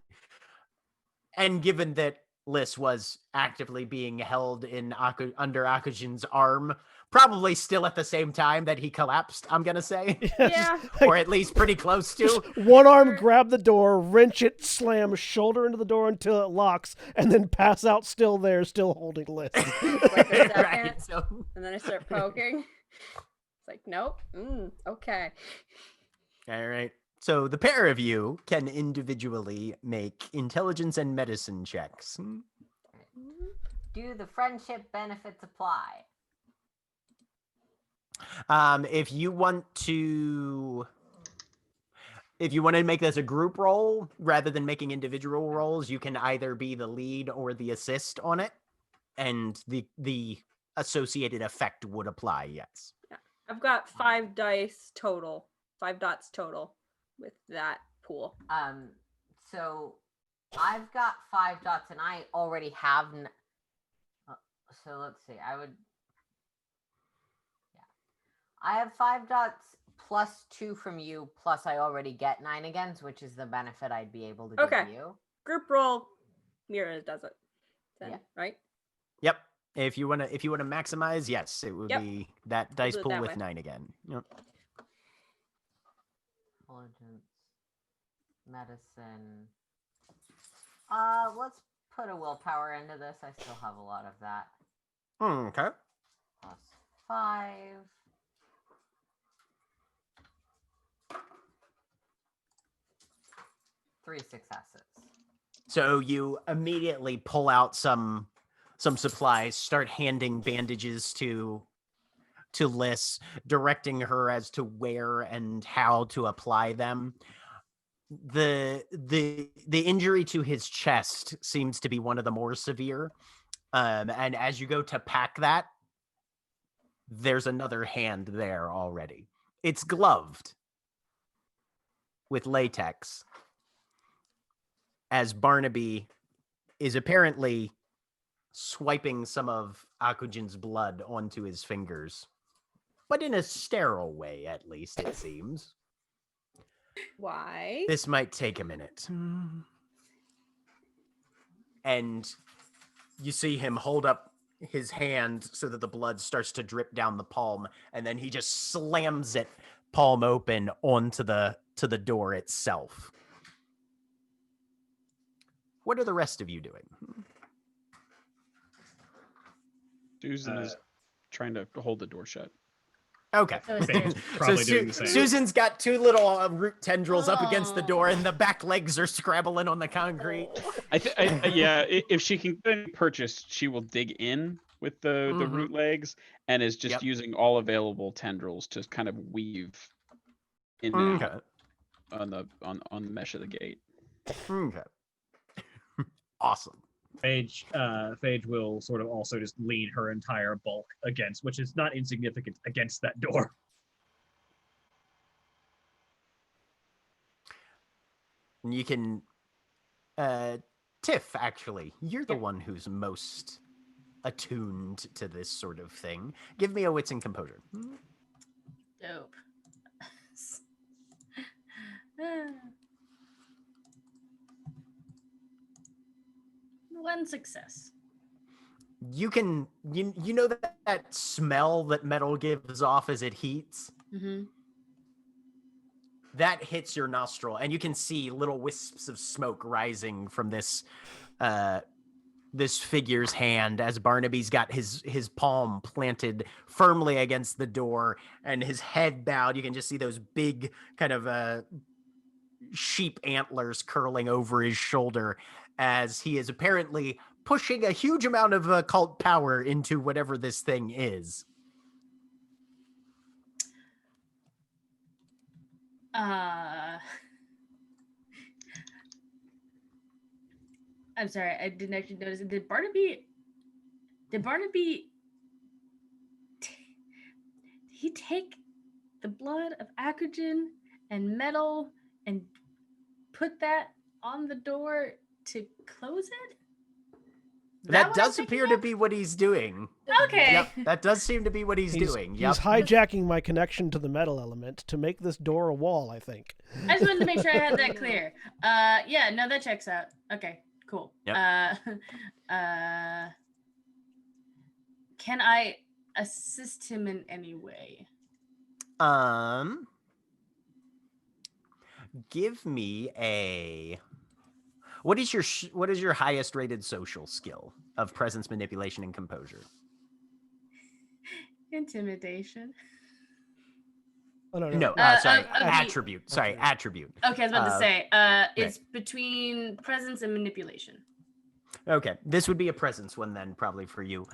And given that Liz was actively being held in under Akujin's arm, probably still at the same time that he collapsed, I'm going to say. Yeah. Or at least pretty close to. One arm grab the door, wrench it, slam shoulder into the door until it locks, and then pass out still there, still holding Liz. Like a second, Right. So and then I start poking. It's like, nope. Okay. all right. So the pair of you can individually make intelligence and medicine checks. Do the friendship benefits apply? If you want to make this a group roll rather than making individual rolls, you can either be the lead or the assist on it, and the associated effect would apply. Yes. I've got 5 dice total, 5 dots total with that pool. So I've got 5 dots and I already have so let's see. I have 5 dots plus 2 from you, plus I already get 9 against, which is the benefit I'd be able to give you. Group roll, Mira does it. Then, Yeah. right? Yep. If you wanna maximize, yes, it would Yep. be that dice do it pool that with way. 9 again. Yep. Intelligence, medicine. Let's put a willpower into this. I still have a lot of that. Okay. Plus 5. Three successes. So you immediately pull out some supplies, start handing bandages to Liz, directing her as to where and how to apply them. The injury to his chest seems to be one of the more severe. And as you go to pack that, there's another hand there already. It's gloved with latex, as Barnaby is apparently swiping some of Akujin's blood onto his fingers. But in a sterile way, at least, it seems. Why? This might take a minute. And you see him hold up his hand so that the blood starts to drip down the palm, and then he just slams it palm open onto the door itself. What are the rest of you doing? Susan is trying to hold the door shut. Okay. So is Faye's there- probably doing the same. Susan's got two little root tendrils up against the door, and the back legs are scrabbling on the concrete. If she can get any purchased, she will dig in with the root legs and is just using all available tendrils to kind of weave in and out on the mesh of the gate. Okay. Awesome. Phage will sort of also just lean her entire bulk against, which is not insignificant, against that door. You can, Tiff, actually, you're the one who's most attuned to this sort of thing. Give me a wits and composure. Dope. One success. You can, you know that smell that metal gives off as it heats? Mm-hmm. That hits your nostril, and you can see little wisps of smoke rising from this this figure's hand as Barnaby's got his palm planted firmly against the door and his head bowed. You can just see those big kind of sheep antlers curling over his shoulder as he is apparently pushing a huge amount of occult power into whatever this thing is. I'm sorry, I didn't actually notice it. Did Barnaby he take the blood of Acrogen and metal and put that on the door to close it? That does appear to be what he's doing. Okay. Yep, that does seem to be what he's doing. Yep. He's hijacking my connection to the metal element to make this door a wall, I think. I just wanted to make sure I had that clear. Yeah, no, that checks out. Okay, cool. Yep. Can I assist him in any way? Give me a. What is your highest rated social skill of presence, manipulation, and composure? Intimidation. Oh, no. No, sorry, attribute. Sorry, attribute. Okay, I was about to say, it's between presence and manipulation. Okay, this would be a presence one then, probably for you.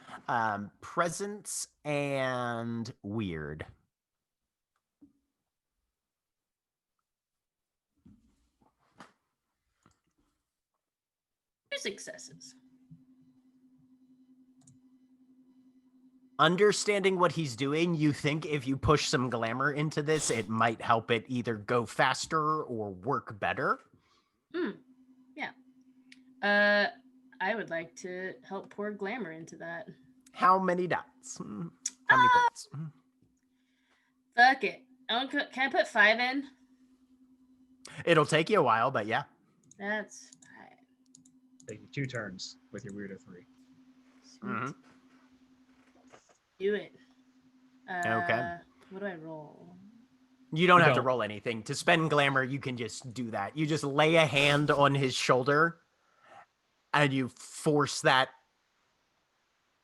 Presence and weird. Two successes. Understanding what he's doing, you think if you push some glamour into this, it might help it either go faster or work better. Yeah. I would like to help pour glamour into that. How many dots? How many points? Fuck it. Can I put 5 in? It'll take you a while, but yeah. That's fine. Take you 2 turns with your weirdo 3. Mhm. Do it. Okay. What do I roll? You don't have to roll anything. To spend glamour, you can just do that. You just lay a hand on his shoulder and you force that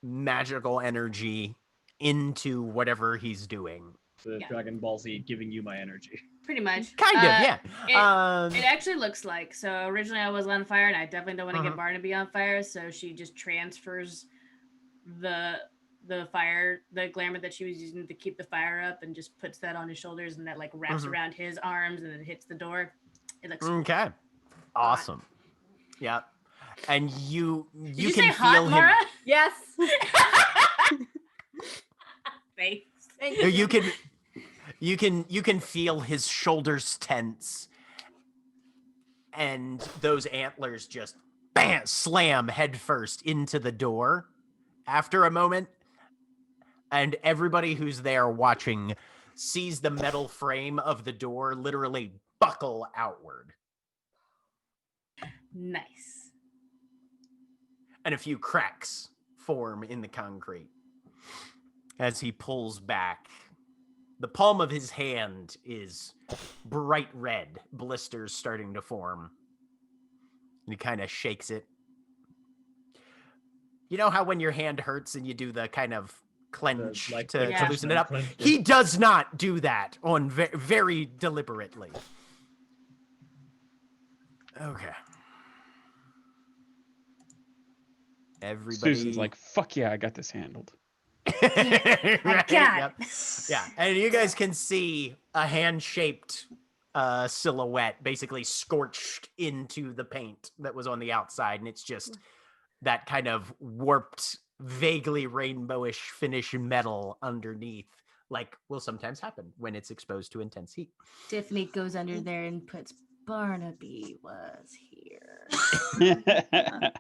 magical energy into whatever he's doing. The Dragon Ball Z giving you my energy. Pretty much. Kind of, yeah. It actually looks like. So originally I was on fire and I definitely don't want to get Barnaby on fire. So she just transfers the fire, the glamour that she was using to keep the fire up and just puts that on his shoulders and that like wraps around his arms and then hits the door. It looks okay. Awesome. Yep. And you Did can you say feel hot, him. Mara? Yes. Thanks. Thank You can feel his shoulders tense, and those antlers just bam slam headfirst into the door. After a moment, and everybody who's there watching sees the metal frame of the door literally buckle outward. Nice. And a few cracks form in the concrete as he pulls back. The palm of his hand is bright red, blisters starting to form. And he kind of shakes it. You know how when your hand hurts and you do the kind of clench like, to yeah. loosen it up? clench. He does not do that on very deliberately. Okay. Everybody. Susan's like, fuck yeah, I got this handled. Right? got Yep. Yeah, and you guys can see a hand-shaped silhouette basically scorched into the paint that was on the outside, and it's just that kind of warped, vaguely rainbowish finish metal underneath, like will sometimes happen when it's exposed to intense heat. Tiffany goes under there and puts Barnaby was here. I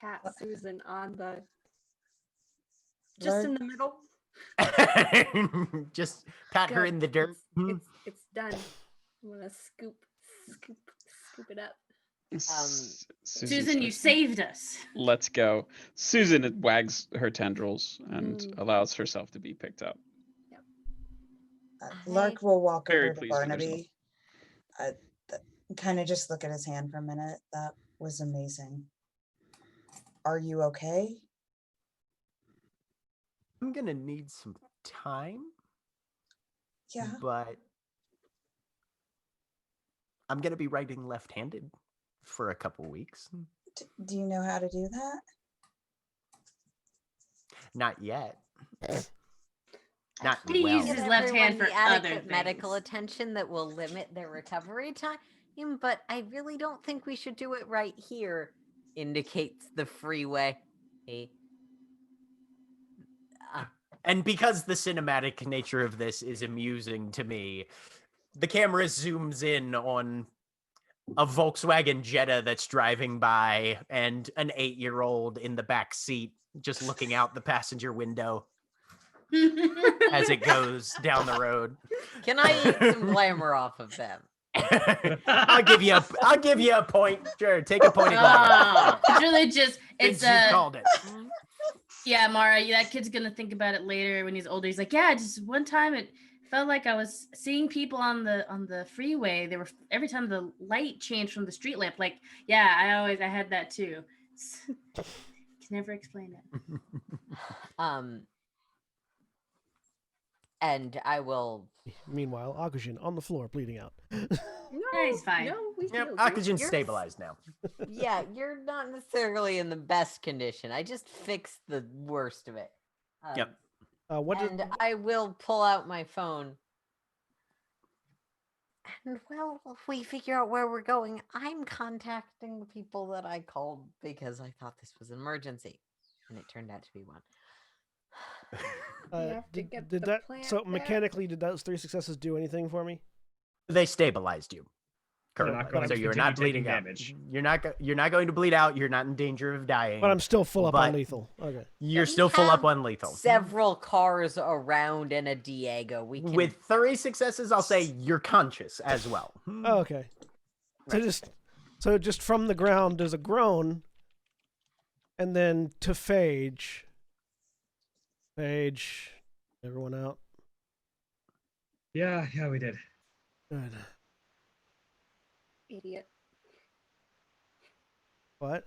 pat Susan on the just in the middle. Just pat her Good. in the dirt. It's done. I'm gonna scoop it up. Susan, you saved us. Let's go. Susan wags her tendrils and Mm. allows herself to be picked up. Lark will walk Very over to pleased with Barnaby. Kind of just look at his hand for a minute. That was amazing. Are you okay? I'm gonna need some time, Yeah. but I'm gonna be writing left-handed for a couple weeks. Do you know how to do that? Not yet. Not He well. uses Give left hand everyone for the other adequate medical things. attention that will limit their recovery time. But I really don't think we should do it right here. Indicates the freeway. And because the cinematic nature of this is amusing to me, the camera zooms in on a Volkswagen Jetta that's driving by and an 8-year-old in the back seat just looking out the passenger window as it goes down the road. Can I eat some glamour off of them? I'll give you a point. Sure, take a point of glamour. It's really just it's Since you called it. yeah, Mara, that kid's gonna think about it later when he's older. He's like, yeah, just one time it felt like I was seeing people on the freeway. They were every time the light changed from the street lamp. Like, yeah, I had that too. Can never explain it. And I will. Meanwhile, Akujin on the floor, bleeding out. Yeah, he's fine. No, we Yep, healed. oxygen's You're- stabilized now. Yeah, you're not necessarily in the best condition. I just fixed the worst of it. Yep. What did And I will pull out my phone. And well, if we figure out where we're going, I'm contacting the people that I called because I thought this was an emergency. And it turned out to be one. We have to get did the that plant so back. mechanically did those 3 successes do anything for me? They stabilized you. You're Currently. not going So to you're continue not bleeding taking out. damage. You're not going to bleed out. You're not in danger of dying. But I'm still full up on But- lethal. Okay. You're We still full up have on lethal. Several cars around and a Diego. We can With 3 successes, I'll say you're conscious as well. Oh, okay. So just from the ground there's a groan, and then to Phage. Phage, everyone out. Yeah, we did. Good. Idiot. What?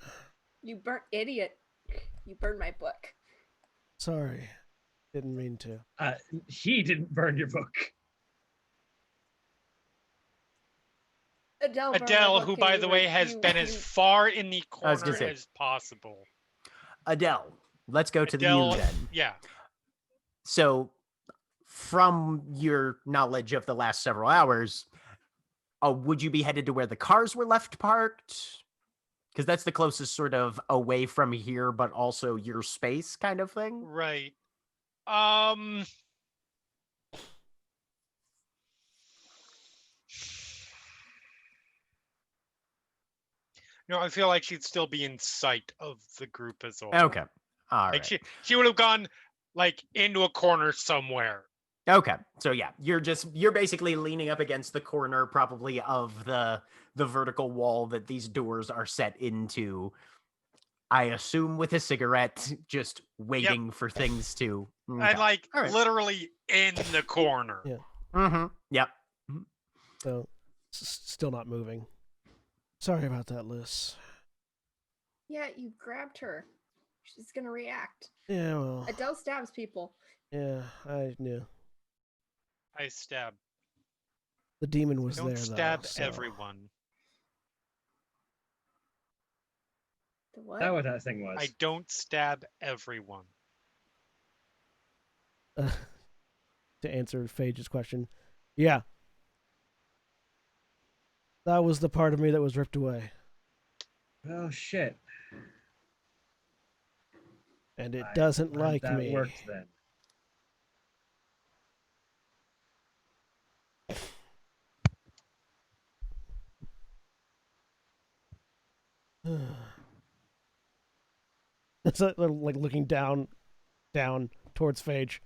You burnt idiot. You burned my book. Sorry, didn't mean to. He didn't burn your book. Adele, burned my Adele, book who, and by you the were- way, has you- been as you- far in the I was corner gonna say. as possible. Adele, let's go to Adele, the you then. yeah. So, from your knowledge of the last several hours, would you be headed to where the cars were left parked? Because that's the closest sort of away from here, but also your space kind of thing. Right. No, I feel like she'd still be in sight of the group as a whole. Okay. All Like right. she would have gone like into a corner somewhere. Okay, so yeah, you're basically leaning up against the corner, probably of the vertical wall that these doors are set into. I assume with a cigarette, just waiting for things to. And like All right. literally in the corner. Yeah. Mm-hmm. Yep. So, still not moving. Sorry about that, Liz. Yeah, you grabbed her. She's gonna react. Yeah, well, Adele stabs people. yeah, I knew. I stab. The demon was Don't there, stab though. So. everyone. The Is what? that what that thing was? I don't stab everyone. To answer Phage's question, yeah. That was the part of me that was ripped away. Oh shit. And it I'm doesn't glad like that me. worked then. It's like looking down towards Phage,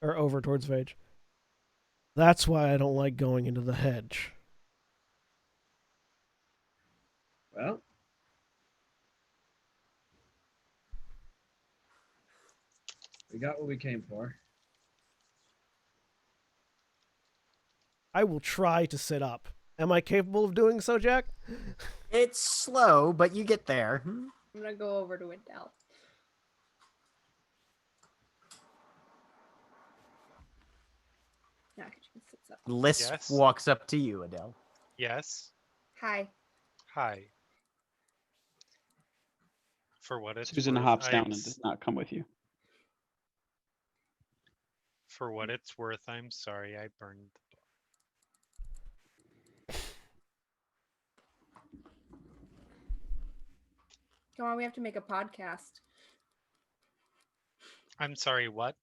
or over towards Phage. That's why I don't like going into the hedge. Well, we got what we came for. I will try to sit up. Am I capable of doing so, Jack? It's slow, but you get there. I'm gonna go over to Adele. Now she sits up. Liz Yes. walks up to you, Adele. Yes. Hi. Hi. For what it's Susan worth, hops down I'm and does not come with you. For what it's worth, I'm sorry I burned the book. Come on, we have to make a podcast. I'm sorry, what?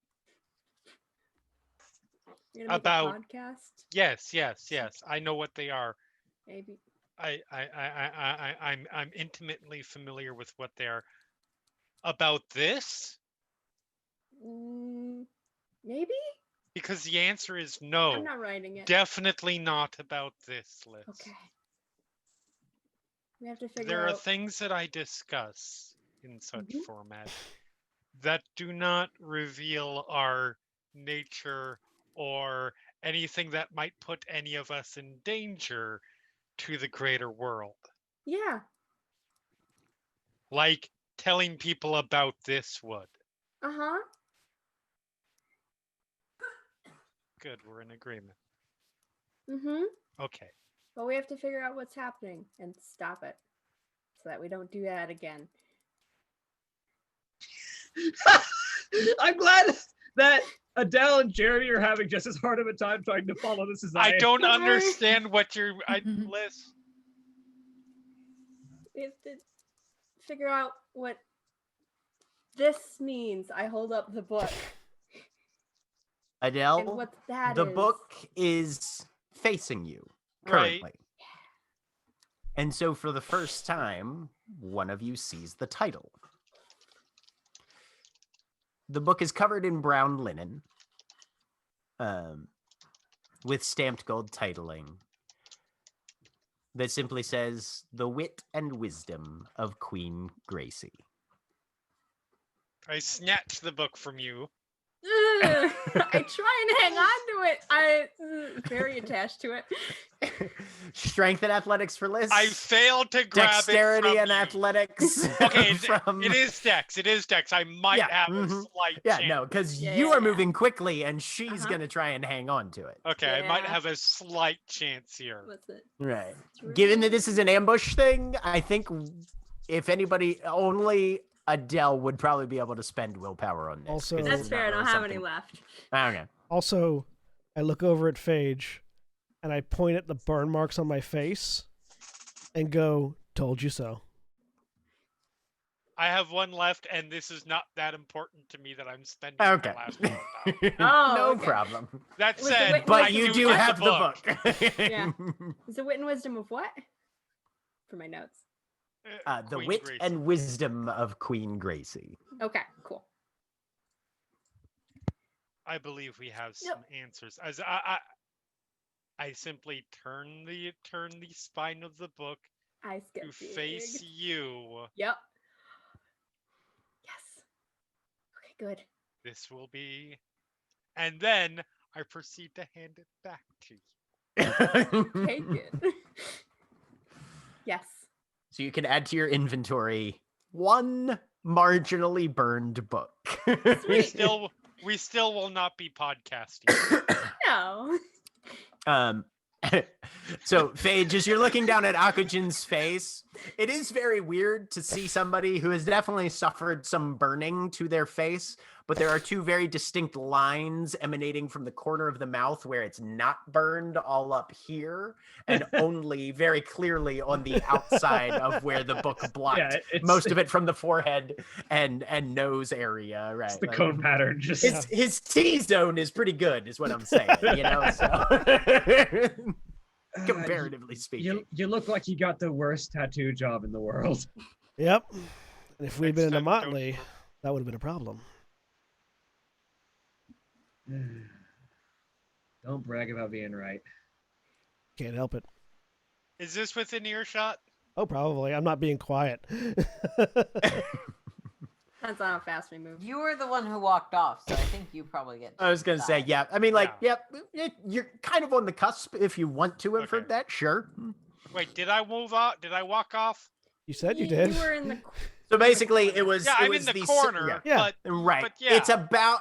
You're gonna make About- a podcast? Yes. I know what they are. Maybe. I'm intimately familiar with what they are. About this? Maybe? Because the answer is no. I'm not writing it. Definitely not about this, Liz. Okay. We have to figure There are out. things that I discuss in such Mhm. format that do not reveal our nature or anything that might put any of us in danger to the greater world. Yeah. Like telling people about this would. Uh-huh. Good, we're in agreement. Mm-hmm. Okay. But we have to figure out what's happening and stop it. So that we don't do that again. I'm glad that Adele and Jeremy are having just as hard of a time trying to follow this as I I am. don't Sorry. understand what you're Liz. We have to figure out what this means. I hold up the book. Adele, And what that the is. book is facing you Right. currently. And so for the first time, one of you sees the title. The book is covered in brown linen, with stamped gold titling that simply says, "The Wit and Wisdom of Queen Gracie." I snatched the book from you. Ugh, I try and hang on to it. I'm very attached to it. Strength and athletics for Liz. I failed to grab Dexterity it from and you. athletics. Okay, from... it is Dex. It is Dex. I might Yeah, have a mhm. slight Yeah, chance. no, because Yeah, you yeah, are yeah. moving quickly, and she's Uh-huh. gonna try and hang on to it. Okay, I might Yeah. have a slight chance here. What's it? Right. Given that this is an ambush thing, I think if anybody, only Adele would probably be able to spend willpower on this. 'cause Also- this That's is not fair. I don't really have any something- left. Okay. Also, I look over at Phage, and I point at the burn marks on my face, and go, "Told you so." I have one left, and this is not that important to me that I'm spending Okay. my last willpower. Oh, no okay. problem. That Was it said, wit- But I you do do get have the book. Yeah. Is it wit and wisdom of what? For my notes. The Queen wit Gracie. and wisdom of Queen Gracie. Okay, cool. I believe we have some answers. As I simply turn the spine of the book Eyes to get face big. you. Yep. Yes. Okay, good. This will be, and then I proceed to hand it back to you. Take it. Yes. So you can add to your inventory one marginally burned book. We still will not be podcasting. No. So Phage, as you're looking down at Akujin's face, it is very weird to see somebody who has definitely suffered some burning to their face, but there are two very distinct lines emanating from the corner of the mouth where it's not burned all up here and only very clearly on the outside of where the book blocked. Yeah, most of it from the forehead and nose area, right? It's the Like, cone pattern. Just his T-zone is pretty good, is what I'm saying, you know? So comparatively speaking. You look like you got the worst tattoo job in the world. Yep. And if we'd Next been in a time, motley, that would have been a problem. Don't brag about being right. Can't help it. Is this within earshot? Oh, probably. I'm not being quiet. Depends on how fast we move. You were the one who walked off, so I think you probably get. I was going to say, decide. yeah. I mean, like, Yeah. you're kind of on the cusp if you want to have heard Okay. that, sure. Wait, did I move off? Did I walk off? You said you did. You were in the. So basically, it was. Yeah, it I'm was in the si- corner. Yeah. But Right. But yeah.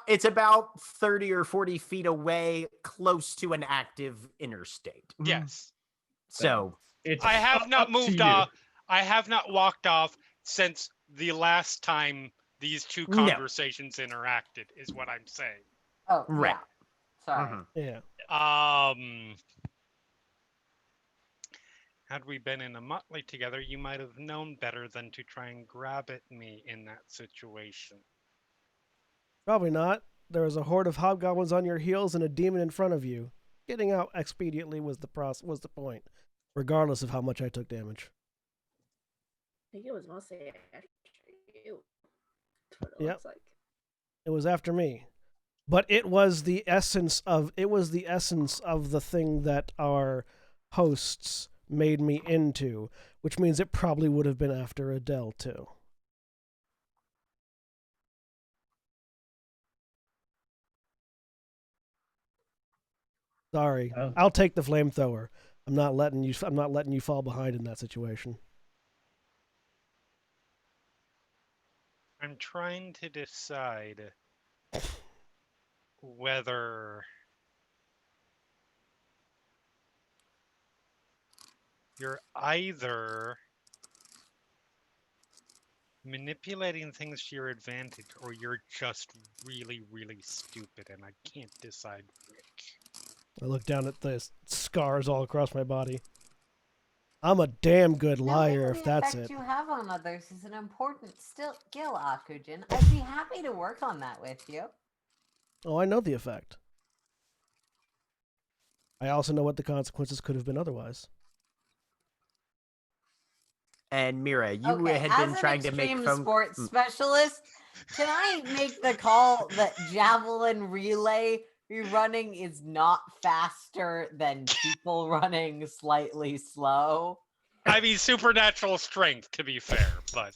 It's about 30 or 40 feet away, close to an active interstate. yes, So It's I have up not to moved you. off. I have not walked off since the last time these two No. conversations interacted. Is what I'm saying. Oh, Right. yeah. Sorry. Mhm. Yeah. Had we been in a motley together, you might have known better than to try and grab at me in that situation. Probably not. There was a horde of hobgoblins on your heels and a demon in front of you. Getting out expediently was the point, regardless of how much I took damage. I think it was mostly after you. That's what it Yep. looks like. It was after me. But it was the essence of the thing that our hosts made me into, which means it probably would have been after Adele too. Sorry. Oh. I'll take the flamethrower. I'm not letting you fall behind in that situation. I'm trying to decide whether you're either manipulating things to your advantage or you're just really, really stupid, and I can't decide which. I look down at the scars all across my body. I'm a damn good liar Knowing if the that's effect it. you have on others is an important skill, Akujin. I'd be happy to work on that with you. Oh, I know the effect. I also know what the consequences could have been otherwise. And Mira, you Okay, had as been an trying to make extreme phone. sports specialist, can I make the call that javelin relay running is not faster than people running slightly slow? I mean, supernatural strength, to be fair, but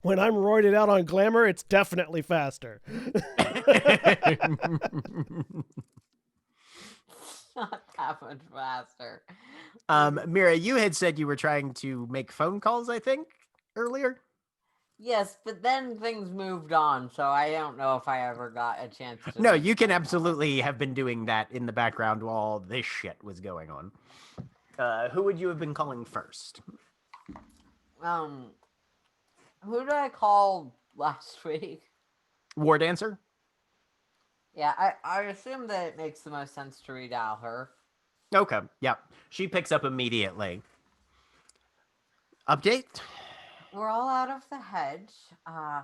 When I'm roided out on glamour, it's definitely faster. Not that much faster. Mira, you had said you were trying to make phone calls, I think, earlier. Yes, but then things moved on, so I don't know if I ever got a chance to. No, make you can phone calls. absolutely have been doing that in the background while all this shit was going on. Who would you have been calling first? Who did I call last week? War Dancer? Yeah, I assume that it makes the most sense to redial her. Okay, yep. She picks up immediately. Update? We're all out of the hedge. I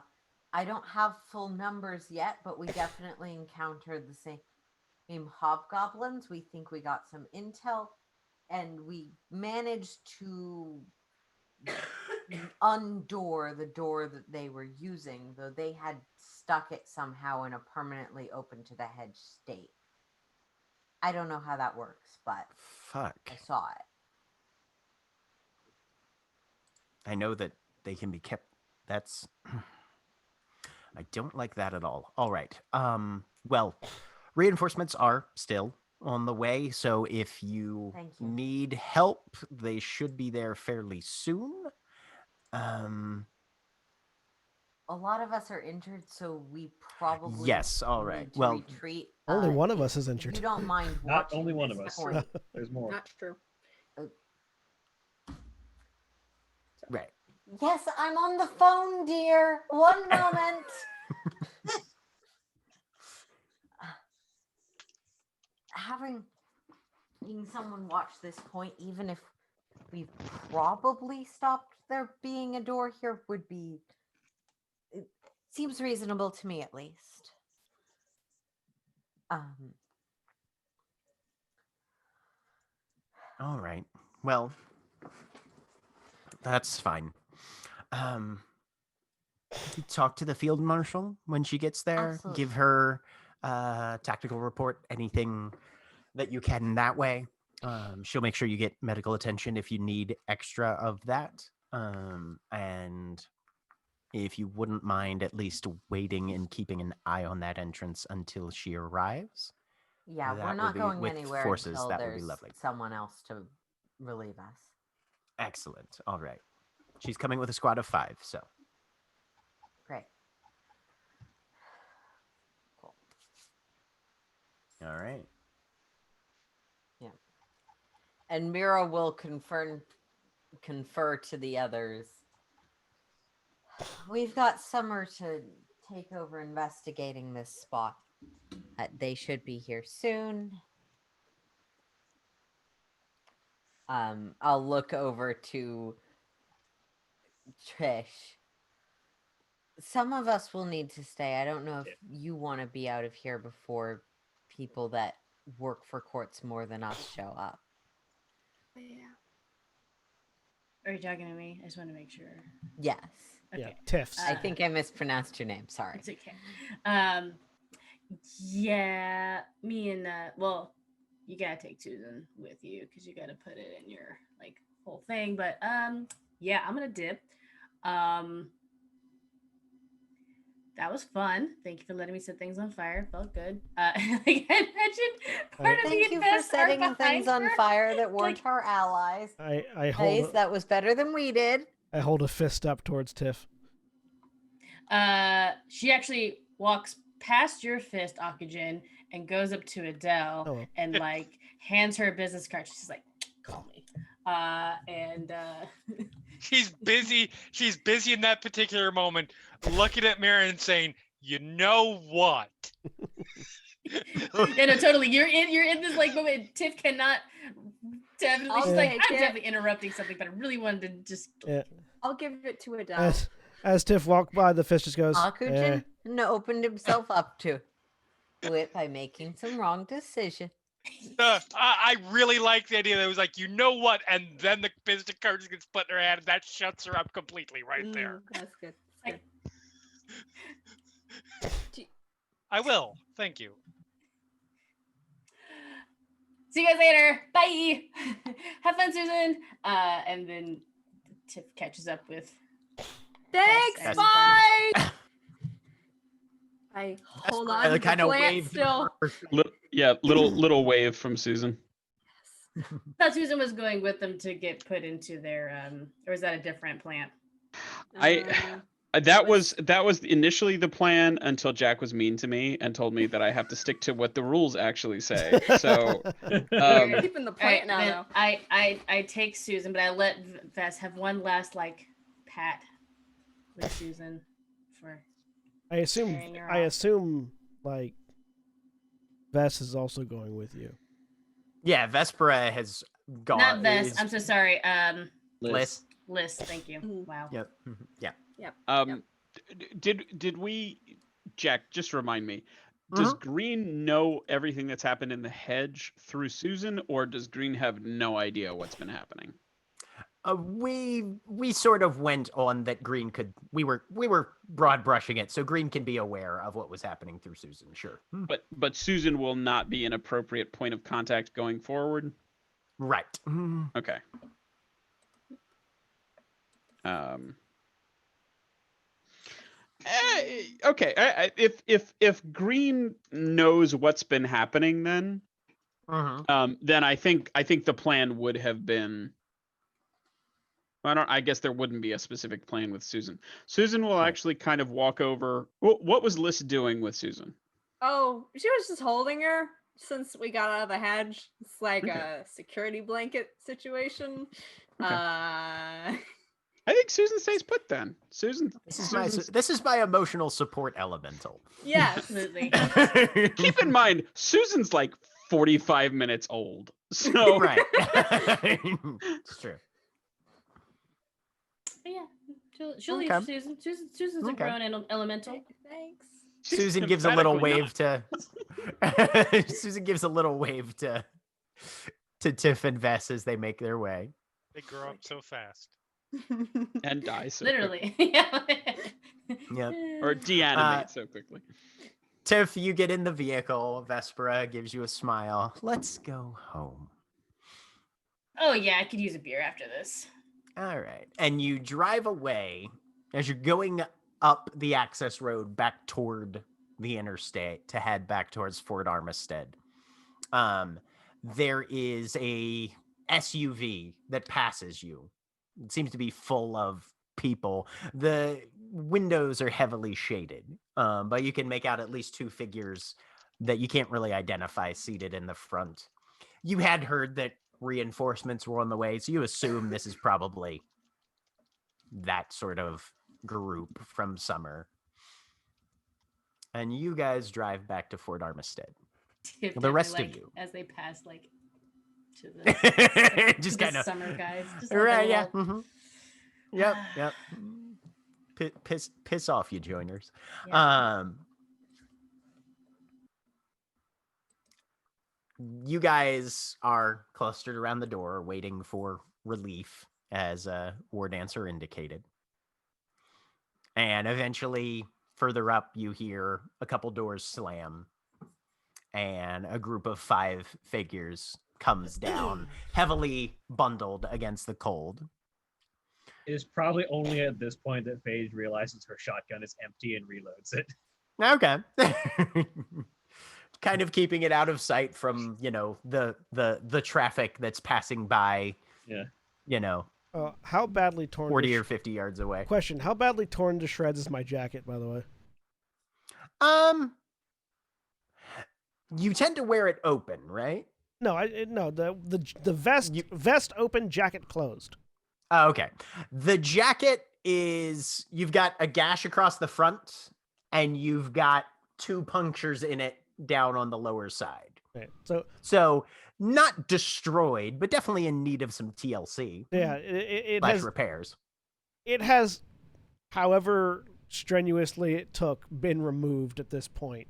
don't have full numbers yet, but we definitely encountered the same hobgoblins. We think we got some intel, and we managed to undoor the door that they were using, though they had stuck it somehow in a permanently open to the hedge state. I don't know how that works, but Fuck. I saw it. I know that they can be kept. That's. I don't like that at all. All right. Well, reinforcements are still on the way, so if you Thank you. need help, they should be there fairly soon. A lot of us are injured, so we probably Yes, all right. need to Well, retreat. Only one of if us is injured. You don't mind Not watching only one of this us. point. There's more. Not true. Right. Yes, I'm on the phone, dear. One moment. Having someone watch this point, even if we've probably stopped there being a door here, would be. It seems reasonable to me, at least. All right. Well, that's fine. Talk to the field marshal when she gets there. Absolutely. Give her tactical report, anything that you can that way. She'll make sure you get medical attention if you need extra of that. And if you wouldn't mind at least waiting and keeping an eye on that entrance until she arrives. Yeah, That we're would not be- going with anywhere forces, until that would be there's lovely. someone else to relieve us. Excellent. All right. She's coming with a squad of 5, so. Great. Cool. All right. Yeah. And Mira will confer to the others. We've got Summer to take over investigating this spot. They should be here soon. I'll look over to Trish. Some of us will need to stay. I don't know if you want to be out of here before people that work for courts more than us show up. Yeah. Are you talking to me? I just want to make sure. Yes. Yeah, Okay. Tiffs. I think I mispronounced your name. Sorry. It's okay. Yeah, me and well, you gotta take Susan with you because you gotta put it in your like whole thing. But yeah, I'm gonna dip. That was fun. Thank you for letting me set things on fire. Felt good. Like I mentioned, part of Thank the you for invest are setting behind things on her. fire that weren't Like- our allies. I Guys, that was better than we did. I hold a fist up towards Tiff. She actually walks past your fist, Oxygen, and goes up to Adele Oh, well. and like hands her a business card. She's like, "Call me." She's busy. She's busy in that particular moment, looking at Mira and saying, "You know what?" Yeah, no, totally. You're in this like moment. Tiff cannot definitely. I'll She's like, take I'm it. definitely interrupting something, but I really wanted to just. Yeah. I'll give it to Adele. As Tiff walked by, the fist just goes. Akujin opened himself up to it by making some wrong decision. I really like the idea that it was like, you know what, and then the business card just gets put in her hand, and that shuts her up completely right there. That's good. That's good. I will. Thank you. See you guys later. Bye. Have fun, Susan. And then Tiff catches up with. Thanks. Yes, Bye. I hold on to the kind of plant wave. still. Little wave from Susan. Thought Susan was going with them to get put into their or is that a different plant? That was initially the plan until Jack was mean to me and told me that I have to stick to what the rules actually say. So You're keeping the plant now, then though. I take Susan, but I let Vess have one last like pat with Susan for. I assume. Carrying her I off. assume like Vess is also going with you. Yeah, Vespera has gone. Not Vess. is- I'm so sorry. Liz. Liz. Thank you. Wow. Yep. Yeah. Did we, Jack? Just remind me. Does Green know everything that's happened in the hedge through Susan, or does Green have no idea what's been happening? We sort of went on that Green could. We were broad brushing it, so Green can be aware of what was happening through Susan. Sure. But Susan will not be an appropriate point of contact going forward. Right. Okay. Okay. If Green knows what's been happening, then I think the plan would have been. I guess there wouldn't be a specific plan with Susan. Susan will actually kind of walk over. What was Liz doing with Susan? Oh, she was just holding her since we got out of the hedge. It's like Okay. a security blanket situation. Okay. I think Susan stays put then. This is my emotional support elemental. Yes. Absolutely. Keep in mind, Susan's like 45 minutes old. So Right. It's true. But yeah, she'll Okay. leave Susan. Susan's a Okay. grown elemental. Thanks. Susan gives a little emphatically wave to Susan gives a little wave to Tiff and Vess as they make their way. They grow up so fast. and die so Literally. Yeah. Yep. or deanimate so quickly. Tiff, you get in the vehicle. Vespera gives you a smile. Let's go home. Oh yeah, I could use a beer after this. All right. And you drive away as you're going up the access road back toward the interstate to head back towards Fort Armistead. There is a SUV that passes you. It seems to be full of people. The windows are heavily shaded, but you can make out at least two figures that you can't really identify seated in the front. You had heard that reinforcements were on the way, so you assume this is probably that sort of group from Summer. And you guys drive back to Fort Armistead. The rest of you. As they pass, like, to the, Just to kind the of summer guys. Just like a right, yeah. little- Yep. Piss off, you joiners. Yeah. You guys are clustered around the door waiting for relief, as War Dancer indicated. And eventually, further up, you hear a couple doors slam, and a group of 5 figures comes down, heavily bundled against the cold. It is probably only at this point that Phage realizes her shotgun is empty and reloads it. Okay. Kind of keeping it out of sight from, the traffic that's passing by. Yeah. How badly torn? 40 or 50 yards away. Question: how badly torn to shreds is my jacket, by the way? You tend to wear it open, right? No, the vest open, jacket closed. Oh, okay. The jacket is, you've got a gash across the front, and you've got 2 punctures in it down on the lower side. Right. So not destroyed, but definitely in need of some TLC. Yeah, it slash has repairs. It has, however strenuously it took, been removed at this point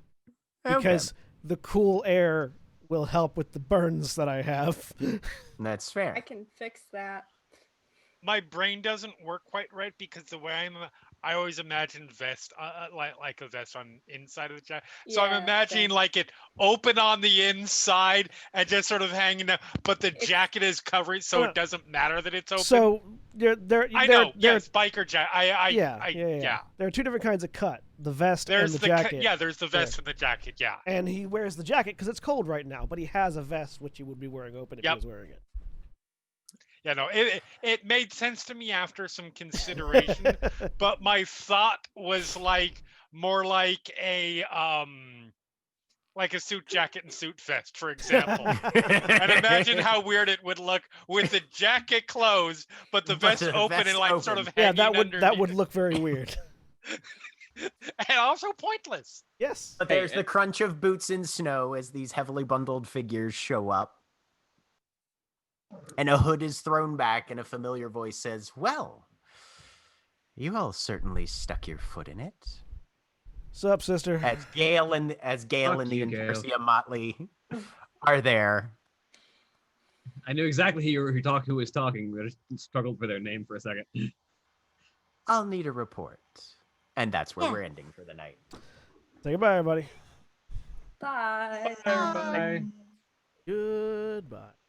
because the cool air will help with the burns that I have. That's fair. I can fix that. My brain doesn't work quite right because the way I always imagined vest, like a vest on inside of the jacket. So Yeah, I'm imagining same. like it open on the inside and just sort of hanging out, but the jacket is covering, so it doesn't matter that it's open. So I know, yes, biker jacket. Yeah. There are 2 different kinds of cut: the vest There's and the jacket. there's the vest and the jacket. Yeah. And he wears the jacket because it's cold right now, but he has a vest which he would be wearing open if he was wearing it. Yeah, no, it made sense to me after some consideration, but my thought was more like a suit jacket and suit vest, for example. And imagine how weird it would look with the jacket closed, but the vest open and open. sort of Yeah, hanging that would look very weird. and also pointless. Yes. But there's the crunch of boots in snow as these heavily bundled figures show up. And a hood is thrown back, and a familiar voice says, "Well, you all certainly stuck your foot in it." Sup, sister? As Gale and the you, Gale. Inversia Motley are there. I knew exactly who was talking. I just struggled for their name for a second. I'll need a report. And that's where we're ending for the night. Say goodbye, everybody. Bye. Bye, everybody. Goodbye.